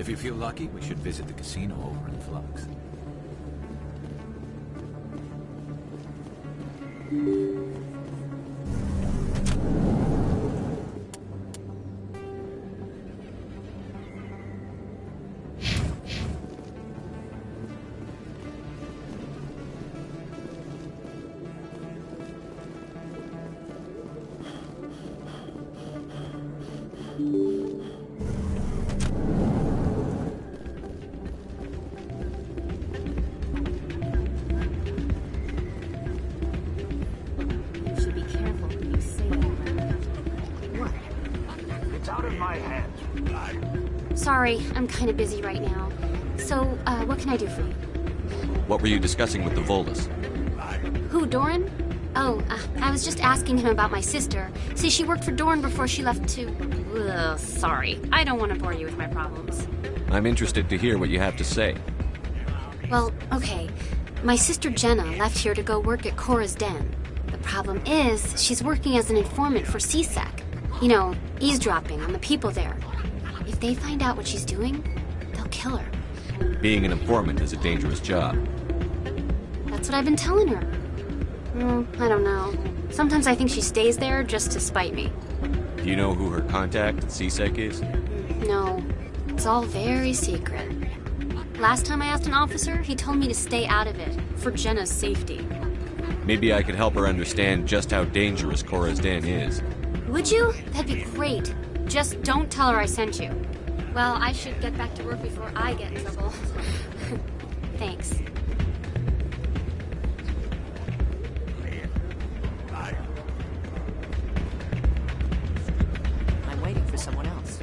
Speaker 11: If you feel lucky, we should visit the casino over in Flux.
Speaker 10: You should be careful who you say that around.
Speaker 1: It's out of my hands.
Speaker 10: Sorry, I'm kind of busy right now. So, what can I do for you?
Speaker 20: What were you discussing with the Volus?
Speaker 10: Who, Doran? Oh, I was just asking him about my sister. See, she worked for Doran before she left to... Ugh, sorry. I don't want to bore you with my problems.
Speaker 20: I'm interested to hear what you have to say.
Speaker 10: Well, okay. My sister Jenna left here to go work at Cora's Den. The problem is, she's working as an informant for CSEC. You know, eavesdropping on the people there. If they find out what she's doing, they'll kill her.
Speaker 20: Being an informant is a dangerous job.
Speaker 10: That's what I've been telling her. I don't know. Sometimes I think she stays there just to spite me.
Speaker 20: Do you know who her contact at CSEC is?
Speaker 10: No, it's all very secret. Last time I asked an officer, he told me to stay out of it, for Jenna's safety.
Speaker 20: Maybe I could help her understand just how dangerous Cora's Den is.
Speaker 10: Would you? That'd be great. Just don't tell her I sent you. Well, I should get back to work before I get in trouble. Thanks.
Speaker 14: I'm waiting for someone else.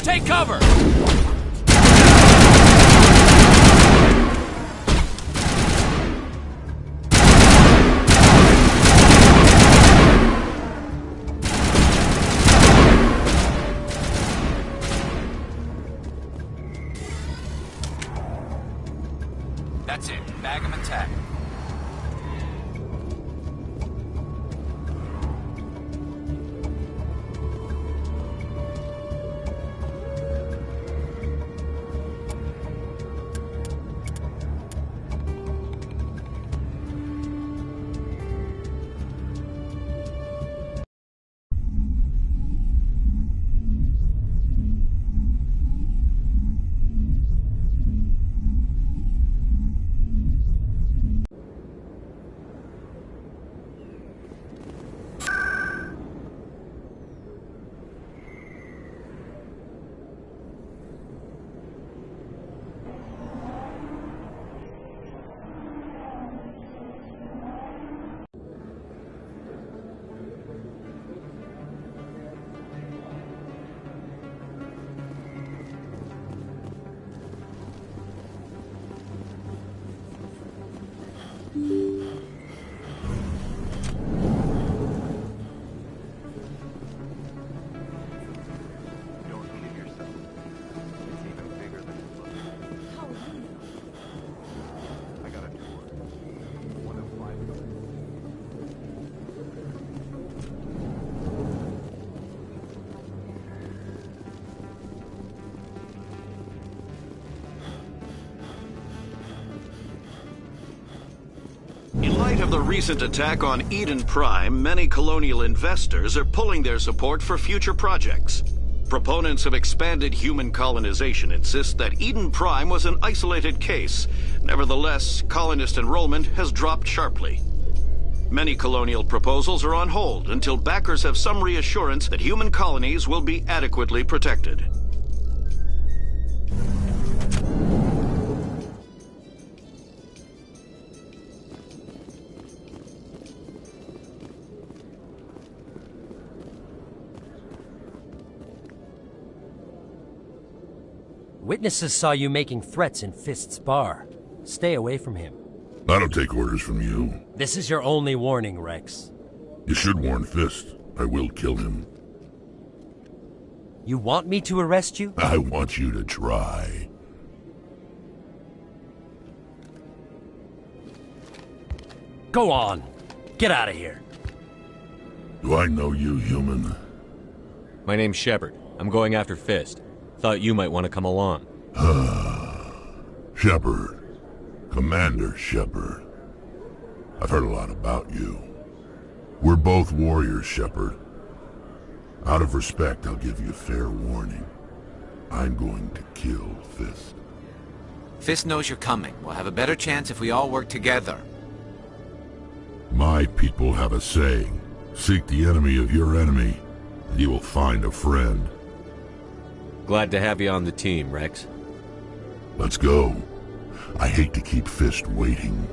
Speaker 18: Take cover!
Speaker 11: That's it. Bag him and tag him.
Speaker 6: of the recent attack on Eden Prime, many colonial investors are pulling their support for future projects. Proponents of expanded human colonization insist that Eden Prime was an isolated case. Nevertheless, colonist enrollment has dropped sharply. Many colonial proposals are on hold until backers have some reassurance that human colonies will be adequately protected.
Speaker 12: Witnesses saw you making threats in Fist's bar. Stay away from him.
Speaker 7: I don't take orders from you.
Speaker 12: This is your only warning, Rex.
Speaker 7: You should warn Fist. I will kill him.
Speaker 12: You want me to arrest you?
Speaker 7: I want you to try.
Speaker 12: Go on. Get out of here.
Speaker 7: Do I know you, human?
Speaker 20: My name's Shepard. I'm going after Fist. Thought you might want to come along.
Speaker 7: Shepard. Commander Shepard. I've heard a lot about you. We're both warriors, Shepard. Out of respect, I'll give you a fair warning. I'm going to kill Fist.
Speaker 11: Fist knows you're coming. We'll have a better chance if we all work together.
Speaker 7: My people have a saying. Seek the enemy of your enemy, and you will find a friend.
Speaker 20: Glad to have you on the team, Rex.
Speaker 7: Let's go. I hate to keep Fist waiting.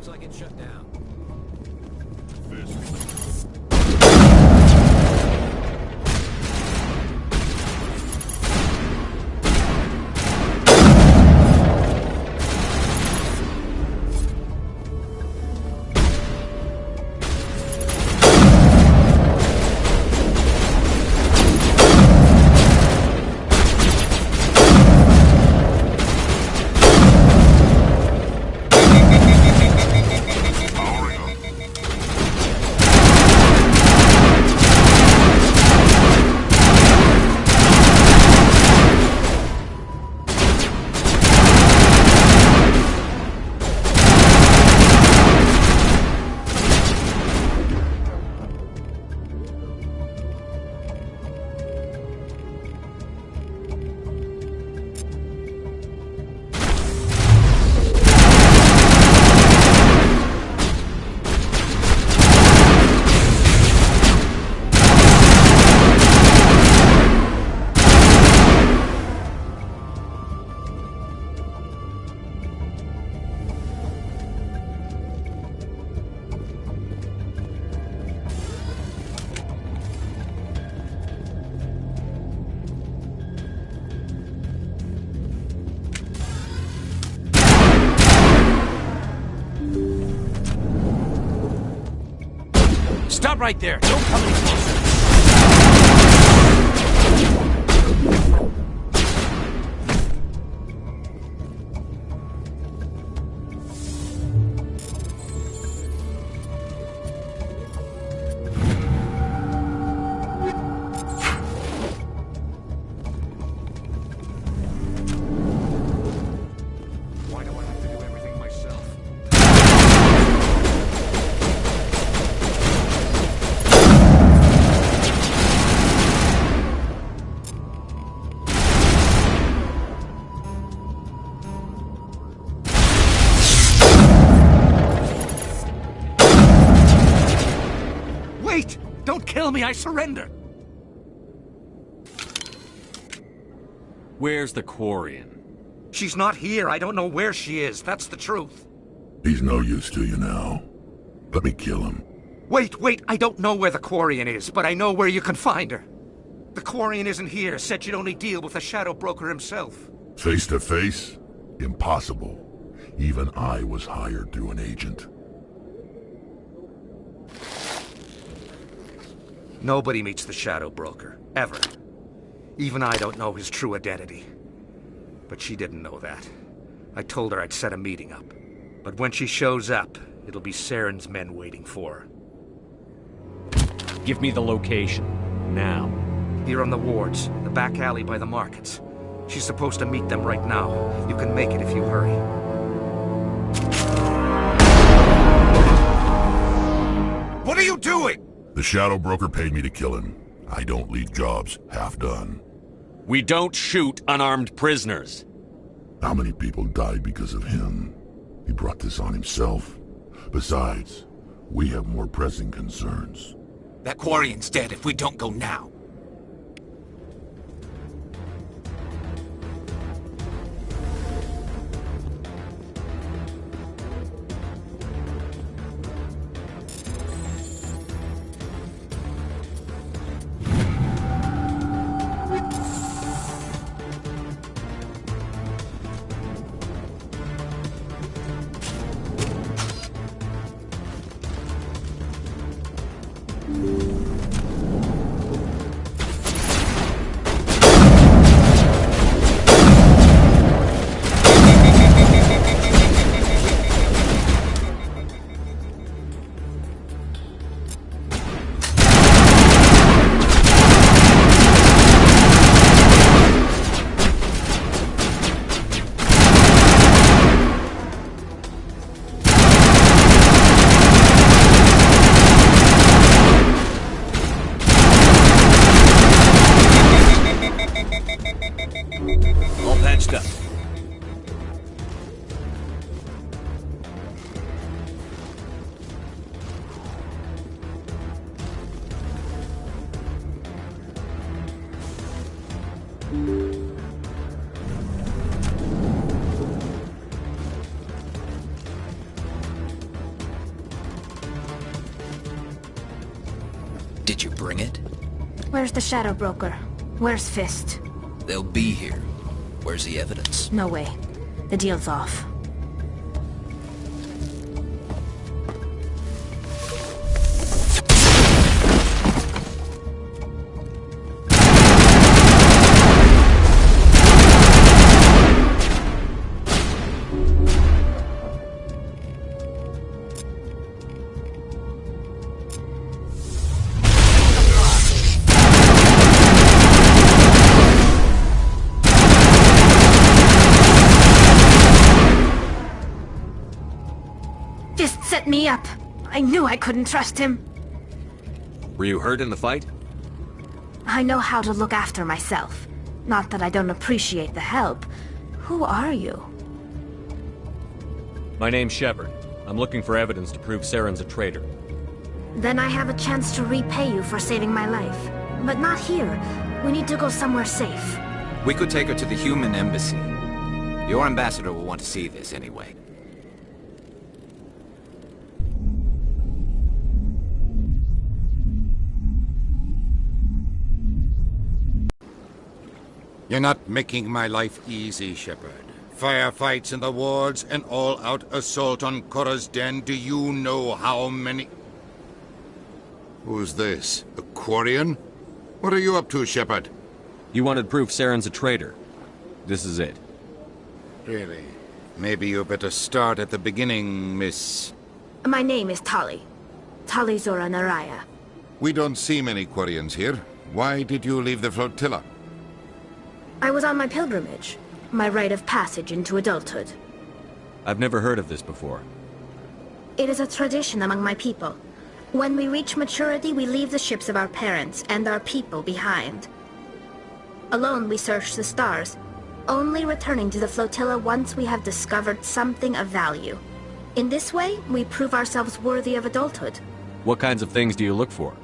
Speaker 11: Looks like it's shut down.
Speaker 18: Stop right there! Don't come any closer! Why do I have to do everything myself? Wait! Don't kill me, I surrender!
Speaker 20: Where's the Quarian?
Speaker 18: She's not here. I don't know where she is. That's the truth.
Speaker 7: He's no use to you now. Let me kill him.
Speaker 18: Wait! I don't know where the Quarian is, but I know where you can find her. The Quarian isn't here. Said you'd only deal with the Shadow Broker himself.
Speaker 7: Face to face? Impossible. Even I was hired through an agent.
Speaker 18: Nobody meets the Shadow Broker. Ever. Even I don't know his true identity. But she didn't know that. I told her I'd set a meeting up. But when she shows up, it'll be Saren's men waiting for her.
Speaker 20: Give me the location. Now.
Speaker 18: Here on the wards, the back alley by the markets. She's supposed to meet them right now. You can make it if you hurry. What are you doing?
Speaker 7: The Shadow Broker paid me to kill him. I don't leave jobs half done.
Speaker 20: We don't shoot unarmed prisoners.
Speaker 7: How many people died because of him? He brought this on himself. Besides, we have more pressing concerns.
Speaker 11: That Quarian's dead if we don't go now.
Speaker 2: Did you bring it?
Speaker 17: Where's the Shadow Broker? Where's Fist?
Speaker 2: They'll be here. Where's the evidence?
Speaker 17: No way. The deal's off. Set me up. I knew I couldn't trust him.
Speaker 20: Were you hurt in the fight?
Speaker 17: I know how to look after myself. Not that I don't appreciate the help. Who are you?
Speaker 20: My name's Shepard. I'm looking for evidence to prove Saren's a traitor.
Speaker 17: Then I have a chance to repay you for saving my life. But not here. We need to go somewhere safe.
Speaker 11: We could take her to the human embassy. Your ambassador will want to see this anyway.
Speaker 21: You're not making my life easy, Shepard. Firefights in the wards, an all-out assault on Korra's den. Do you know how many... Who's this? A Quarian? What are you up to, Shepard?
Speaker 20: You wanted proof Saren's a traitor. This is it.
Speaker 21: Really? Maybe you better start at the beginning, Miss...
Speaker 17: My name is Tali. Tali Zora Naraya.
Speaker 21: We don't see many Quarians here. Why did you leave the flotilla?
Speaker 17: I was on my pilgrimage. My rite of passage into adulthood.
Speaker 20: I've never heard of this before.
Speaker 17: It is a tradition among my people. When we reach maturity, we leave the ships of our parents and our people behind. Alone, we search the stars, only returning to the flotilla once we have discovered something of value. In this way, we prove ourselves worthy of adulthood.
Speaker 20: What kinds of things do you look for?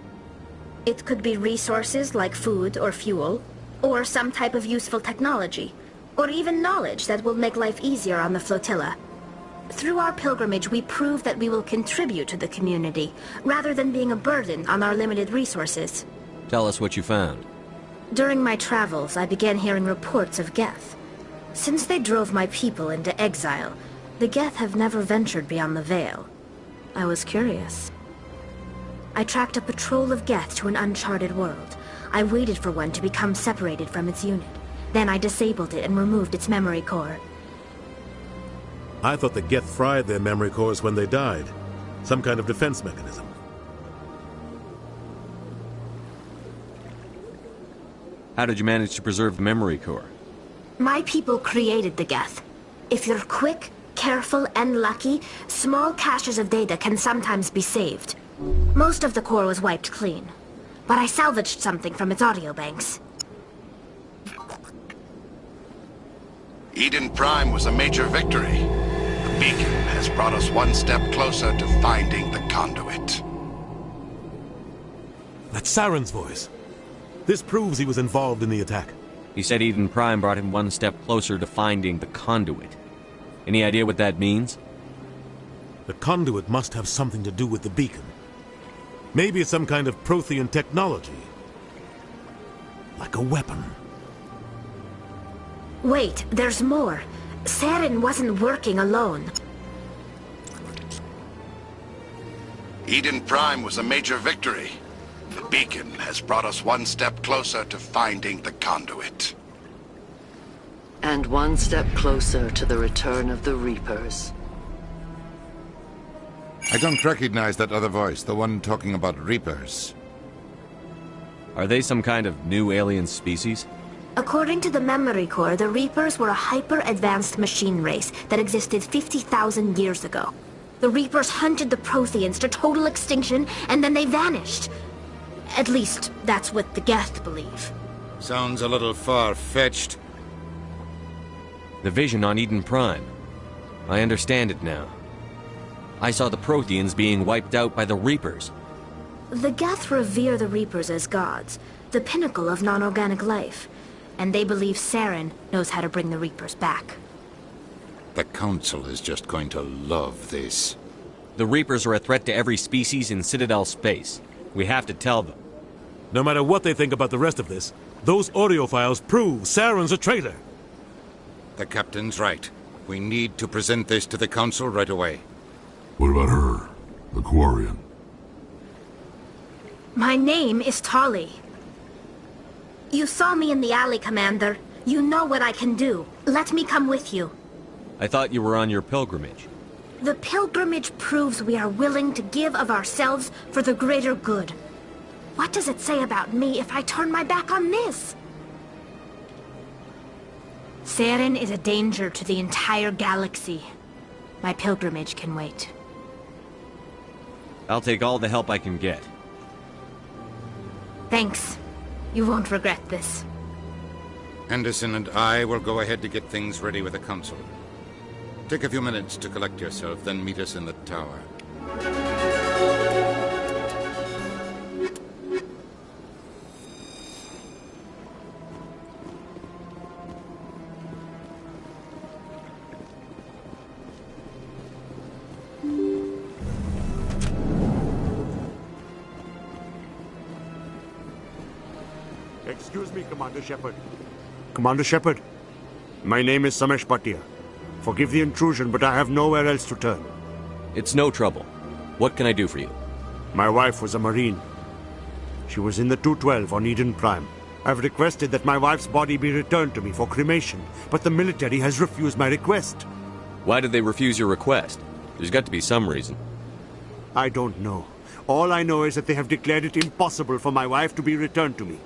Speaker 17: It could be resources like food or fuel, or some type of useful technology, or even knowledge that will make life easier on the flotilla. Through our pilgrimage, we prove that we will contribute to the community, rather than being a burden on our limited resources.
Speaker 20: Tell us what you found.
Speaker 17: During my travels, I began hearing reports of Geth. Since they drove my people into exile, the Geth have never ventured beyond the Veil. I was curious. I tracked a patrol of Geth to an uncharted world. I waited for one to become separated from its unit. Then I disabled it and removed its memory core.
Speaker 3: I thought the Geth fried their memory cores when they died. Some kind of defense mechanism.
Speaker 20: How did you manage to preserve the memory core?
Speaker 17: My people created the Geth. If you're quick, careful, and lucky, small caches of data can sometimes be saved. Most of the core was wiped clean. But I salvaged something from its audio banks.
Speaker 5: Eden Prime was a major victory. The beacon has brought us one step closer to finding the conduit.
Speaker 3: That's Saren's voice. This proves he was involved in the attack.
Speaker 20: He said Eden Prime brought him one step closer to finding the conduit. Any idea what that means?
Speaker 3: The conduit must have something to do with the beacon. Maybe it's some kind of Prothean technology. Like a weapon.
Speaker 17: Wait, there's more. Saren wasn't working alone.
Speaker 5: Eden Prime was a major victory. The beacon has brought us one step closer to finding the conduit.
Speaker 22: And one step closer to the return of the Reapers.
Speaker 21: I don't recognize that other voice, the one talking about Reapers.
Speaker 20: Are they some kind of new alien species?
Speaker 17: According to the memory core, the Reapers were a hyper-advanced machine race that existed 50,000 years ago. The Reapers hunted the Protheans to total extinction, and then they vanished. At least, that's what the Geth believe.
Speaker 21: Sounds a little far-fetched.
Speaker 20: The vision on Eden Prime. I understand it now. I saw the Protheans being wiped out by the Reapers.
Speaker 17: The Geth revere the Reapers as gods, the pinnacle of non-organic life. And they believe Saren knows how to bring the Reapers back.
Speaker 21: The Council is just going to love this.
Speaker 20: The Reapers are a threat to every species in Citadel space. We have to tell them.
Speaker 3: No matter what they think about the rest of this, those audio files prove Saren's a traitor.
Speaker 21: The captain's right. We need to present this to the Council right away.
Speaker 7: What about her? The Quarian?
Speaker 17: My name is Tali. You saw me in the alley, Commander. You know what I can do. Let me come with you.
Speaker 20: I thought you were on your pilgrimage.
Speaker 17: The pilgrimage proves we are willing to give of ourselves for the greater good. What does it say about me if I turn my back on this? Saren is a danger to the entire galaxy. My pilgrimage can wait.
Speaker 20: I'll take all the help I can get.
Speaker 17: Thanks. You won't regret this.
Speaker 21: Anderson and I will go ahead to get things ready with the Council. Take a few minutes to collect yourself, then meet us in the tower.
Speaker 13: Excuse me, Commander Shepard. Commander Shepard, my name is Samesh Bhatia. Forgive the intrusion, but I have nowhere else to turn.
Speaker 20: It's no trouble. What can I do for you?
Speaker 13: My wife was a Marine. She was in the 212 on Eden Prime. I've requested that my wife's body be returned to me for cremation, but the military has refused my request.
Speaker 20: Why did they refuse your request? There's got to be some reason.
Speaker 13: I don't know. All I know is that they have declared it impossible for my wife to be returned to me.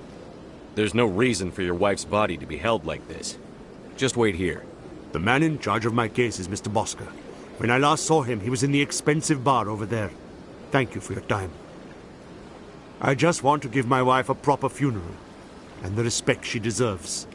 Speaker 20: There's no reason for your wife's body to be held like this. Just wait here.
Speaker 13: The man in charge of my case is Mr. Bosker. When I last saw him, he was in the expensive bar over there. Thank you for your time. I just want to give my wife a proper funeral, and the respect she deserves.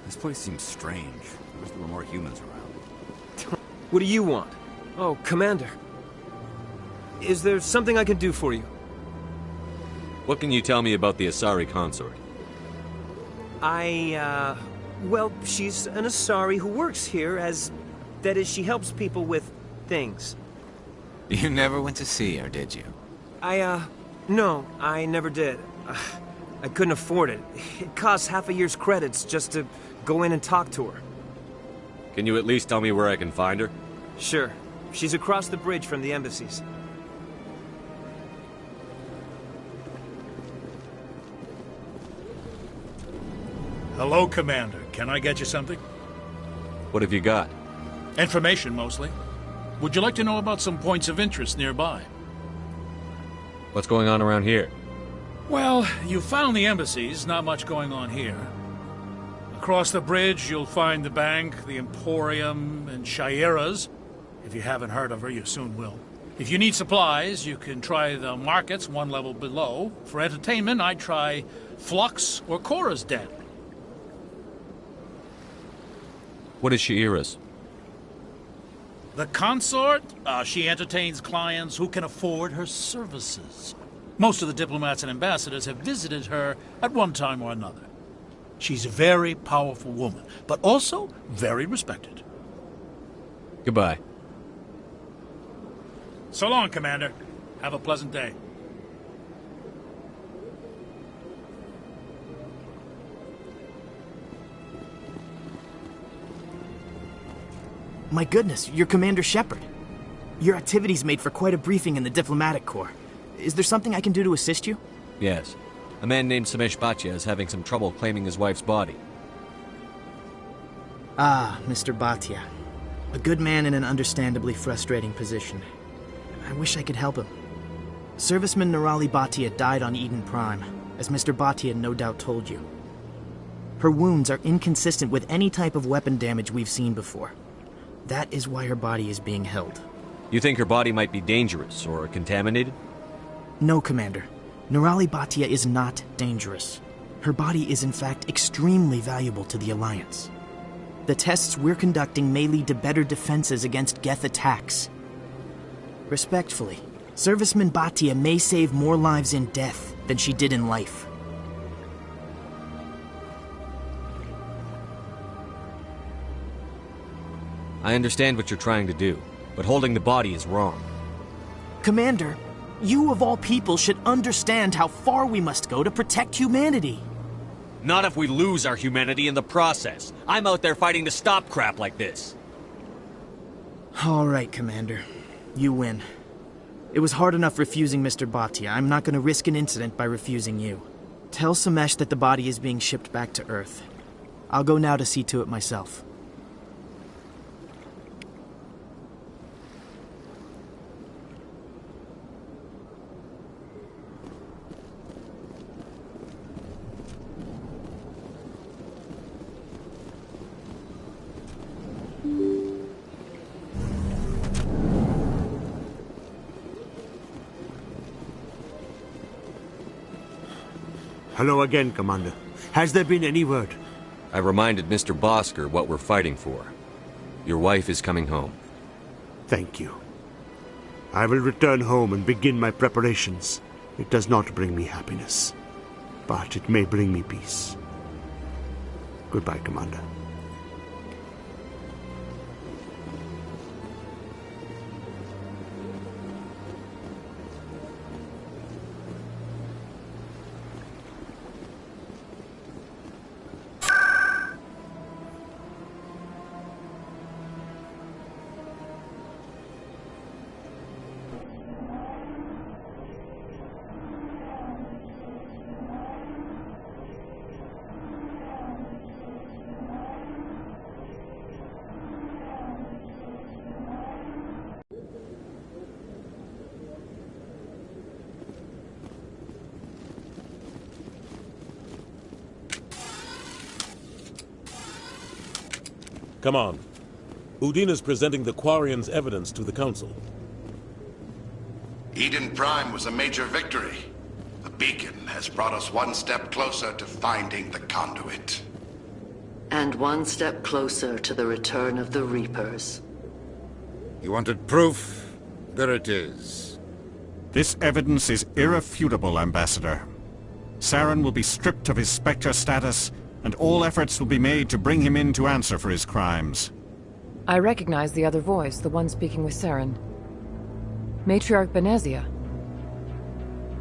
Speaker 16: This place seems strange. I wish there were more humans around.
Speaker 19: What do you want? Oh, Commander. Is there something I can do for you?
Speaker 20: What can you tell me about the Asari consort?
Speaker 19: Well, she's an Asari who works here as... That is, she helps people with things.
Speaker 11: You never went to see her, did you?
Speaker 19: No, I never did. I couldn't afford it. It costs half a year's credits just to go in and talk to her.
Speaker 20: Can you at least tell me where I can find her?
Speaker 19: Sure. She's across the bridge from the embassies.
Speaker 23: Hello, Commander. Can I get you something?
Speaker 20: What have you got?
Speaker 23: Information, mostly. Would you like to know about some points of interest nearby?
Speaker 20: What's going on around here?
Speaker 23: Well, you found the embassies, not much going on here. Across the bridge, you'll find the bank, the Emporium, and Shaira's. If you haven't heard of her, you soon will. If you need supplies, you can try the markets one level below. For entertainment, I'd try Flux or Cora's Den.
Speaker 20: What is Shaira's?
Speaker 23: The consort? She entertains clients who can afford her services. Most of the diplomats and ambassadors have visited her at one time or another. She's a very powerful woman, but also very respected.
Speaker 20: Goodbye.
Speaker 23: So long, Commander. Have a pleasant day.
Speaker 8: My goodness, you're Commander Shepard. Your activities made for quite a briefing in the Diplomatic Corps. Is there something I can do to assist you?
Speaker 20: Yes. A man named Samesh Bhatia is having some trouble claiming his wife's body.
Speaker 8: Ah, Mr. Bhatia. A good man in an understandably frustrating position. I wish I could help him. Serviceman Nirali Bhatia died on Eden Prime, as Mr. Bhatia no doubt told you. Her wounds are inconsistent with any type of weapon damage we've seen before. That is why her body is being held.
Speaker 20: You think her body might be dangerous or contaminated?
Speaker 8: No, Commander. Nirali Bhatia is not dangerous. Her body is in fact extremely valuable to the Alliance. The tests we're conducting may lead to better defenses against Geth attacks. Respectfully, Serviceman Bhatia may save more lives in death than she did in life.
Speaker 20: I understand what you're trying to do, but holding the body is wrong.
Speaker 8: Commander, you of all people should understand how far we must go to protect humanity.
Speaker 20: Not if we lose our humanity in the process. I'm out there fighting to stop crap like this.
Speaker 8: All right, Commander. You win. It was hard enough refusing Mr. Bhatia. I'm not going to risk an incident by refusing you. Tell Samesh that the body is being shipped back to Earth. I'll go now to see to it myself.
Speaker 13: Hello again, Commander. Has there been any word?
Speaker 20: I reminded Mr. Bosker what we're fighting for. Your wife is coming home.
Speaker 13: Thank you. I will return home and begin my preparations. It does not bring me happiness, but it may bring me peace. Goodbye, Commander.
Speaker 3: Come on. Udina's presenting the Quarians' evidence to the Council.
Speaker 4: Eden Prime was a major victory. The beacon has brought us one step closer to finding the conduit.
Speaker 22: And one step closer to the return of the Reapers.
Speaker 21: You wanted proof? There it is.
Speaker 9: This evidence is irrefutable, Ambassador. Saren will be stripped of his Spectre status, and all efforts will be made to bring him in to answer for his crimes.
Speaker 15: I recognize the other voice, the one speaking with Saren. Matriarch Benezia.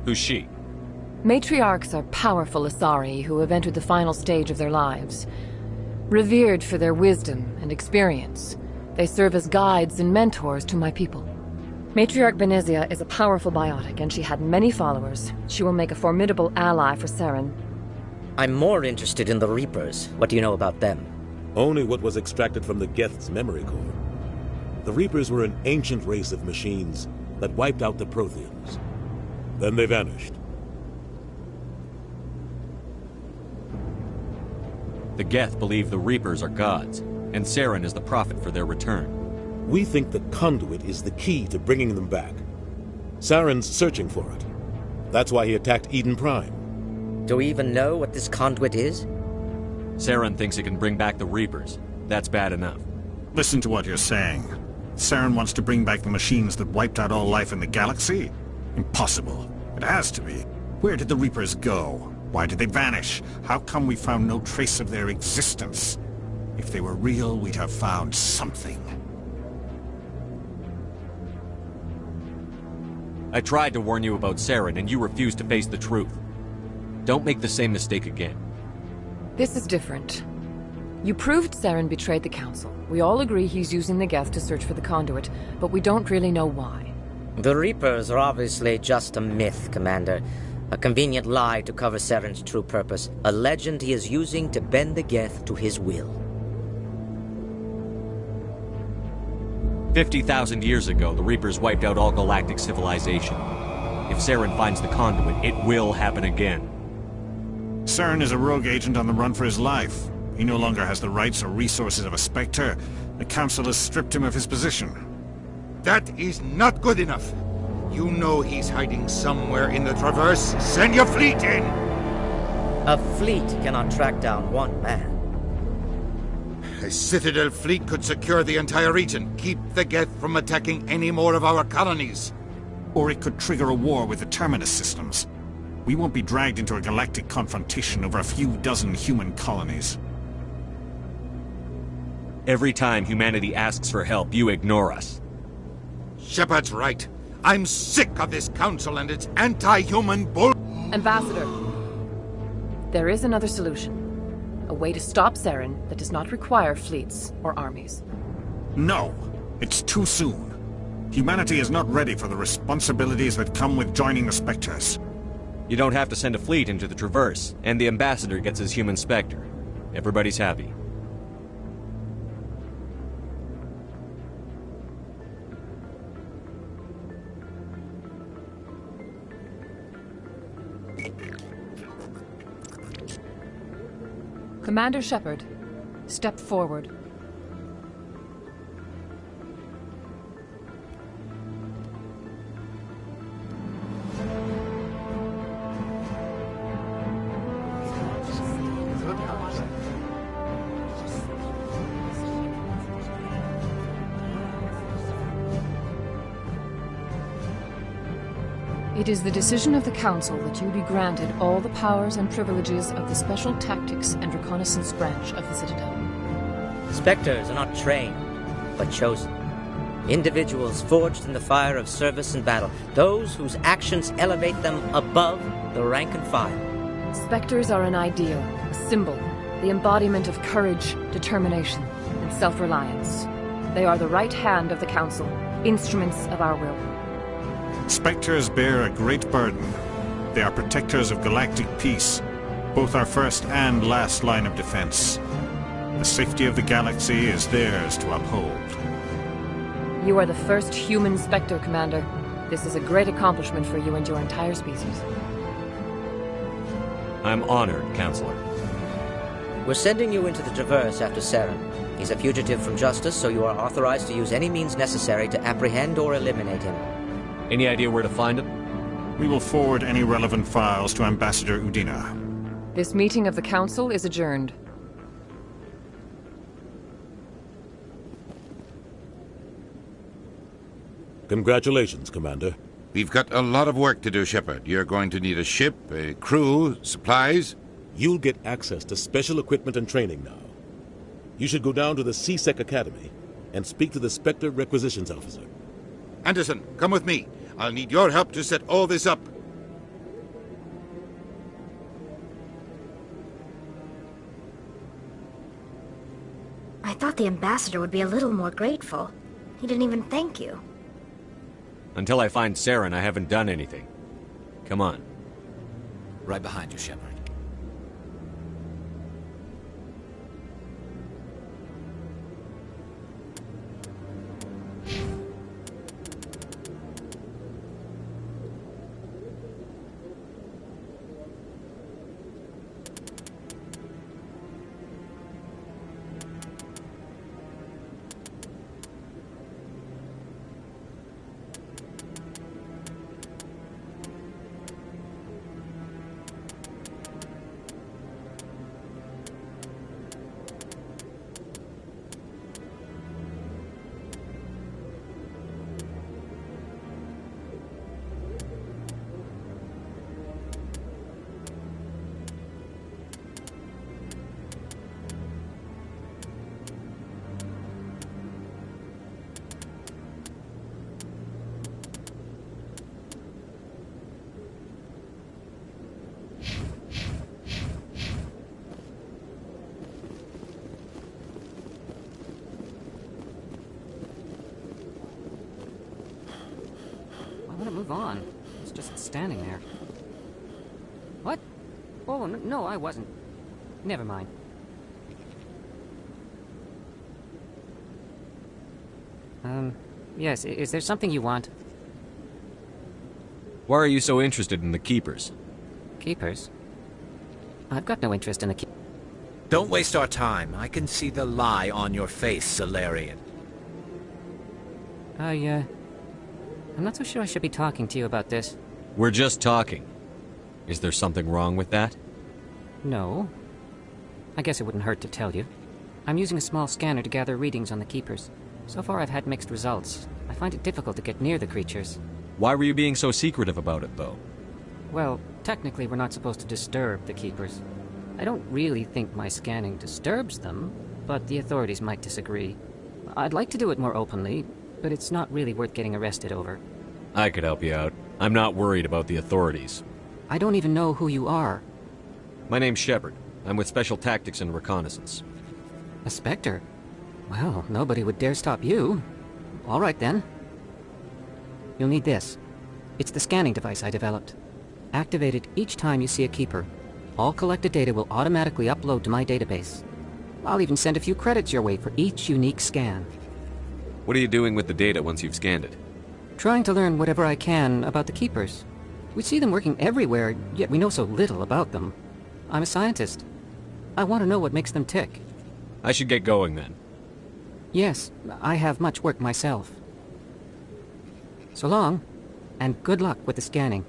Speaker 20: Who's she?
Speaker 15: Matriarchs are powerful Asari who have entered the final stage of their lives. Revered for their wisdom and experience, they serve as guides and mentors to my people. Matriarch Benezia is a powerful biotic, and she had many followers. She will make a formidable ally for Saren.
Speaker 24: I'm more interested in the Reapers. What do you know about them?
Speaker 3: Only what was extracted from the Geth's memory core. The Reapers were an ancient race of machines that wiped out the Protheans. Then they vanished.
Speaker 20: The Geth believe the Reapers are gods, and Saren is the prophet for their return.
Speaker 3: We think the conduit is the key to bringing them back. Saren's searching for it. That's why he attacked Eden Prime.
Speaker 24: Do we even know what this conduit is?
Speaker 20: Saren thinks it can bring back the Reapers. That's bad enough.
Speaker 9: Listen to what you're saying. Saren wants to bring back the machines that wiped out all life in the galaxy? Impossible. It has to be. Where did the Reapers go? Why did they vanish? How come we found no trace of their existence? If they were real, we'd have found something.
Speaker 20: I tried to warn you about Saren, and you refused to face the truth. Don't make the same mistake again.
Speaker 15: This is different. You proved Saren betrayed the Council. We all agree he's using the Geth to search for the conduit, but we don't really know why.
Speaker 24: The Reapers are obviously just a myth, Commander. A convenient lie to cover Saren's true purpose. A legend he is using to bend the Geth to his will.
Speaker 20: 50,000 years ago, the Reapers wiped out all galactic civilization. If Saren finds the conduit, it will happen again.
Speaker 9: Saren is a rogue agent on the run for his life. He no longer has the rights or resources of a Spectre. The Council has stripped him of his position.
Speaker 21: That is not good enough. You know he's hiding somewhere in the Traverse. Send your fleet in!
Speaker 24: A fleet cannot track down one man.
Speaker 21: A Citadel fleet could secure the entire region, keep the Geth from attacking any more of our colonies.
Speaker 9: Or it could trigger a war with the Terminus systems. We won't be dragged into a galactic confrontation over a few dozen human colonies.
Speaker 20: Every time humanity asks for help, you ignore us.
Speaker 21: Shepard's right. I'm sick of this council and its anti-human bull...
Speaker 15: Ambassador, there is another solution. A way to stop Saren that does not require fleets or armies.
Speaker 9: No! It's too soon. Humanity is not ready for the responsibilities that come with joining the Spectres.
Speaker 20: You don't have to send a fleet into the Traverse, and the Ambassador gets his human Spectre. Everybody's happy.
Speaker 15: Commander Shepard, step forward. It is the decision of the Council that you be granted all the powers and privileges of the Special Tactics and Reconnaissance Branch of the Citadel.
Speaker 24: Spectres are not trained, but chosen. Individuals forged in the fire of service and battle. Those whose actions elevate them above the rank and file.
Speaker 15: Spectres are an ideal, a symbol, the embodiment of courage, determination, and self-reliance. They are the right hand of the Council, instruments of our will.
Speaker 9: Spectres bear a great burden. They are protectors of galactic peace, both our first and last line of defense. The safety of the galaxy is theirs to uphold.
Speaker 15: You are the first human Spectre, Commander. This is a great accomplishment for you and your entire species.
Speaker 20: I'm honored, Counselor.
Speaker 24: We're sending you into the Traverse after Saren. He's a fugitive from justice, so you are authorized to use any means necessary to apprehend or eliminate him.
Speaker 20: Any idea where to find him?
Speaker 9: We will forward any relevant files to Ambassador Udina.
Speaker 15: This meeting of the Council is adjourned.
Speaker 3: Congratulations, Commander.
Speaker 21: We've got a lot of work to do, Shepard. You're going to need a ship, a crew, supplies.
Speaker 3: You'll get access to special equipment and training now. You should go down to the C-Sec Academy and speak to the Spectre Requisitions Officer.
Speaker 21: Anderson, come with me. I'll need your help to set all this up.
Speaker 17: I thought the ambassador would be a little more grateful. He didn't even thank you.
Speaker 20: Until I find Saren, I haven't done anything. Come on.
Speaker 11: Right behind you, Shepard.
Speaker 1: Move on. It's just standing there. What? Oh, no, I wasn't. Never mind. Yes, is there something you want?
Speaker 20: Why are you so interested in the Keepers?
Speaker 1: Keepers? I've got no interest in the Keepers.
Speaker 11: Don't waste our time. I can see the lie on your face, Salarian.
Speaker 1: I'm not so sure I should be talking to you about this.
Speaker 20: We're just talking. Is there something wrong with that?
Speaker 1: No. I guess it wouldn't hurt to tell you. I'm using a small scanner to gather readings on the Keepers. So far I've had mixed results. I find it difficult to get near the creatures.
Speaker 20: Why were you being so secretive about it, though?
Speaker 1: Well, technically we're not supposed to disturb the Keepers. I don't really think my scanning disturbs them, but the authorities might disagree. I'd like to do it more openly, but it's not really worth getting arrested over.
Speaker 20: I could help you out. I'm not worried about the authorities.
Speaker 1: I don't even know who you are.
Speaker 20: My name's Shepard. I'm with Special Tactics and Reconnaissance.
Speaker 1: A Spectre? Well, nobody would dare stop you. All right, then. You'll need this. It's the scanning device I developed. Activate it each time you see a Keeper. All collected data will automatically upload to my database. I'll even send a few credits your way for each unique scan.
Speaker 20: What are you doing with the data once you've scanned it?
Speaker 1: Trying to learn whatever I can about the Keepers. We see them working everywhere, yet we know so little about them. I'm a scientist. I want to know what makes them tick.
Speaker 20: I should get going then.
Speaker 1: Yes, I have much work myself. So long, and good luck with the scanning.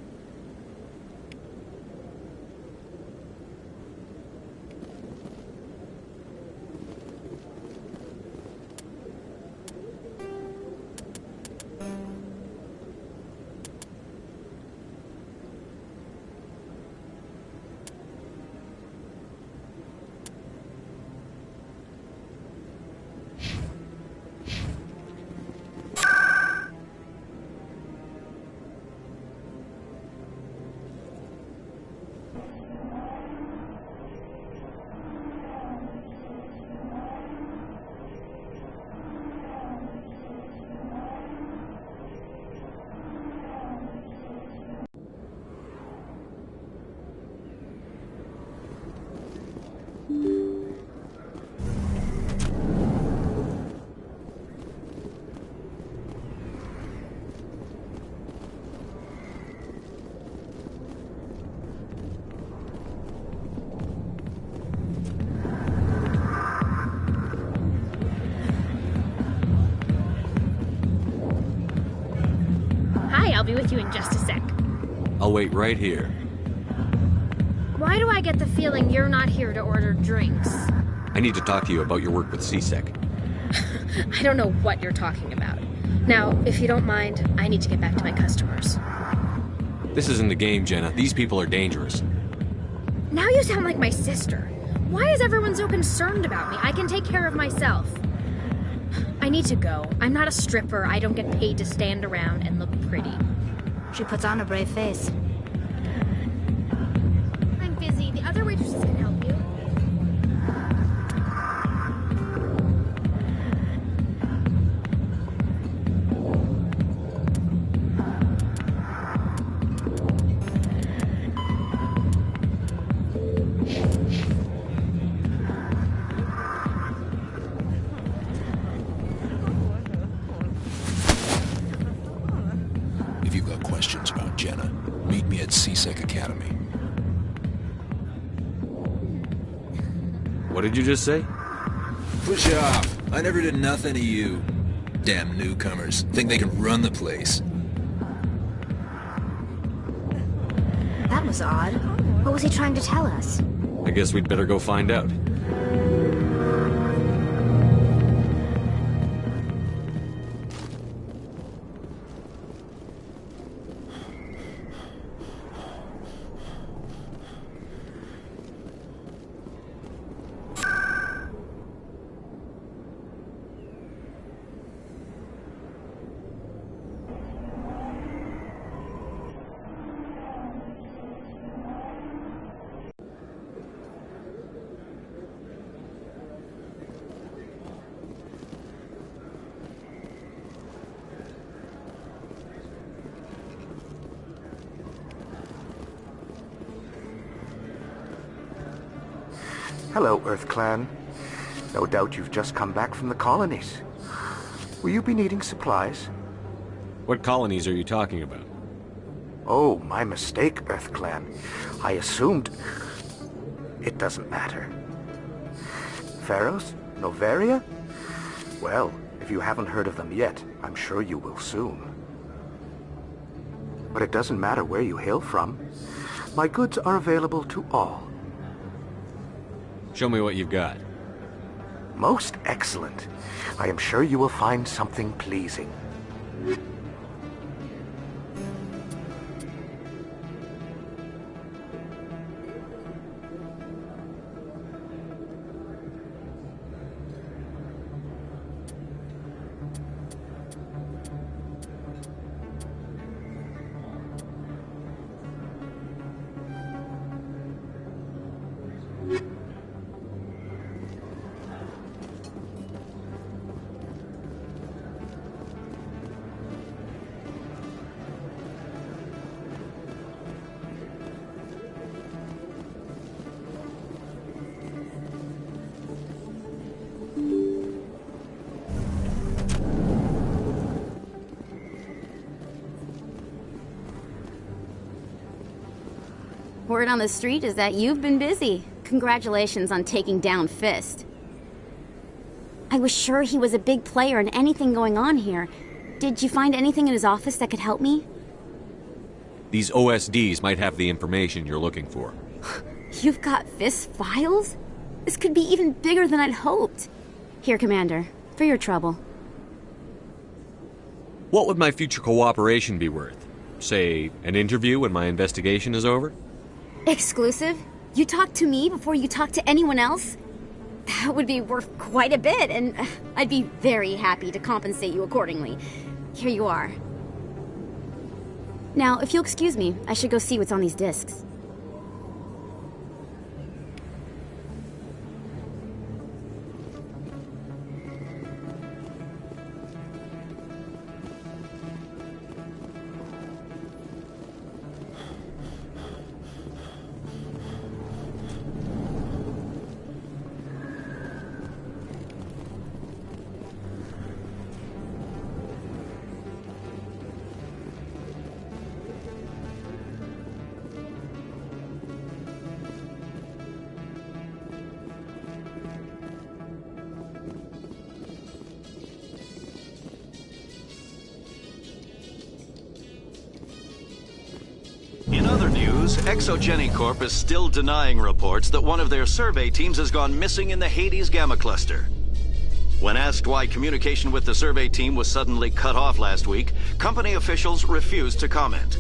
Speaker 6: Hi, I'll be with you in just a sec.
Speaker 20: I'll wait right here.
Speaker 6: Why do I get the feeling you're not here to order drinks?
Speaker 20: I need to talk to you about your work with C-Sec.
Speaker 6: I don't know what you're talking about. Now, if you don't mind, I need to get back to my customers.
Speaker 20: This isn't a game, Jenna. These people are dangerous.
Speaker 6: Now you sound like my sister. Why is everyone so concerned about me? I can take care of myself. I need to go. I'm not a stripper. I don't get paid to stand around and look pretty.
Speaker 17: She puts on a brave face.
Speaker 6: I'm busy. The other waitresses can help you.
Speaker 2: If you've got questions about Jenna, meet me at C-Sec Academy.
Speaker 20: What did you just say?
Speaker 2: Push off. I never did nothing to you. Damn newcomers. Think they can run the place.
Speaker 17: That was odd. What was he trying to tell us?
Speaker 20: I guess we'd better go find out.
Speaker 10: Hello, Earth Clan. No doubt you've just come back from the colonies. Will you be needing supplies?
Speaker 20: What colonies are you talking about?
Speaker 10: Oh, my mistake, Earth Clan. I assumed... It doesn't matter. Pharaohs? Noveria? Well, if you haven't heard of them yet, I'm sure you will soon. But it doesn't matter where you hail from. My goods are available to all.
Speaker 20: Show me what you've got.
Speaker 10: Most excellent. I am sure you will find something pleasing.
Speaker 12: Word on the street is that you've been busy. Congratulations on taking down Fist. I was sure he was a big player in anything going on here. Did you find anything in his office that could help me?
Speaker 20: These OSDs might have the information you're looking for.
Speaker 12: You've got Fist files? This could be even bigger than I'd hoped. Here, Commander, for your trouble.
Speaker 20: What would my future cooperation be worth? Say, an interview when my investigation is over?
Speaker 12: Exclusive? You talk to me before you talk to anyone else? That would be worth quite a bit, and I'd be very happy to compensate you accordingly. Here you are. Now, if you'll excuse me, I should go see what's on these discs.
Speaker 5: other news, Exogeny Corp is still denying reports that one of their survey teams has gone missing in the Hades Gamma Cluster. When asked why communication with the survey team was suddenly cut off last week, company officials refused to comment.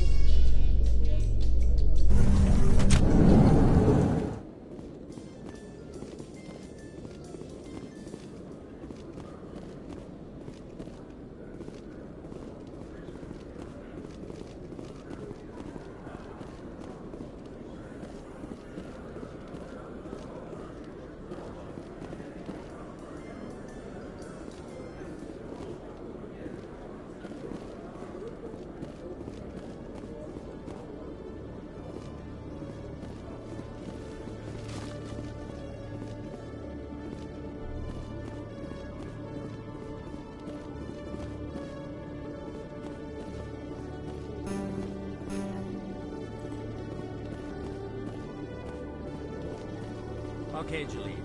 Speaker 7: Okay, Jalil.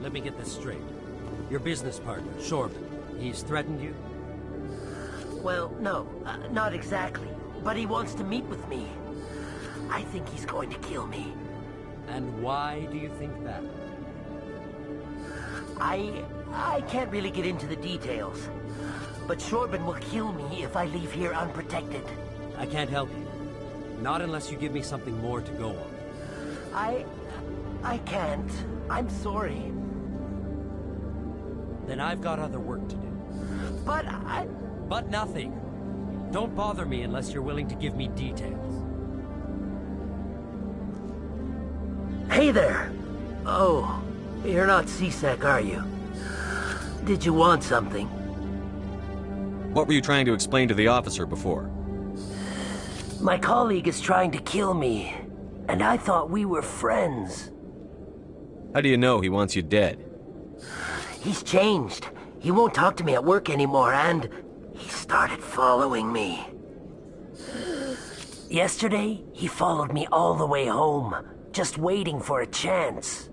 Speaker 7: Let me get this straight. Your business partner, Shorban, he's threatened you?
Speaker 14: Well, no, not exactly. But he wants to meet with me. I think he's going to kill me.
Speaker 7: And why do you think that?
Speaker 14: I can't really get into the details. But Shorban will kill me if I leave here unprotected.
Speaker 7: I can't help you. Not unless you give me something more to go on.
Speaker 14: I can't. I'm sorry.
Speaker 7: Then I've got other work to do. But nothing. Don't bother me unless you're willing to give me details.
Speaker 14: Hey there! Oh, you're not CSEC, are you? Did you want something?
Speaker 20: What were you trying to explain to the officer before?
Speaker 14: My colleague is trying to kill me, and I thought we were friends.
Speaker 20: How do you know he wants you dead?
Speaker 14: He's changed. He won't talk to me at work anymore, and he started following me. Yesterday, he followed me all the way home, just waiting for a chance.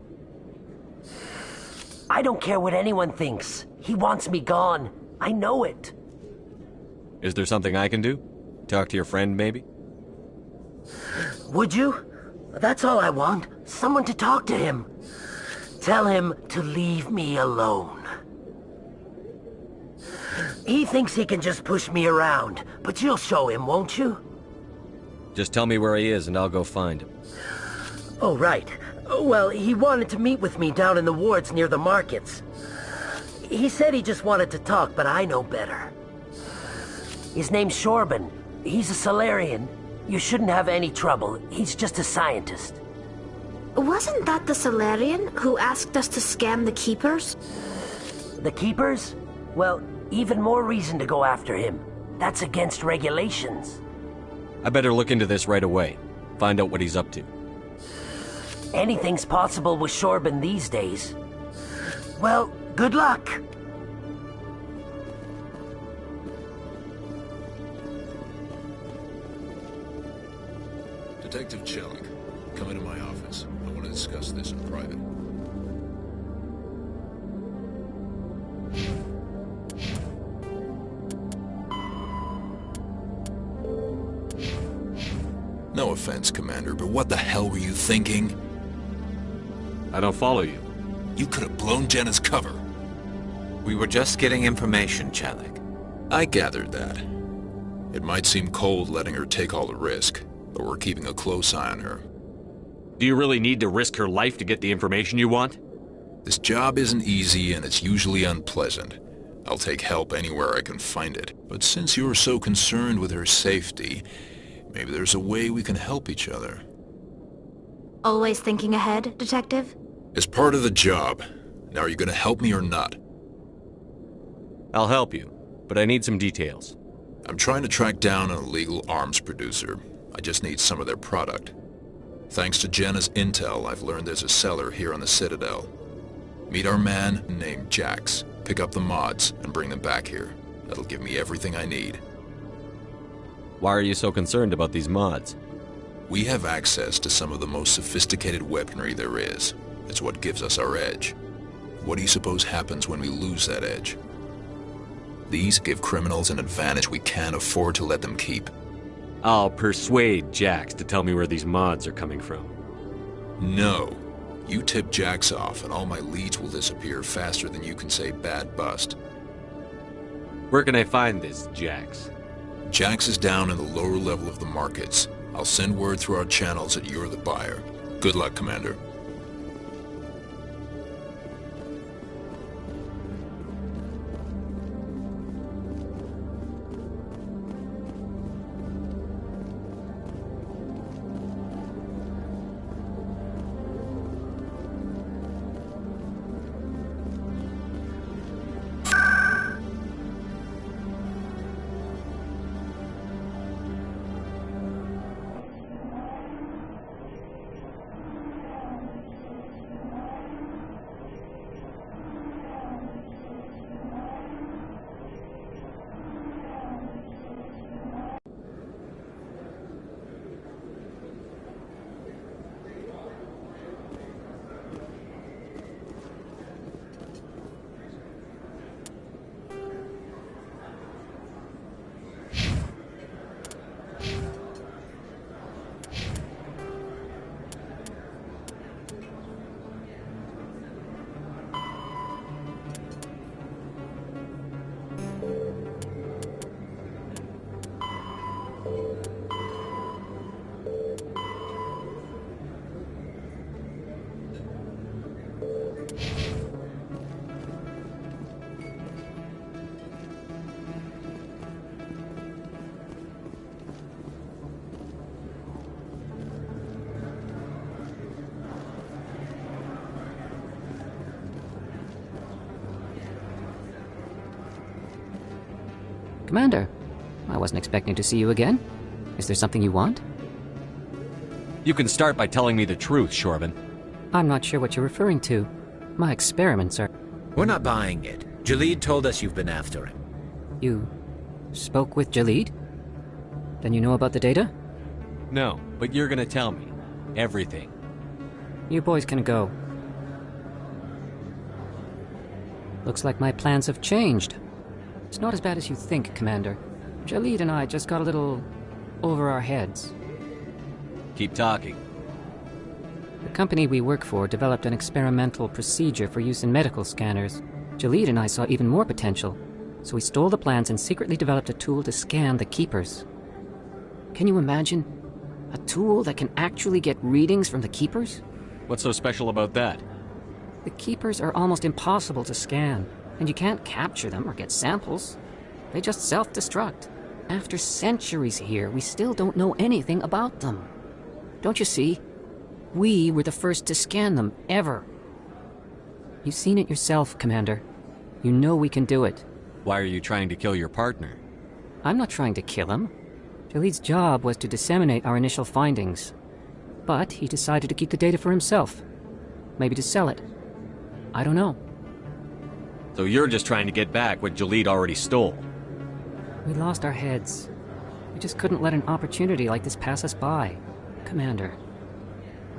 Speaker 14: I don't care what anyone thinks. He wants me gone. I know it.
Speaker 20: Is there something I can do? Talk to your friend, maybe?
Speaker 14: Would you? That's all I want. Someone to talk to him. Tell him to leave me alone. He thinks he can just push me around, but you'll show him, won't you?
Speaker 20: Just tell me where he is and I'll go find him.
Speaker 14: Oh, right. Well, he wanted to meet with me down in the wards near the markets. He said he just wanted to talk, but I know better. His name's Shorban. He's a Salarian. You shouldn't have any trouble. He's just a scientist.
Speaker 17: Wasn't that the Salarian who asked us to scam the Keepers?
Speaker 14: The Keepers? Well, even more reason to go after him. That's against regulations.
Speaker 20: I better look into this right away. Find out what he's up to.
Speaker 14: Anything's possible with Shorban these days. Well, good luck.
Speaker 2: Detective Chellick, come into my office. I want to discuss this in private. No offense, Commander, but what the hell were you thinking?
Speaker 20: I don't follow you.
Speaker 2: You could have blown Jenna's cover.
Speaker 11: We were just getting information, Chellick.
Speaker 2: I gathered that. It might seem cold letting her take all the risk, but we're keeping a close eye on her.
Speaker 20: Do you really need to risk her life to get the information you want?
Speaker 2: This job isn't easy and it's usually unpleasant. I'll take help anywhere I can find it. But since you're so concerned with her safety, maybe there's a way we can help each other.
Speaker 17: Always thinking ahead, Detective?
Speaker 2: As part of the job. Now, are you going to help me or not?
Speaker 20: I'll help you, but I need some details.
Speaker 2: I'm trying to track down an illegal arms producer. I just need some of their product. Thanks to Jenna's intel, I've learned there's a seller here on the Citadel. Meet our man named Jax. Pick up the mods and bring them back here. That'll give me everything I need.
Speaker 20: Why are you so concerned about these mods?
Speaker 2: We have access to some of the most sophisticated weaponry there is. It's what gives us our edge. What do you suppose happens when we lose that edge? These give criminals an advantage we can't afford to let them keep.
Speaker 20: I'll persuade Jax to tell me where these mods are coming from.
Speaker 2: No. You tip Jax off, and all my leads will disappear faster than you can say bad bust.
Speaker 20: Where can I find this Jax?
Speaker 2: Jax is down in the lower level of the markets. I'll send word through our channels that you're the buyer. Good luck, Commander.
Speaker 1: Commander, I wasn't expecting to see you again. Is there something you want?
Speaker 20: You can start by telling me the truth, Shorben.
Speaker 1: I'm not sure what you're referring to. My experiments are...
Speaker 11: We're not buying it. Jalid told us you've been after him.
Speaker 1: You spoke with Jalid? Then you know about the data?
Speaker 20: No, but you're gonna tell me. Everything.
Speaker 1: You boys can go. Looks like my plans have changed. It's not as bad as you think, Commander. Jalid and I just got a little over our heads.
Speaker 20: Keep talking.
Speaker 1: The company we work for developed an experimental procedure for use in medical scanners. Jalid and I saw even more potential, so we stole the plans and secretly developed a tool to scan the Keepers. Can you imagine? A tool that can actually get readings from the Keepers?
Speaker 20: What's so special about that?
Speaker 1: The Keepers are almost impossible to scan, and you can't capture them or get samples. They just self-destruct. After centuries here, we still don't know anything about them. Don't you see? We were the first to scan them, ever. You've seen it yourself, Commander. You know we can do it.
Speaker 20: Why are you trying to kill your partner?
Speaker 1: I'm not trying to kill him. Jalid's job was to disseminate our initial findings. But he decided to keep the data for himself. Maybe to sell it. I don't know.
Speaker 20: So you're just trying to get back what Jalid already stole?
Speaker 1: We lost our heads. We just couldn't let an opportunity like this pass us by. Commander,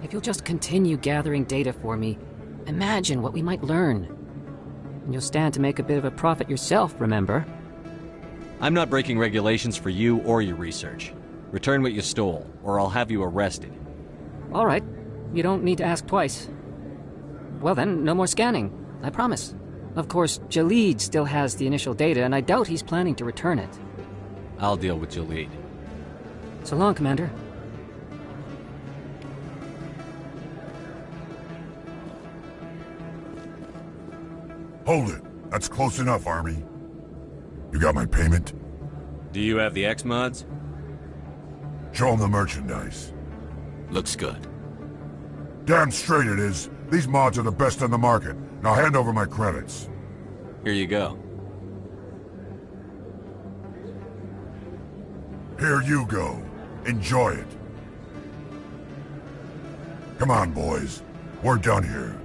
Speaker 1: if you'll just continue gathering data for me, imagine what we might learn. And you'll stand to make a bit of a profit yourself, remember?
Speaker 20: I'm not breaking regulations for you or your research. Return what you stole, or I'll have you arrested.
Speaker 1: All right. You don't need to ask twice. Well then, no more scanning. I promise. Of course, Jalid still has the initial data, and I doubt he's planning to return it.
Speaker 20: I'll deal with Jalid.
Speaker 1: So long, Commander.
Speaker 16: Hold it. That's close enough, Army. You got my payment?
Speaker 20: Do you have the X-Mods?
Speaker 16: Show them the merchandise.
Speaker 11: Looks good.
Speaker 16: Damn straight it is. These mods are the best on the market. Now hand over my credits.
Speaker 20: Here you go.
Speaker 16: Here you go. Enjoy it. Come on, boys. We're done here.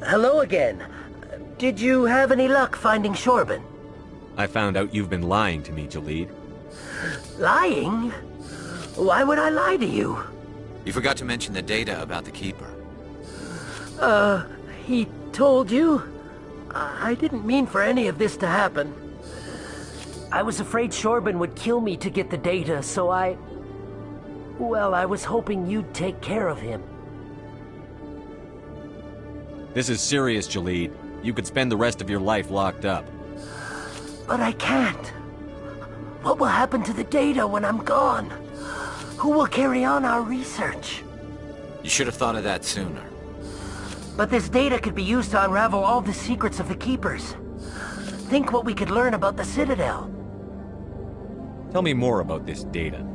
Speaker 14: Hello again. Did you have any luck finding Shorben?
Speaker 20: I found out you've been lying to me, Jalid.
Speaker 14: Lying? Why would I lie to you?
Speaker 11: You forgot to mention the data about the Keeper.
Speaker 14: He told you? I didn't mean for any of this to happen. I was afraid Shorben would kill me to get the data, so well, I was hoping you'd take care of him.
Speaker 20: This is serious, Jalid. You could spend the rest of your life locked up.
Speaker 14: But I can't. What will happen to the data when I'm gone? Who will carry on our research?
Speaker 11: You should have thought of that sooner.
Speaker 14: But this data could be used to unravel all the secrets of the Keepers. Think what we could learn about the Citadel.
Speaker 20: Tell me more about this data.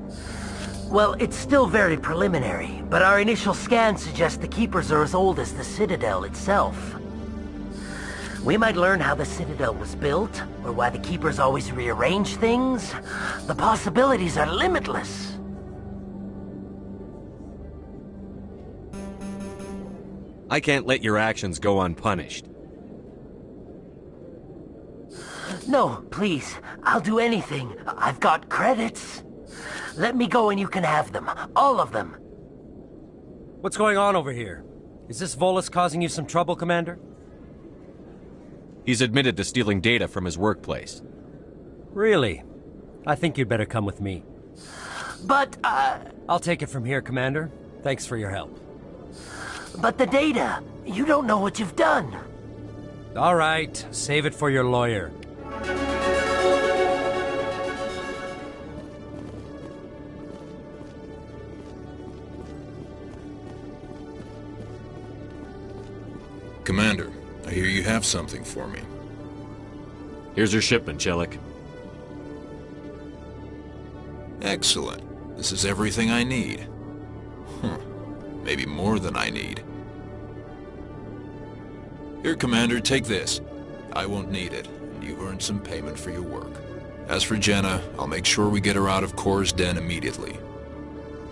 Speaker 14: Well, it's still very preliminary, but our initial scans suggest the Keepers are as old as the Citadel itself. We might learn how the Citadel was built, or why the Keepers always rearrange things. The possibilities are limitless.
Speaker 20: I can't let your actions go unpunished.
Speaker 14: No, please. I'll do anything. I've got credits. Let me go and you can have them. All of them.
Speaker 7: What's going on over here? Is this Volus causing you some trouble, Commander?
Speaker 20: He's admitted to stealing data from his workplace.
Speaker 7: Really? I think you'd better come with me.
Speaker 14: But,
Speaker 7: I'll take it from here, Commander. Thanks for your help.
Speaker 14: But the data, you don't know what you've done.
Speaker 7: All right, save it for your lawyer.
Speaker 2: Commander, I hear you have something for me.
Speaker 20: Here's your shipment, Chelik.
Speaker 2: Excellent. This is everything I need. Maybe more than I need. Here, Commander, take this. I won't need it, and you've earned some payment for your work. As for Jenna, I'll make sure we get her out of Kor's den immediately.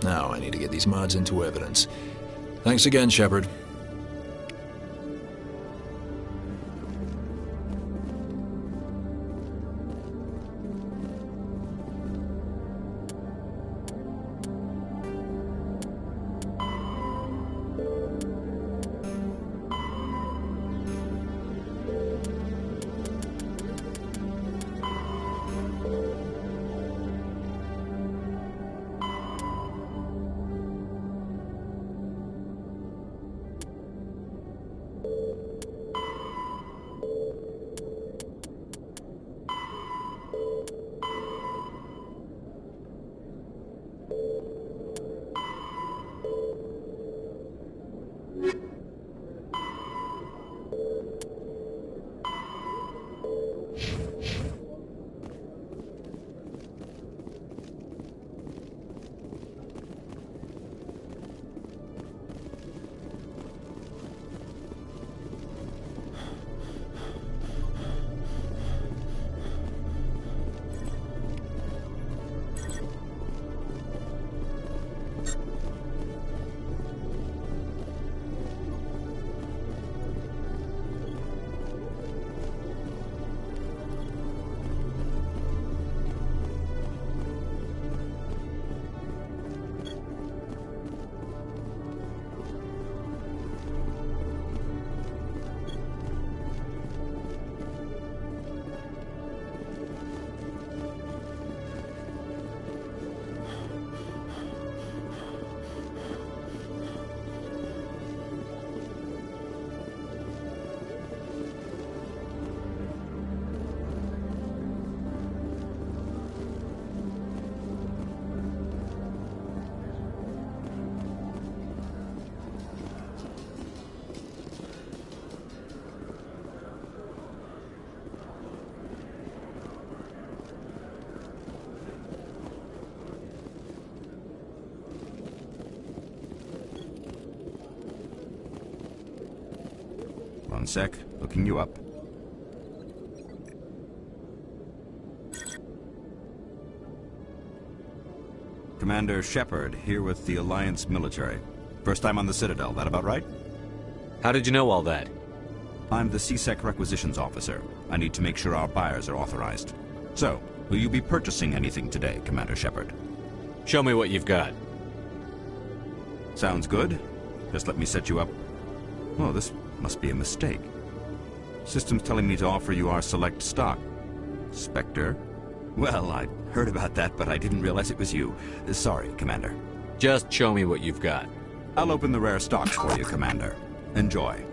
Speaker 2: Now, I need to get these mods into evidence. Thanks again, Shepard.
Speaker 8: One sec, looking you up. Commander Shepard, here with the Alliance military. First time on the Citadel, that about right?
Speaker 20: How did you know all that?
Speaker 8: I'm the CSEC Requisitions Officer. I need to make sure our buyers are authorized. So, will you be purchasing anything today, Commander Shepard?
Speaker 20: Show me what you've got.
Speaker 8: Sounds good. Just let me set you up. Oh, this must be a mistake. System's telling me to offer you our select stock. Spectre? Well, I heard about that, but I didn't realize it was you. Sorry, Commander.
Speaker 20: Just show me what you've got.
Speaker 8: I'll open the rare stocks for you, Commander. Enjoy.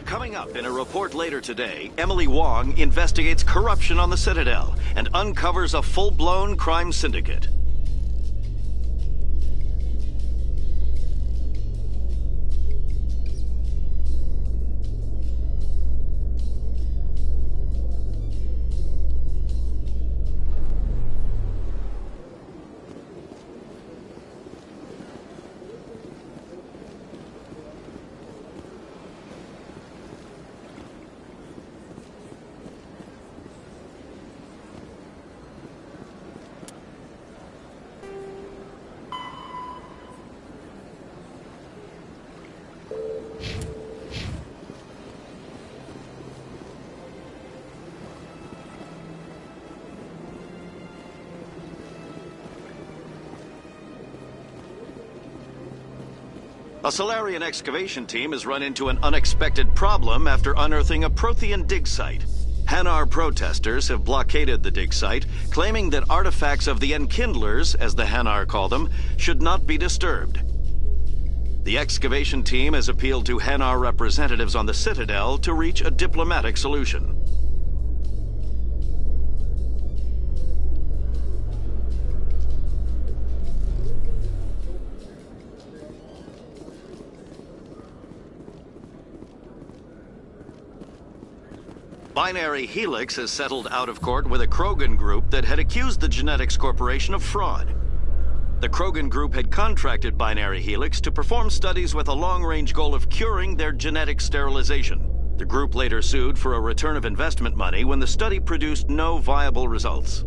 Speaker 5: Coming up in a report later today, Emily Wong investigates corruption on the Citadel and uncovers a full-blown crime syndicate. A Salarian excavation team has run into an unexpected problem after unearthing a Prothean dig site. Hanar protesters have blockaded the dig site, claiming that artifacts of the Enkindlers, as the Hanar call them, should not be disturbed. The excavation team has appealed to Hanar representatives on the Citadel to reach a diplomatic solution. Binary Helix has settled out of court with a Krogan group that had accused the Genetics Corporation of fraud. The Krogan group had contracted Binary Helix to perform studies with a long-range goal of curing their genetic sterilization. The group later sued for a return of investment money when the study produced no viable results.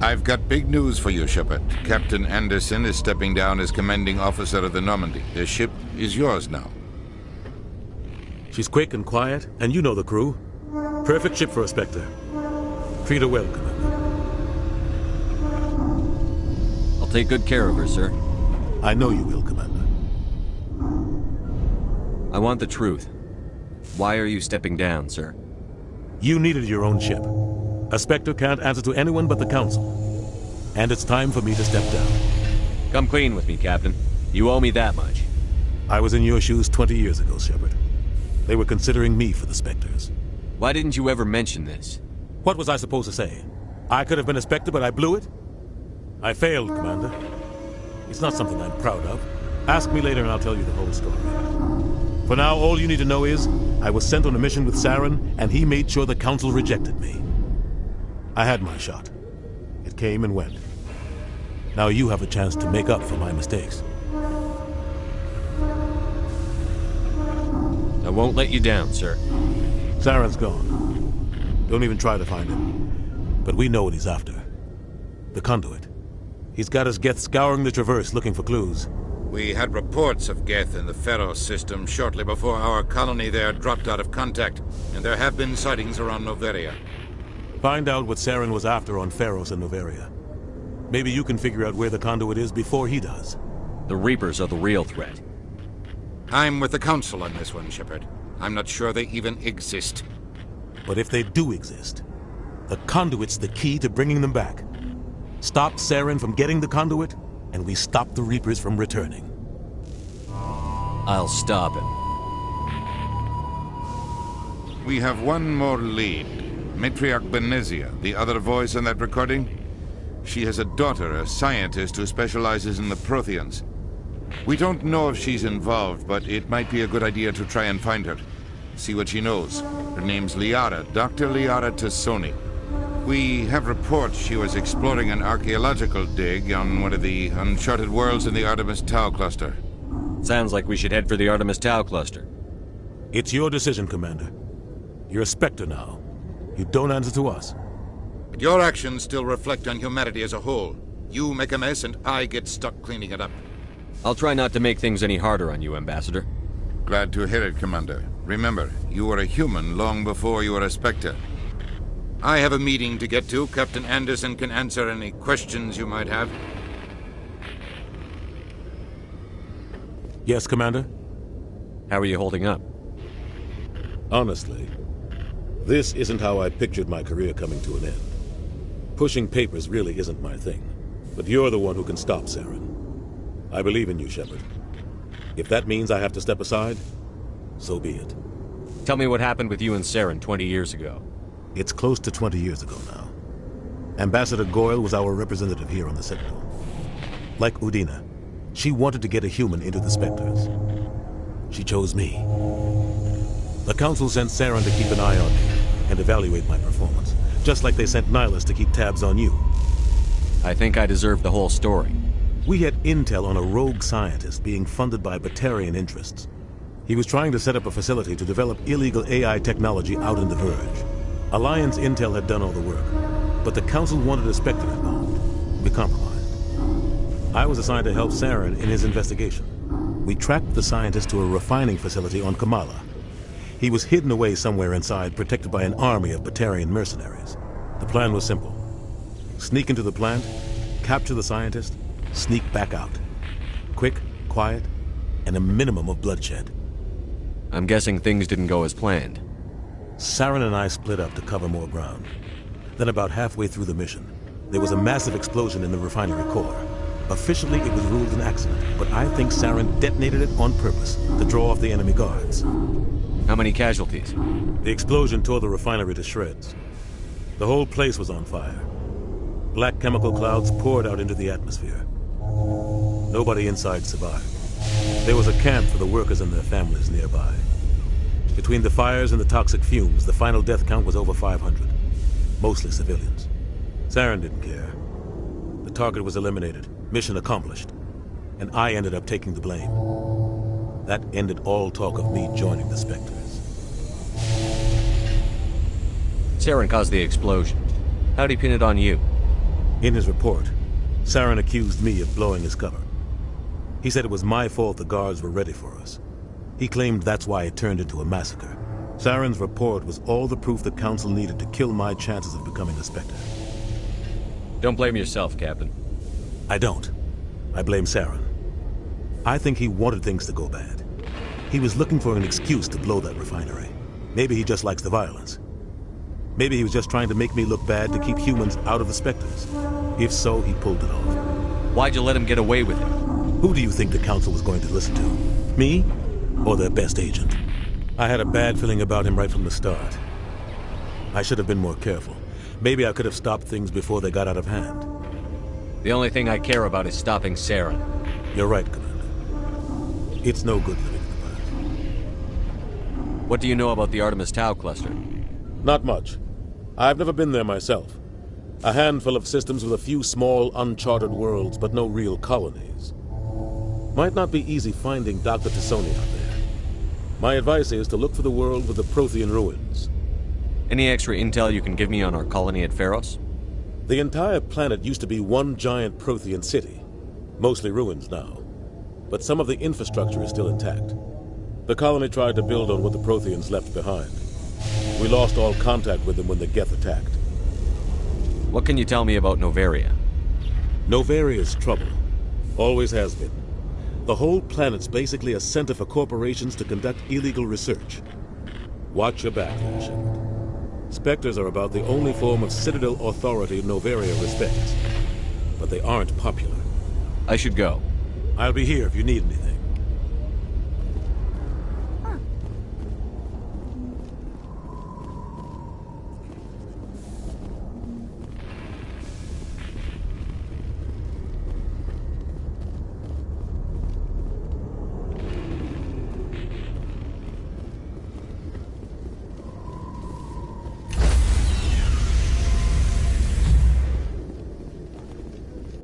Speaker 21: I've got big news for you, Shepard. Captain Anderson is stepping down as commanding officer of the Normandy. The ship is yours now.
Speaker 3: She's quick and quiet, and you know the crew. Perfect ship for a Spectre. Treat her well, Commander.
Speaker 20: I'll take good care of her, sir.
Speaker 3: I know you will, Commander.
Speaker 20: I want the truth. Why are you stepping down, sir?
Speaker 3: You needed your own ship. A Spectre can't answer to anyone but the Council. And it's time for me to step down.
Speaker 20: Come clean with me, Captain. You owe me that much.
Speaker 3: I was in your shoes 20 years ago, Shepard. They were considering me for the Spectres.
Speaker 20: Why didn't you ever mention this?
Speaker 3: What was I supposed to say? I could have been a Spectre, but I blew it? I failed, Commander. It's not something I'm proud of. Ask me later and I'll tell you the whole story. For now, all you need to know is, I was sent on a mission with Saren, and he made sure the Council rejected me. I had my shot. It came and went. Now you have a chance to make up for my mistakes.
Speaker 20: I won't let you down, sir.
Speaker 3: Saren's gone. Don't even try to find him. But we know what he's after. The conduit. He's got his Geth scouring the Traverse looking for clues.
Speaker 21: We had reports of Geth in the Pharos system shortly before our colony there dropped out of contact, and there have been sightings around Noveria.
Speaker 3: Find out what Saren was after on Pharos and Noveria. Maybe you can figure out where the conduit is before he does.
Speaker 20: The Reapers are the real threat.
Speaker 21: I'm with the Council on this one, Shepard. I'm not sure they even exist.
Speaker 3: But if they do exist, the conduit's the key to bringing them back. Stop Saren from getting the conduit, and we stop the Reapers from returning.
Speaker 20: I'll stop him.
Speaker 21: We have one more lead. Matriarch Benezia, the other voice in that recording. She has a daughter, a scientist who specializes in the Protheans. We don't know if she's involved, but it might be a good idea to try and find her. See what she knows. Her name's Liara, Dr. Liara Tassoni. We have reports she was exploring an archaeological dig on one of the uncharted worlds in the Artemis Tau cluster.
Speaker 20: Sounds like we should head for the Artemis Tau cluster.
Speaker 3: It's your decision, Commander. You're a Spectre now. You don't answer to us.
Speaker 21: But your actions still reflect on humanity as a whole. You make a mess and I get stuck cleaning it up.
Speaker 20: I'll try not to make things any harder on you, Ambassador.
Speaker 21: Glad to hear it, Commander. Remember, you were a human long before you were a Spectre. I have a meeting to get to. Captain Anderson can answer any questions you might have.
Speaker 3: Yes, Commander?
Speaker 20: How are you holding up?
Speaker 3: Honestly, this isn't how I pictured my career coming to an end. Pushing papers really isn't my thing. But you're the one who can stop Saren. I believe in you, Shepard. If that means I have to step aside, so be it.
Speaker 20: Tell me what happened with you and Saren 20 years ago.
Speaker 3: It's close to 20 years ago now. Ambassador Goyle was our representative here on the Citadel. Like Udina, she wanted to get a human into the Spectres. She chose me. The Council sent Saren to keep an eye on me and evaluate my performance, just like they sent Nihilus to keep tabs on you.
Speaker 20: I think I deserve the whole story.
Speaker 3: We had intel on a rogue scientist being funded by Batarian interests. He was trying to set up a facility to develop illegal AI technology out in the Verge. Alliance intel had done all the work, but the Council wanted a Spectre involved. We compromised. I was assigned to help Saren in his investigation. We tracked the scientist to a refining facility on Kamala. He was hidden away somewhere inside, protected by an army of Batarian mercenaries. The plan was simple. Sneak into the plant, capture the scientist, sneak back out. Quick, quiet, and a minimum of bloodshed.
Speaker 20: I'm guessing things didn't go as planned.
Speaker 3: Saren and I split up to cover more ground. Then about halfway through the mission, there was a massive explosion in the refinery core. Officially, it was ruled an accident, but I think Saren detonated it on purpose to draw off the enemy guards.
Speaker 20: How many casualties?
Speaker 3: The explosion tore the refinery to shreds. The whole place was on fire. Black chemical clouds poured out into the atmosphere. Nobody inside survived. There was a camp for the workers and their families nearby. Between the fires and the toxic fumes, the final death count was over 500. Mostly civilians. Saren didn't care. The target was eliminated. Mission accomplished. And I ended up taking the blame. That ended all talk of me joining the Spectres.
Speaker 20: Saren caused the explosion. How'd he pin it on you?
Speaker 3: In his report, Saren accused me of blowing his cover. He said it was my fault the guards were ready for us. He claimed that's why it turned into a massacre. Saren's report was all the proof the Council needed to kill my chances of becoming a Spectre.
Speaker 20: Don't blame yourself, Captain.
Speaker 3: I don't. I blame Saren. I think he wanted things to go bad. He was looking for an excuse to blow that refinery. Maybe he just likes the violence. Maybe he was just trying to make me look bad to keep humans out of the Spectres. If so, he pulled it off.
Speaker 20: Why'd you let him get away with it?
Speaker 3: Who do you think the Council was going to listen to? Me? Or their best agent? I had a bad feeling about him right from the start. I should have been more careful. Maybe I could have stopped things before they got out of hand.
Speaker 20: The only thing I care about is stopping Saren.
Speaker 3: You're right, Commander. It's no good living in the past.
Speaker 20: What do you know about the Artemis Tau cluster?
Speaker 3: Not much. I've never been there myself. A handful of systems with a few small, uncharted worlds, but no real colonies. Might not be easy finding Dr. T'Soni out there. My advice is to look for the world with the Prothean ruins.
Speaker 20: Any extra intel you can give me on our colony at Pharos?
Speaker 3: The entire planet used to be one giant Prothean city. Mostly ruins now. But some of the infrastructure is still intact. The colony tried to build on what the Protheans left behind. We lost all contact with them when the Geth attacked.
Speaker 20: What can you tell me about Noveria?
Speaker 3: Noveria's trouble. Always has been. The whole planet's basically a center for corporations to conduct illegal research. Watch your back there, Shepard. Spectres are about the only form of Citadel authority Noveria respects. But they aren't popular.
Speaker 20: I should go.
Speaker 3: I'll be here if you need anything.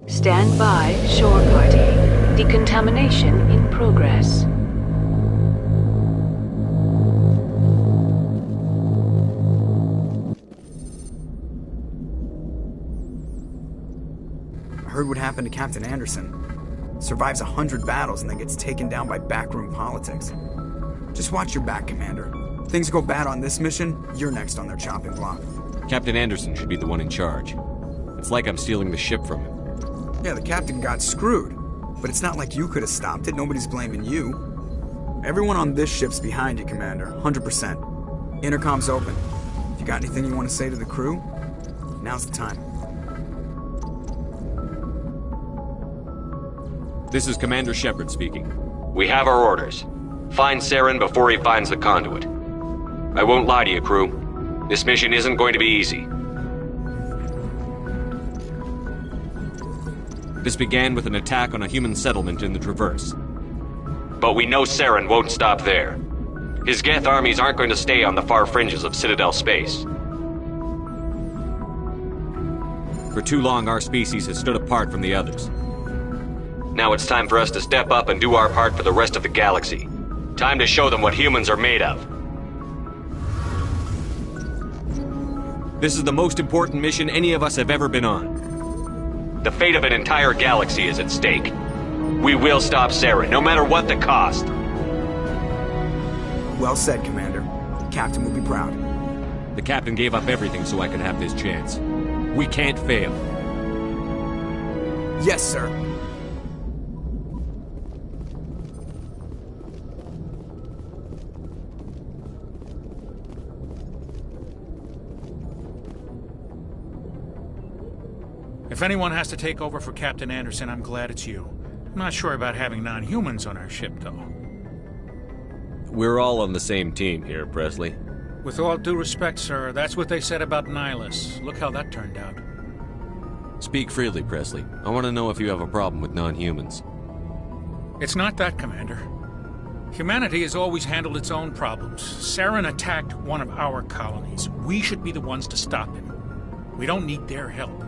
Speaker 13: Stand by, shore party. Decontamination in progress.
Speaker 18: I heard what happened to Captain Anderson. Survives 100 battles and then gets taken down by backroom politics. Just watch your back, Commander. If things go bad on this mission, you're next on their chopping block.
Speaker 20: Captain Anderson should be the one in charge. It's like I'm stealing the ship from him.
Speaker 18: Yeah, the captain got screwed. But it's not like you could have stopped it. Nobody's blaming you. Everyone on this ship's behind you, Commander. 100%. Intercom's open. If you got anything you want to say to the crew, now's the time.
Speaker 20: This is Commander Shepard speaking. We have our orders. Find Saren before he finds the conduit. I won't lie to you, crew. This mission isn't going to be easy. This began with an attack on a human settlement in the Traverse. But we know Saren won't stop there. His Geth armies aren't going to stay on the far fringes of Citadel space. For too long, our species has stood apart from the others. Now it's time for us to step up and do our part for the rest of the galaxy. Time to show them what humans are made of. This is the most important mission any of us have ever been on. The fate of an entire galaxy is at stake. We will stop Saren, no matter what the cost.
Speaker 18: Well said, Commander. The captain will be proud.
Speaker 20: The captain gave up everything so I could have this chance. We can't fail.
Speaker 18: Yes, sir.
Speaker 19: If anyone has to take over for Captain Anderson, I'm glad it's you. I'm not sure about having non-humans on our ship, though.
Speaker 20: We're all on the same team here, Presley.
Speaker 19: With all due respect, sir, that's what they said about Nihilus. Look how that turned out.
Speaker 20: Speak freely, Presley. I want to know if you have a problem with non-humans.
Speaker 19: It's not that, Commander. Humanity has always handled its own problems. Saren attacked one of our colonies. We should be the ones to stop him. We don't need their help.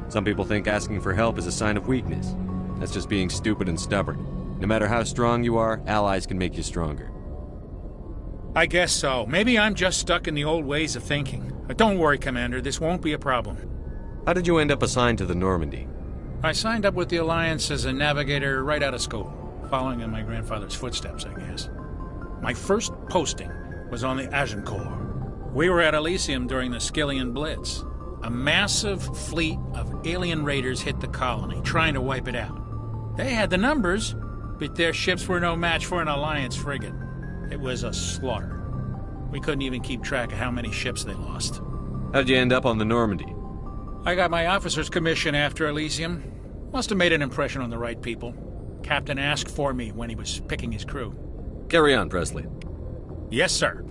Speaker 20: Some people think asking for help is a sign of weakness. That's just being stupid and stubborn. No matter how strong you are, allies can make you stronger.
Speaker 19: I guess so. Maybe I'm just stuck in the old ways of thinking. But don't worry, Commander, this won't be a problem.
Speaker 20: How did you end up assigned to the Normandy?
Speaker 19: I signed up with the Alliance as a navigator right out of school, following in my grandfather's footsteps, I guess. My first posting was on the Agincourt. We were at Elysium during the Skillian Blitz. A massive fleet of alien raiders hit the colony, trying to wipe it out. They had the numbers, but their ships were no match for an Alliance frigate. It was a slaughter. We couldn't even keep track of how many ships they lost.
Speaker 20: How'd you end up on the Normandy?
Speaker 19: I got my officer's commission after Elysium. Must have made an impression on the right people. Captain asked for me when he was picking his crew.
Speaker 20: Carry on, Presley.
Speaker 19: Yes, sir.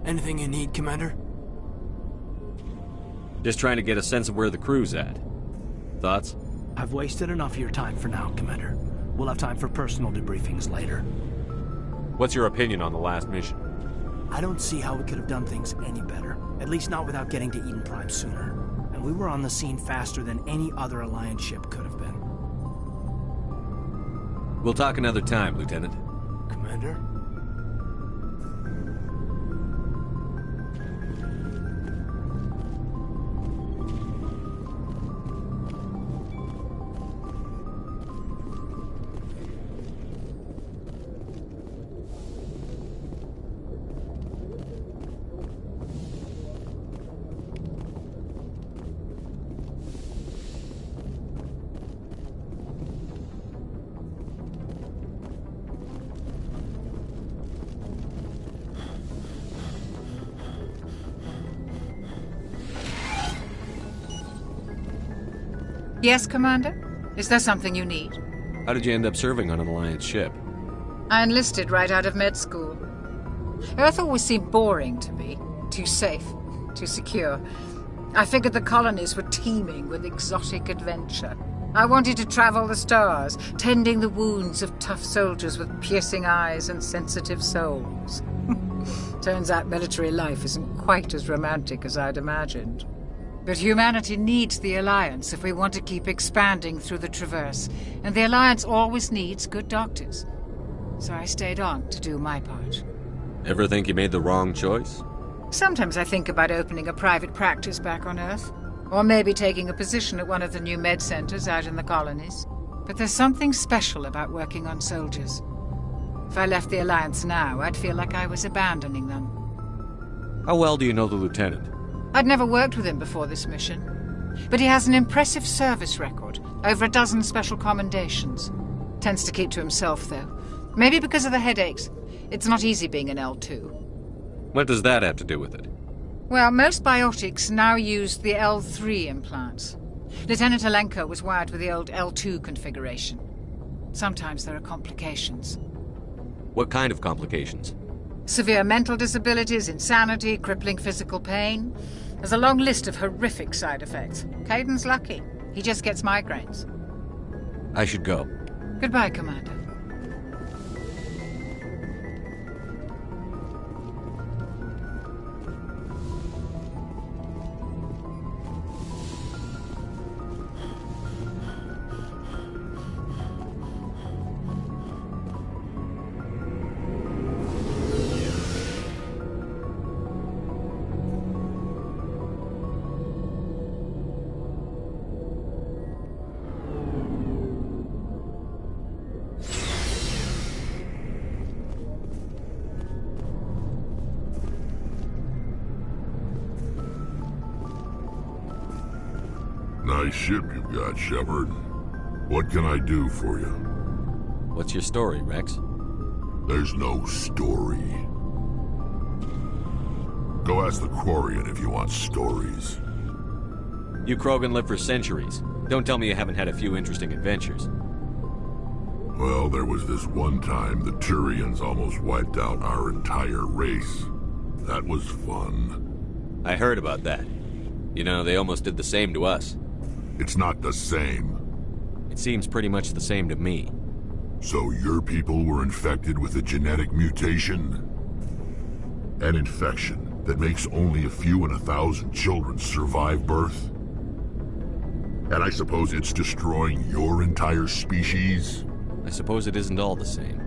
Speaker 4: Anything you need, Commander?
Speaker 20: Just trying to get a sense of where the crew's at. Thoughts?
Speaker 4: I've wasted enough of your time for now, Commander. We'll have time for personal debriefings later.
Speaker 20: What's your opinion on the last mission?
Speaker 4: I don't see how we could have done things any better. At least not without getting to Eden Prime sooner. And we were on the scene faster than any other Alliance ship could have been.
Speaker 20: We'll talk another time, Lieutenant.
Speaker 4: Commander?
Speaker 22: Yes, Commander? Is there something you need?
Speaker 20: How did you end up serving on an Alliance ship?
Speaker 22: I enlisted right out of med school. Earth always seemed boring to me. Too safe, too secure. I figured the colonies were teeming with exotic adventure. I wanted to travel the stars, tending the wounds of tough soldiers with piercing eyes and sensitive souls. Turns out military life isn't quite as romantic as I'd imagined. But humanity needs the Alliance if we want to keep expanding through the Traverse, and the Alliance always needs good doctors. So I stayed on to do my part.
Speaker 20: Ever think you made the wrong choice?
Speaker 22: Sometimes I think about opening a private practice back on Earth, or maybe taking a position at one of the new med centers out in the colonies. But there's something special about working on soldiers. If I left the Alliance now, I'd feel like I was abandoning them.
Speaker 20: How well do you know the Lieutenant?
Speaker 22: I'd never worked with him before this mission, but he has an impressive service record, over a dozen special commendations. Tends to keep to himself, though. Maybe because of the headaches. It's not easy being an L2.
Speaker 20: What does that have to do with it?
Speaker 22: Well, most biotics now use the L3 implants. Lieutenant Alenko was wired with the old L2 configuration. Sometimes there are complications.
Speaker 20: What kind of complications?
Speaker 22: Severe mental disabilities, insanity, crippling physical pain. There's a long list of horrific side effects. Caden's lucky. He just gets migraines.
Speaker 20: I should go.
Speaker 22: Goodbye, Commander.
Speaker 16: Nice ship you've got, Shepard. What can I do for you?
Speaker 20: What's your story, Rex?
Speaker 16: There's no story. Go ask the Quarian if you want stories.
Speaker 20: You Krogan live for centuries. Don't tell me you haven't had a few interesting adventures.
Speaker 16: Well, there was this one time the Turians almost wiped out our entire race. That was fun.
Speaker 20: I heard about that. You know, they almost did the same to us.
Speaker 16: It's not the same.
Speaker 20: It seems pretty much the same to me.
Speaker 16: So your people were infected with a genetic mutation? An infection that makes only a few in 1,000 children survive birth? And I suppose it's destroying your entire species?
Speaker 20: I suppose it isn't all the same.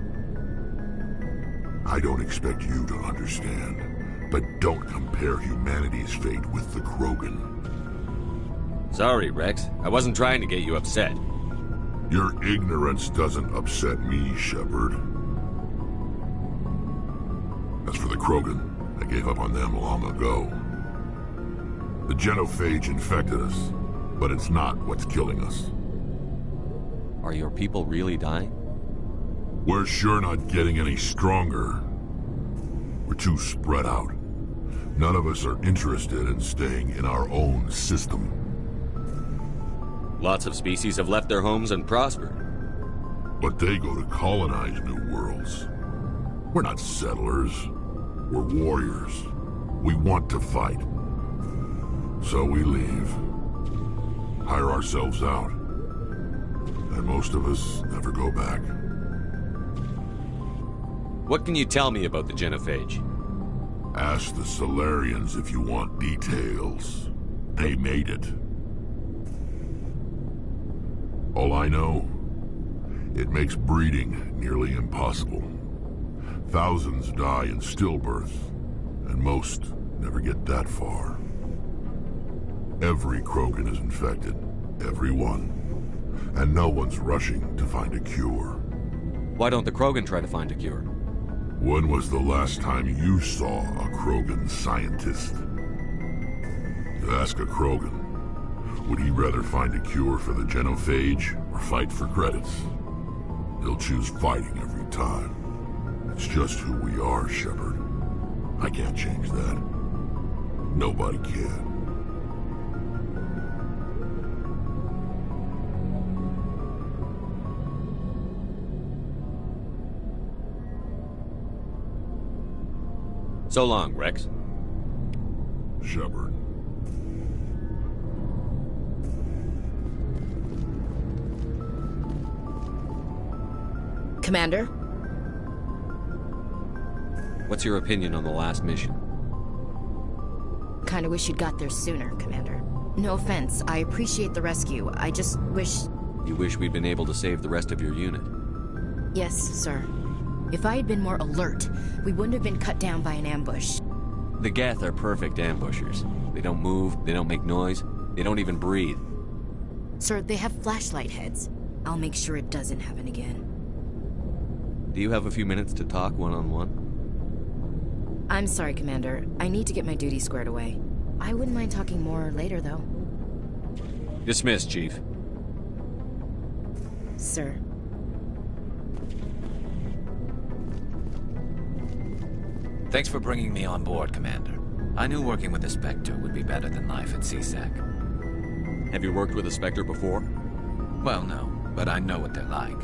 Speaker 16: I don't expect you to understand, but don't compare humanity's fate with the Krogan.
Speaker 20: Sorry, Rex. I wasn't trying to get you upset.
Speaker 16: Your ignorance doesn't upset me, Shepard. As for the Krogan, I gave up on them long ago. The genophage infected us, but it's not what's killing us.
Speaker 20: Are your people really dying?
Speaker 16: We're sure not getting any stronger. We're too spread out. None of us are interested in staying in our own system.
Speaker 20: Lots of species have left their homes and prospered.
Speaker 16: But they go to colonize new worlds. We're not settlers. We're warriors. We want to fight. So we leave. Hire ourselves out. And most of us never go back.
Speaker 20: What can you tell me about the genophage?
Speaker 16: Ask the Salarians if you want details. They made it. All I know, it makes breeding nearly impossible. Thousands die in stillbirth, and most never get that far. Every Krogan is infected. Every one. And no one's rushing to find a cure.
Speaker 20: Why don't the Krogan try to find a cure?
Speaker 16: When was the last time you saw a Krogan scientist? Ask a Krogan. Would he rather find a cure for the genophage or fight for credits? He'll choose fighting every time. It's just who we are, Shepard. I can't change that. Nobody can.
Speaker 20: So long, Rex.
Speaker 16: Shepard.
Speaker 9: Commander?
Speaker 20: What's your opinion on the last mission?
Speaker 9: Kinda wish you'd got there sooner, Commander. No offense, I appreciate the rescue. I just wish...
Speaker 20: You wish we'd been able to save the rest of your unit?
Speaker 9: Yes, sir. If I had been more alert, we wouldn't have been cut down by an ambush.
Speaker 20: The Geth are perfect ambushers. They don't move, they don't make noise, they don't even breathe.
Speaker 9: Sir, they have flashlight heads. I'll make sure it doesn't happen again.
Speaker 20: Do you have a few minutes to talk one-on-one?
Speaker 9: I'm sorry, Commander. I need to get my duty squared away. I wouldn't mind talking more later, though.
Speaker 20: Dismissed, Chief.
Speaker 9: Sir.
Speaker 11: Thanks for bringing me on board, Commander. I knew working with the Spectre would be better than life at CSEC.
Speaker 20: Have you worked with a Spectre before?
Speaker 11: Well, no, but I know what they're like.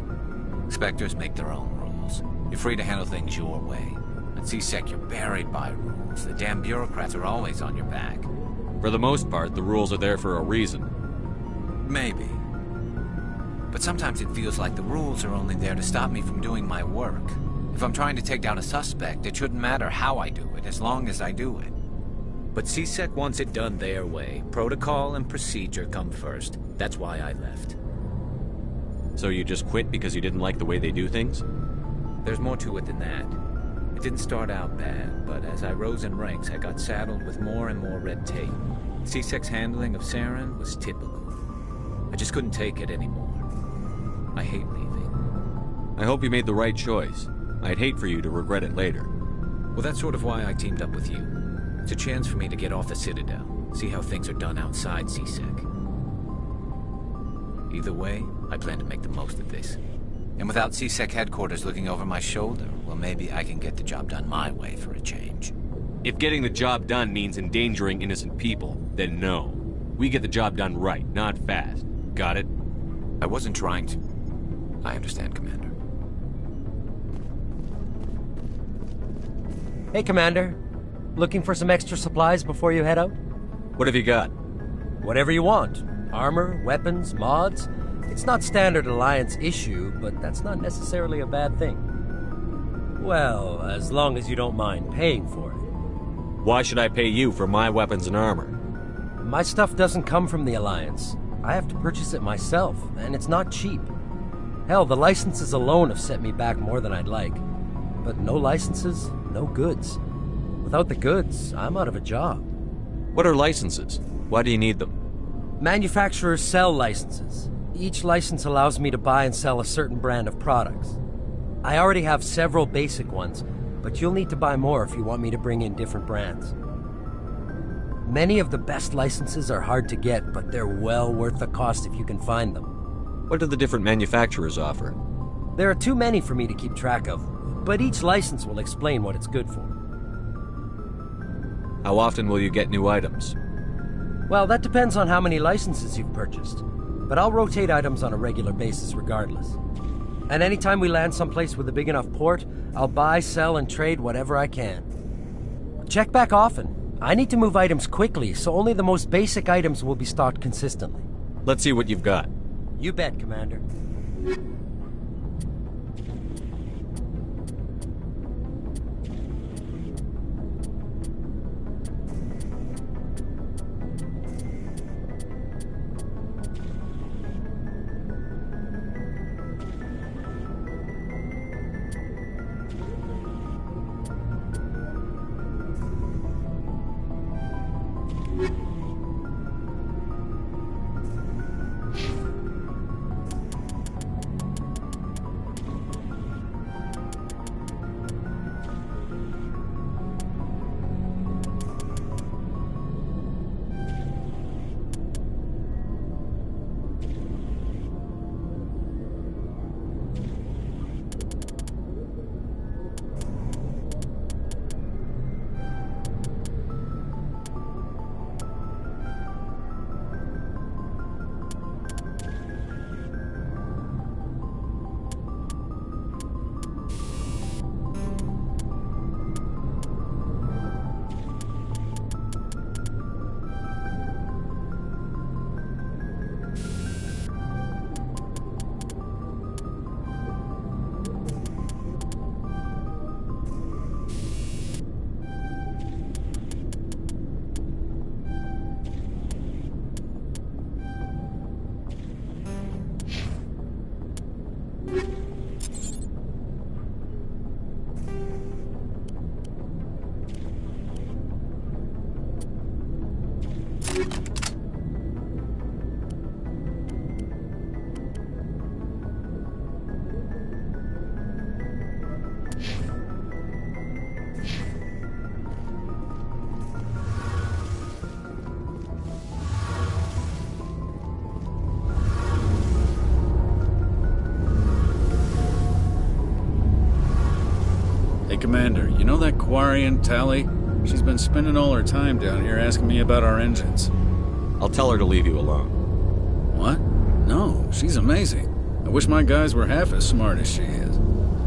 Speaker 11: Spectres make their own rules. You're free to handle things your way. At CSEC, you're buried by rules. The damn bureaucrats are always on your back.
Speaker 20: For the most part, the rules are there for a reason.
Speaker 11: Maybe. But sometimes it feels like the rules are only there to stop me from doing my work. If I'm trying to take down a suspect, it shouldn't matter how I do it, as long as I do it.
Speaker 15: But CSEC wants it done their way. Protocol and procedure come first. That's why I left.
Speaker 20: So you just quit because you didn't like the way they do things?
Speaker 15: There's more to it than that. It didn't start out bad, but as I rose in ranks, I got saddled with more and more red tape. CSEC's handling of Saren was typical. I just couldn't take it anymore. I hate leaving.
Speaker 20: I hope you made the right choice. I'd hate for you to regret it later.
Speaker 15: Well, that's sort of why I teamed up with you. It's a chance for me to get off the Citadel, see how things are done outside CSEC. Either way, I plan to make the most of this. And without C-Sec headquarters looking over my shoulder, well, maybe I can get the job done my way for a change.
Speaker 20: If getting the job done means endangering innocent people, then no. We get the job done right, not fast. Got it?
Speaker 15: I wasn't trying to... I understand, Commander.
Speaker 6: Hey, Commander. Looking for some extra supplies before you head out?
Speaker 20: What have you got?
Speaker 6: Whatever you want. Armor, weapons, mods. It's not standard Alliance issue, but that's not necessarily a bad thing. Well, as long as you don't mind paying for it.
Speaker 20: Why should I pay you for my weapons and armor?
Speaker 6: My stuff doesn't come from the Alliance. I have to purchase it myself, and it's not cheap. Hell, the licenses alone have set me back more than I'd like. But no licenses, no goods. Without the goods, I'm out of a job.
Speaker 20: What are licenses? Why do you need them?
Speaker 6: Manufacturers sell licenses. Each license allows me to buy and sell a certain brand of products. I already have several basic ones, but you'll need to buy more if you want me to bring in different brands. Many of the best licenses are hard to get, but they're well worth the cost if you can find them.
Speaker 20: What do the different manufacturers offer?
Speaker 6: There are too many for me to keep track of, but each license will explain what it's good for.
Speaker 20: How often will you get new items?
Speaker 6: Well, that depends on how many licenses you've purchased, but I'll rotate items on a regular basis regardless. And anytime we land someplace with a big enough port, I'll buy, sell, and trade whatever I can. Check back often. I need to move items quickly, so only the most basic items will be stocked consistently.
Speaker 20: Let's see what you've got.
Speaker 6: You bet, Commander.
Speaker 19: Commander, you know that Quarian, Tali? She's been spending all her time down here asking me about our engines.
Speaker 20: I'll tell her to leave you alone.
Speaker 19: What? No, she's amazing. I wish my guys were half as smart as she is.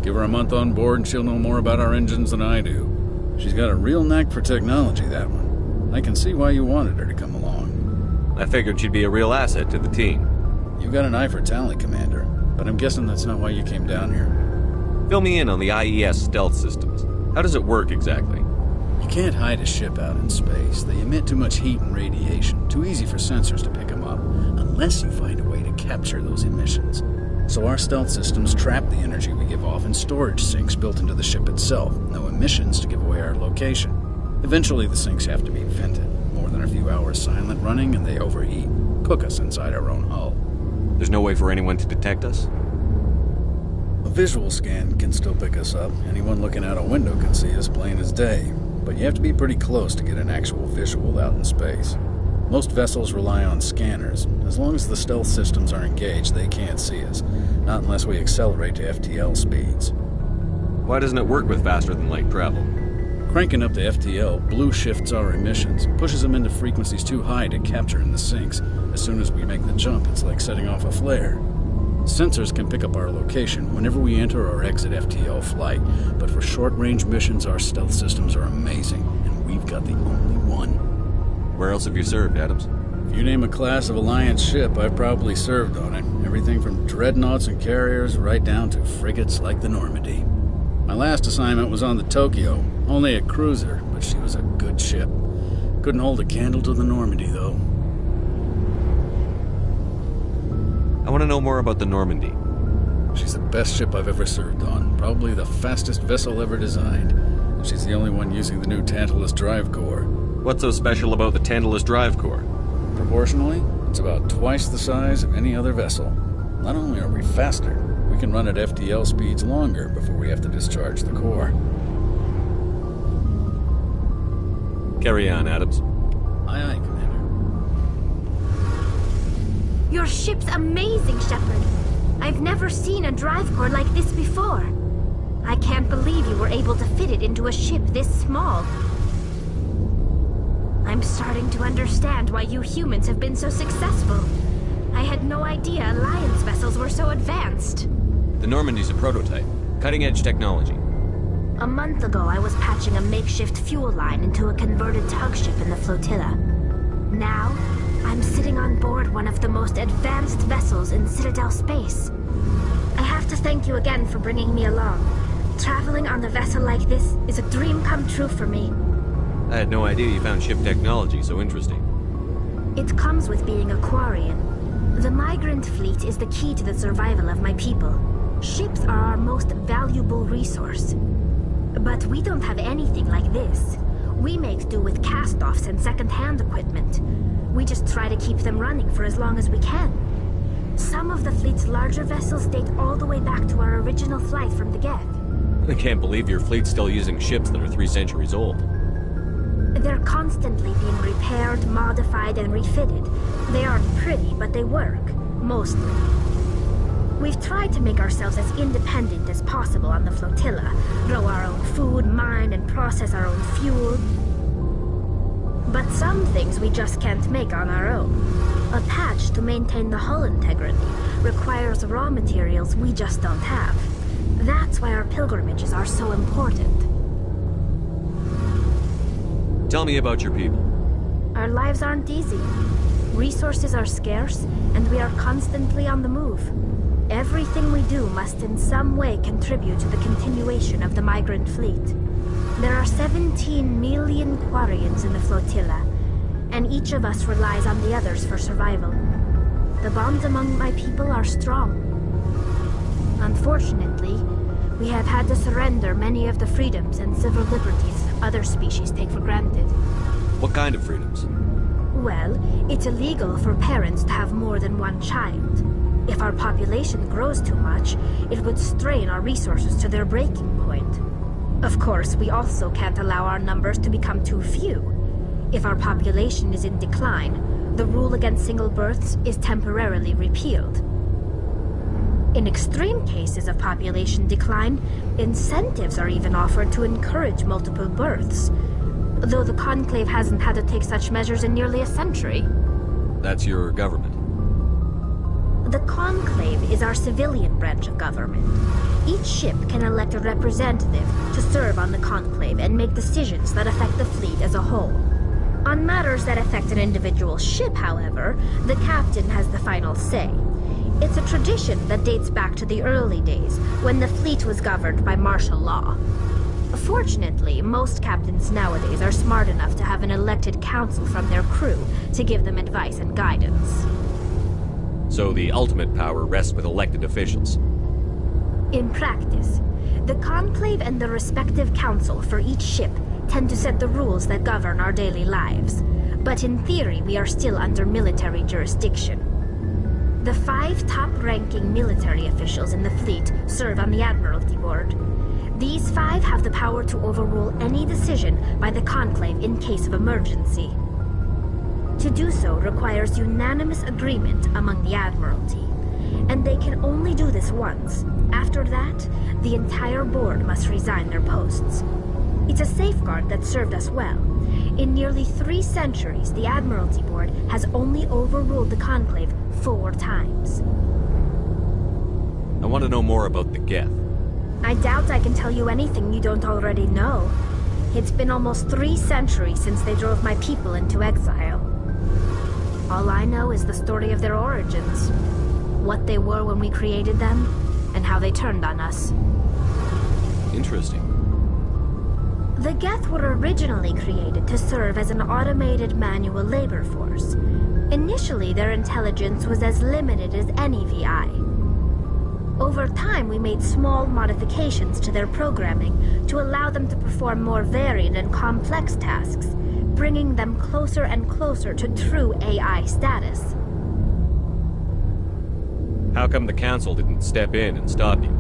Speaker 19: Give her a month on board and she'll know more about our engines than I do. She's got a real knack for technology, that one. I can see why you wanted her to come along.
Speaker 20: I figured she'd be a real asset to the team.
Speaker 19: You got an eye for Tali, Commander, but I'm guessing that's not why you came down here.
Speaker 20: Fill me in on the IES stealth systems. How does it work exactly?
Speaker 19: You can't hide a ship out in space. They emit too much heat and radiation. Too easy for sensors to pick them up, unless you find a way to capture those emissions. So our stealth systems trap the energy we give off in storage sinks built into the ship itself. No emissions to give away our location. Eventually the sinks have to be vented. More than a few hours silent running and they overheat. Cook us inside our own hull.
Speaker 20: There's no way for anyone to detect us?
Speaker 19: A visual scan can still pick us up. Anyone looking out a window can see us plain as day. But you have to be pretty close to get an actual visual out in space.
Speaker 10: Most vessels rely on scanners. As long as the stealth systems are engaged, they can't see us. Not unless we accelerate to FTL speeds.
Speaker 20: Why doesn't it work with faster-than-light travel?
Speaker 10: Cranking up the FTL blue shifts our emissions, pushes them into frequencies too high to capture in the sinks. As soon as we make the jump, it's like setting off a flare. Sensors can pick up our location whenever we enter or exit FTL flight, but for short-range missions, our stealth systems are amazing, and we've got the only one.
Speaker 20: Where else have you served, Adams?
Speaker 10: If you name a class of Alliance ship, I've probably served on it. Everything from dreadnoughts and carriers right down to frigates like the Normandy. My last assignment was on the Tokyo, only a cruiser, but she was a good ship. Couldn't hold a candle to the Normandy, though.
Speaker 20: I want to know more about the Normandy.
Speaker 10: She's the best ship I've ever served on. Probably the fastest vessel ever designed. And she's the only one using the new Tantalus drive core.
Speaker 20: What's so special about the Tantalus drive core?
Speaker 10: Proportionally, it's about twice the size of any other vessel. Not only are we faster, we can run at FTL speeds longer before we have to discharge the core.
Speaker 20: Carry on, Adams.
Speaker 10: Aye, aye, Commander.
Speaker 17: Your ship's amazing, Shepard. I've never seen a drive core like this before. I can't believe you were able to fit it into a ship this small. I'm starting to understand why you humans have been so successful. I had no idea Alliance vessels were so advanced.
Speaker 20: The Normandy's a prototype. Cutting-edge technology.
Speaker 17: A month ago, I was patching a makeshift fuel line into a converted tug ship in the flotilla. Now, I'm sitting on board one of the most advanced vessels in Citadel space. I have to thank you again for bringing me along. Traveling on a vessel like this is a dream come true for me.
Speaker 20: I had no idea you found ship technology so interesting.
Speaker 17: It comes with being a Quarian. The migrant fleet is the key to the survival of my people. Ships are our most valuable resource. But we don't have anything like this. We make do with cast-offs and second-hand equipment. We just try to keep them running for as long as we can. Some of the fleet's larger vessels date all the way back to our original flight from the Geth.
Speaker 20: I can't believe your fleet's still using ships that are 3 centuries old.
Speaker 17: They're constantly being repaired, modified, and refitted. They aren't pretty, but they work. Mostly. We've tried to make ourselves as independent as possible on the flotilla. Grow our own food, mine, and process our own fuel. But some things we just can't make on our own. A patch to maintain the hull integrity requires raw materials we just don't have. That's why our pilgrimages are so important.
Speaker 20: Tell me about your people.
Speaker 17: Our lives aren't easy. Resources are scarce, and we are constantly on the move. Everything we do must in some way contribute to the continuation of the migrant fleet. There are 17 million Quarians in the flotilla, and each of us relies on the others for survival. The bonds among my people are strong. Unfortunately, we have had to surrender many of the freedoms and civil liberties other species take for granted.
Speaker 20: What kind of freedoms?
Speaker 17: Well, it's illegal for parents to have more than one child. If our population grows too much, it would strain our resources to their breaking point. Of course, we also can't allow our numbers to become too few. If our population is in decline, the rule against single births is temporarily repealed. In extreme cases of population decline, incentives are even offered to encourage multiple births, though the Conclave hasn't had to take such measures in nearly a century.
Speaker 20: That's your government.
Speaker 17: The Conclave is our civilian branch of government. Each ship can elect a representative to serve on the Conclave and make decisions that affect the fleet as a whole. On matters that affect an individual ship, however, the captain has the final say. It's a tradition that dates back to the early days, when the fleet was governed by martial law. Fortunately, most captains nowadays are smart enough to have an elected council from their crew to give them advice and guidance.
Speaker 20: So the ultimate power rests with elected officials.
Speaker 17: In practice, the Conclave and the respective council for each ship tend to set the rules that govern our daily lives. But in theory, we are still under military jurisdiction. The 5 top-ranking military officials in the fleet serve on the Admiralty Board. These 5 have the power to overrule any decision by the Conclave in case of emergency. To do so requires unanimous agreement among the Admiralty, and they can only do this once. After that, the entire board must resign their posts. It's a safeguard that served us well. In nearly 3 centuries, the Admiralty Board has only overruled the Conclave 4 times.
Speaker 20: I want to know more about the Geth.
Speaker 17: I doubt I can tell you anything you don't already know. It's been almost 3 centuries since they drove my people into exile. All I know is the story of their origins. What they were when we created them, and how they turned on us.
Speaker 20: Interesting.
Speaker 17: The Geth were originally created to serve as an automated manual labor force. Initially, their intelligence was as limited as any VI. Over time, we made small modifications to their programming to allow them to perform more varied and complex tasks, bringing them closer and closer to true AI status.
Speaker 20: How come the Council didn't step in and stop you?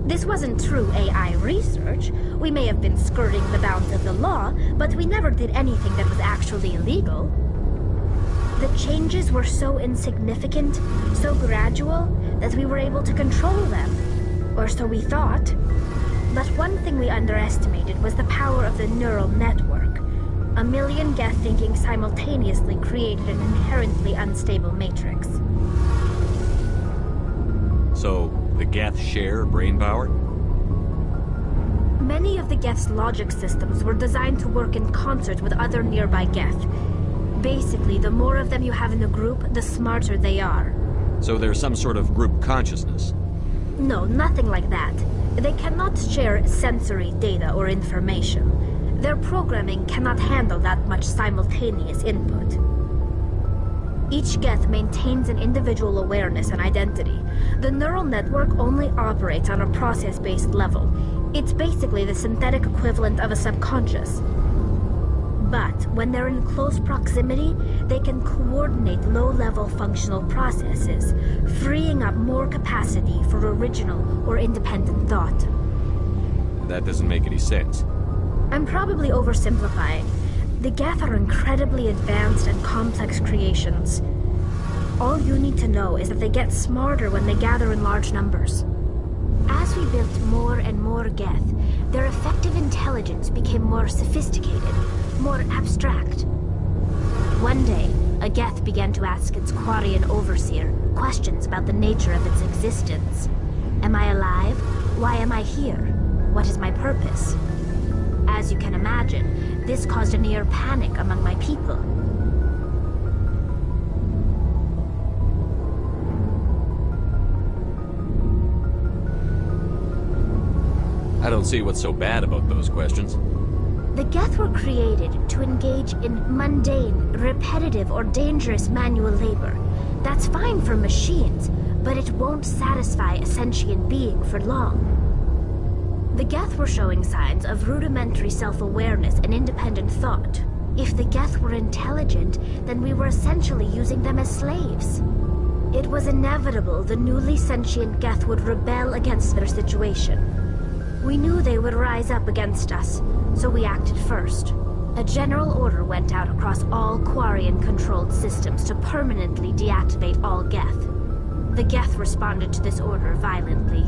Speaker 17: This wasn't true AI research. We may have been skirting the bounds of the law, but we never did anything that was actually illegal. The changes were so insignificant, so gradual, that we were able to control them. Or so we thought. But one thing we underestimated was the power of the neural network. 1 million Geth thinking simultaneously created an inherently unstable matrix.
Speaker 20: So, the Geth share brain power?
Speaker 17: Many of the Geth's logic systems were designed to work in concert with other nearby Geth. Basically, the more of them you have in a group, the smarter they are.
Speaker 20: So there's some sort of group consciousness?
Speaker 17: No, nothing like that. They cannot share sensory data or information. Their programming cannot handle that much simultaneous input. Each Geth maintains an individual awareness and identity. The neural network only operates on a process-based level. It's basically the synthetic equivalent of a subconscious. But when they're in close proximity, they can coordinate low-level functional processes, freeing up more capacity for original or independent thought.
Speaker 20: That doesn't make any sense.
Speaker 17: I'm probably oversimplifying. The Geth are incredibly advanced and complex creations. All you need to know is that they get smarter when they gather in large numbers. As we built more and more Geth, their effective intelligence became more sophisticated, more abstract. One day, a Geth began to ask its Quarian overseer questions about the nature of its existence. Am I alive? Why am I here? What is my purpose? As you can imagine, this caused a near panic among my people.
Speaker 20: I don't see what's so bad about those questions.
Speaker 17: The Geth were created to engage in mundane, repetitive, or dangerous manual labor. That's fine for machines, but it won't satisfy a sentient being for long. The Geth were showing signs of rudimentary self-awareness and independent thought. If the Geth were intelligent, then we were essentially using them as slaves. It was inevitable the newly sentient Geth would rebel against their situation. We knew they would rise up against us, so we acted first. A general order went out across all Quarian-controlled systems to permanently deactivate all Geth. The Geth responded to this order violently.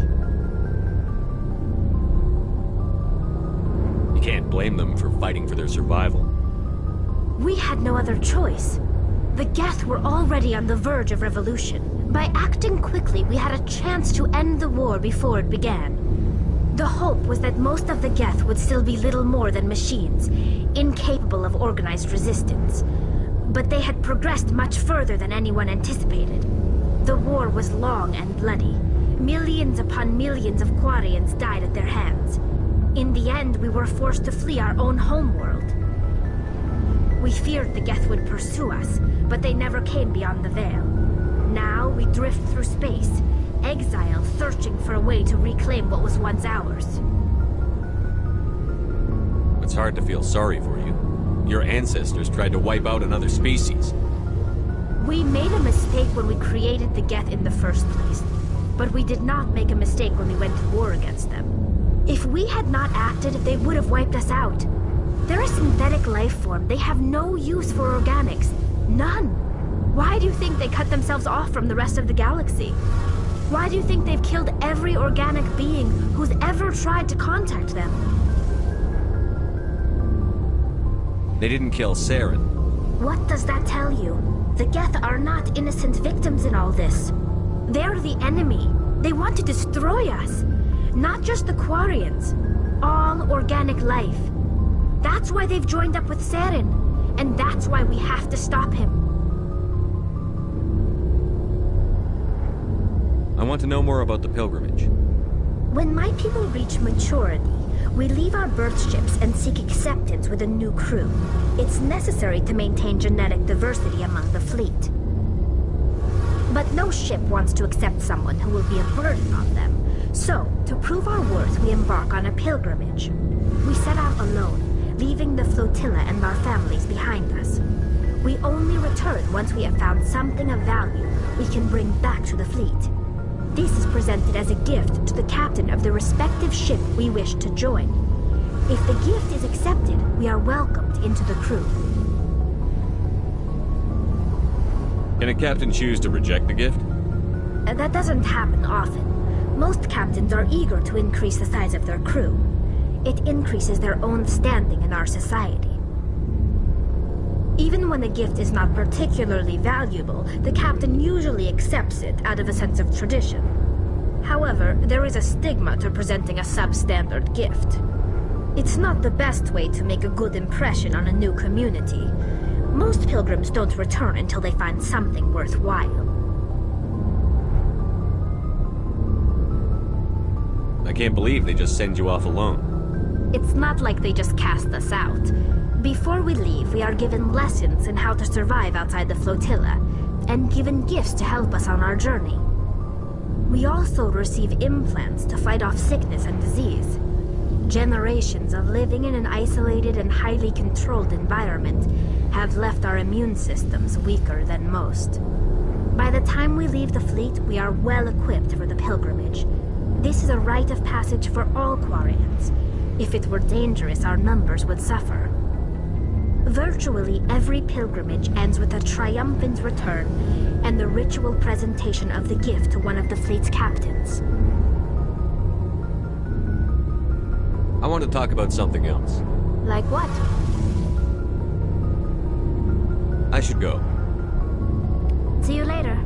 Speaker 20: You can't blame them for fighting for their survival.
Speaker 17: We had no other choice. The Geth were already on the verge of revolution. By acting quickly, we had a chance to end the war before it began. The hope was that most of the Geth would still be little more than machines, incapable of organized resistance. But they had progressed much further than anyone anticipated. The war was long and bloody. Millions upon millions of Quarians died at their hands. In the end, we were forced to flee our own homeworld. We feared the Geth would pursue us, but they never came beyond the Veil. Now we drift through space, exile, searching for a way to reclaim what was once ours.
Speaker 20: It's hard to feel sorry for you. Your ancestors tried to wipe out another species.
Speaker 17: We made a mistake when we created the Geth in the first place, but we did not make a mistake when we went to war against them. If we had not acted, they would have wiped us out. They're a synthetic life form. They have no use for organics. None. Why do you think they cut themselves off from the rest of the galaxy? Why do you think they've killed every organic being who's ever tried to contact them?
Speaker 20: They didn't kill Saren.
Speaker 17: What does that tell you? The Geth are not innocent victims in all this. They're the enemy. They want to destroy us. Not just the Quarians. All organic life. That's why they've joined up with Saren. And that's why we have to stop him.
Speaker 20: I want to know more about the pilgrimage.
Speaker 17: When my people reach maturity, we leave our birth ships and seek acceptance with a new crew. It's necessary to maintain genetic diversity among the fleet. But no ship wants to accept someone who will be a burden on them. So, to prove our worth, we embark on a pilgrimage. We set out alone, leaving the flotilla and our families behind us. We only return once we have found something of value we can bring back to the fleet. This is presented as a gift to the captain of the respective ship we wish to join. If the gift is accepted, we are welcomed into the crew.
Speaker 20: Can a captain choose to reject the gift?
Speaker 17: That doesn't happen often. Most captains are eager to increase the size of their crew. It increases their own standing in our society. Even when a gift is not particularly valuable, the captain usually accepts it out of a sense of tradition. However, there is a stigma to presenting a substandard gift. It's not the best way to make a good impression on a new community. Most pilgrims don't return until they find something worthwhile.
Speaker 20: I can't believe they just send you off alone.
Speaker 17: It's not like they just cast us out. Before we leave, we are given lessons in how to survive outside the flotilla, and given gifts to help us on our journey. We also receive implants to fight off sickness and disease. Generations of living in an isolated and highly controlled environment have left our immune systems weaker than most. By the time we leave the fleet, we are well equipped for the pilgrimage. This is a rite of passage for all Quarians. If it were dangerous, our numbers would suffer. Virtually every pilgrimage ends with a triumphant return and the ritual presentation of the gift to one of the fleet's captains.
Speaker 20: I want to talk about something else.
Speaker 17: Like what?
Speaker 20: I should go.
Speaker 17: See you later.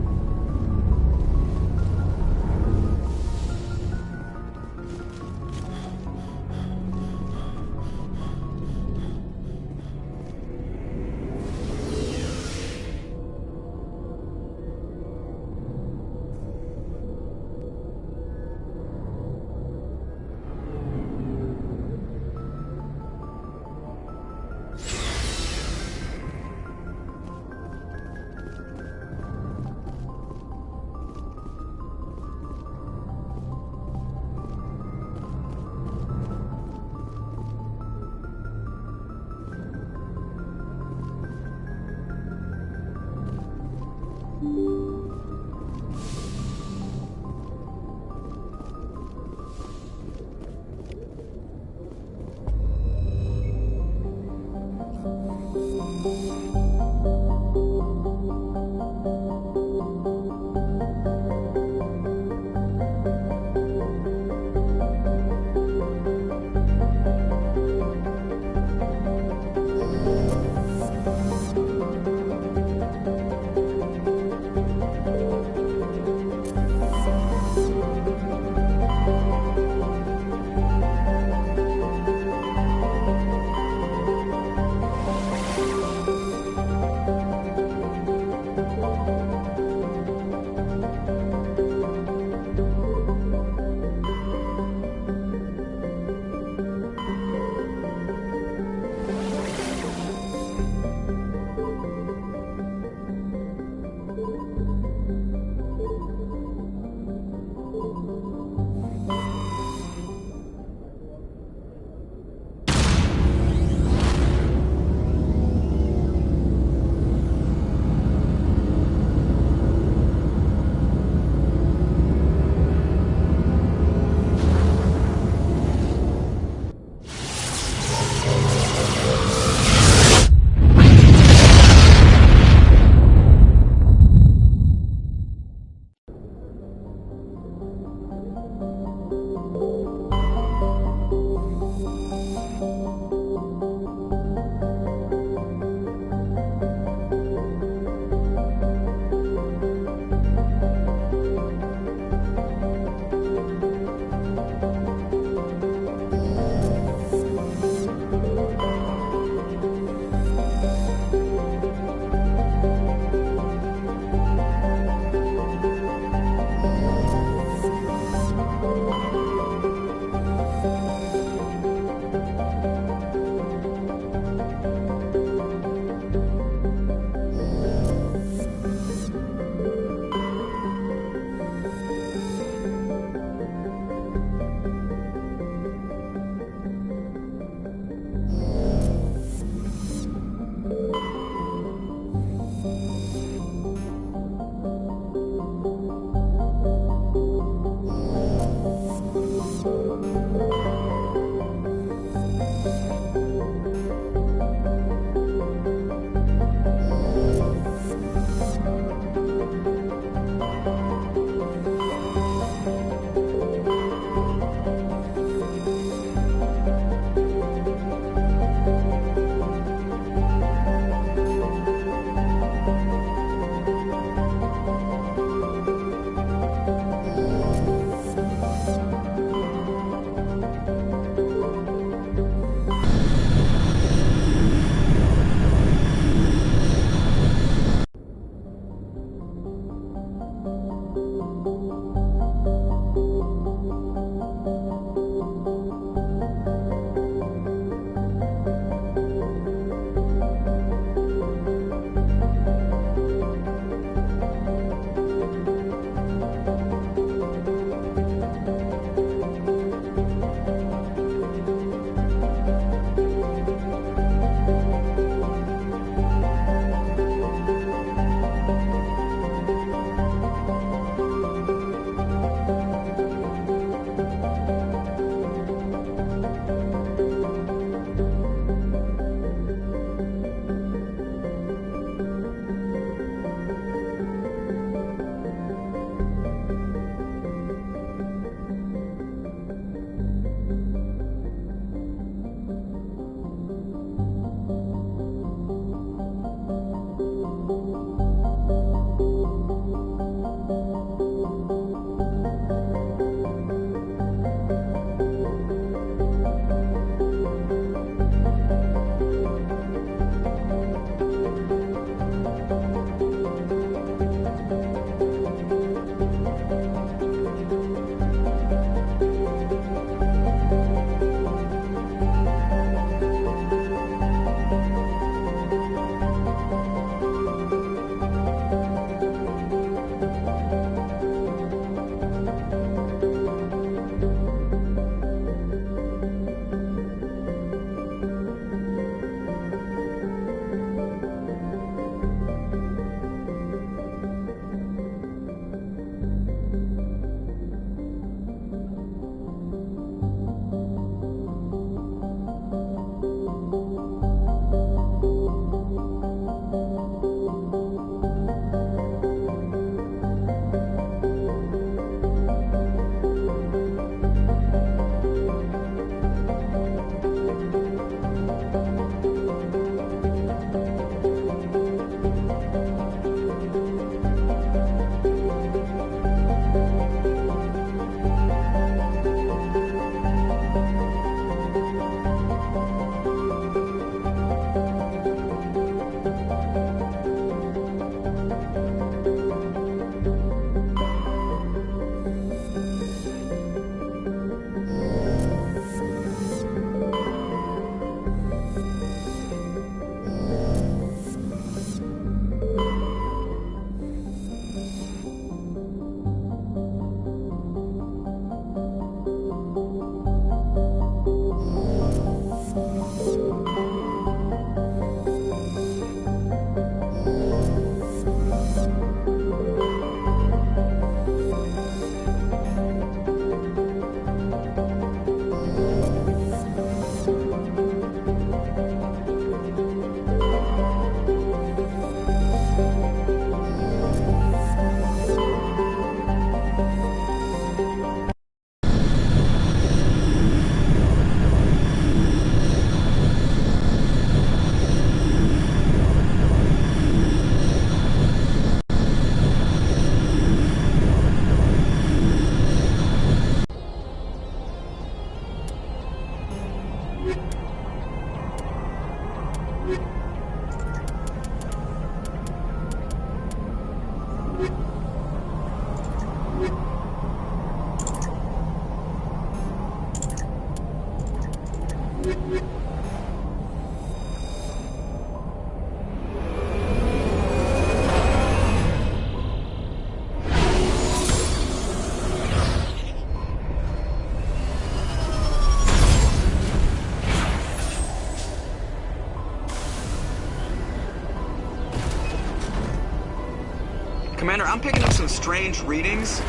Speaker 18: Commander, I'm picking up some strange readings.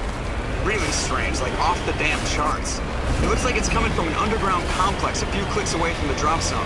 Speaker 18: Really strange, like off the damn charts. It looks like it's coming from an underground complex a few clicks away from the drop zone.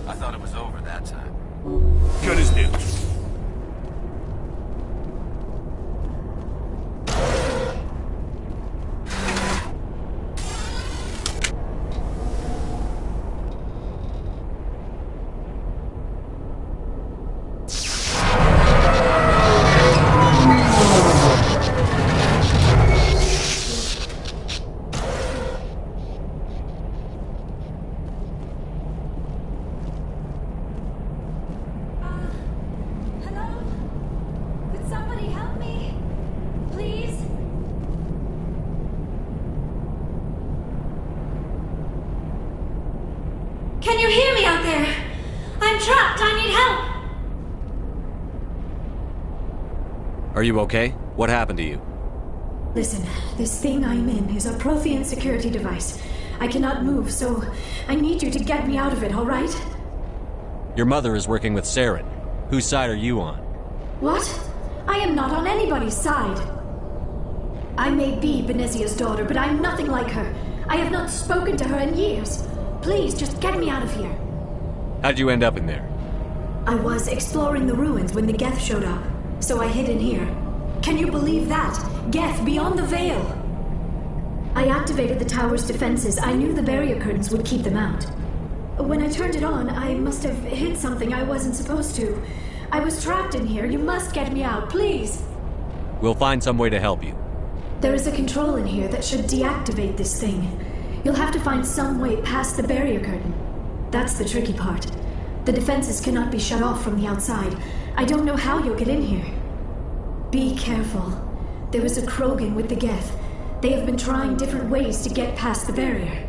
Speaker 11: I thought it was over that time.
Speaker 20: Good as new.
Speaker 1: Can you hear me out there? I'm trapped. I need help.
Speaker 20: Are you okay? What happened to you?
Speaker 1: Listen, this thing I'm in is a Prothean security device. I cannot move, so I need you to get me out of it, all right?
Speaker 20: Your mother is working with Saren. Whose side are you on?
Speaker 1: What? I am not on anybody's side. I may be Benezia's daughter, but I am nothing like her. I have not spoken to her in years. Please, just get me out of here.
Speaker 20: How'd you end up in there?
Speaker 1: I was exploring the ruins when the Geth showed up, so I hid in here. Can you believe that? Geth beyond the Veil! I activated the tower's defenses. I knew the barrier curtains would keep them out. When I turned it on, I must have hit something I wasn't supposed to. I was trapped in here. You must get me out, please!
Speaker 20: We'll find some way to help you.
Speaker 1: There is a control in here that should deactivate this thing. You'll have to find some way past the barrier curtain. That's the tricky part. The defenses cannot be shut off from the outside. I don't know how you'll get in here. Be careful. There is a Krogan with the Geth. They have been trying different ways to get past the barrier.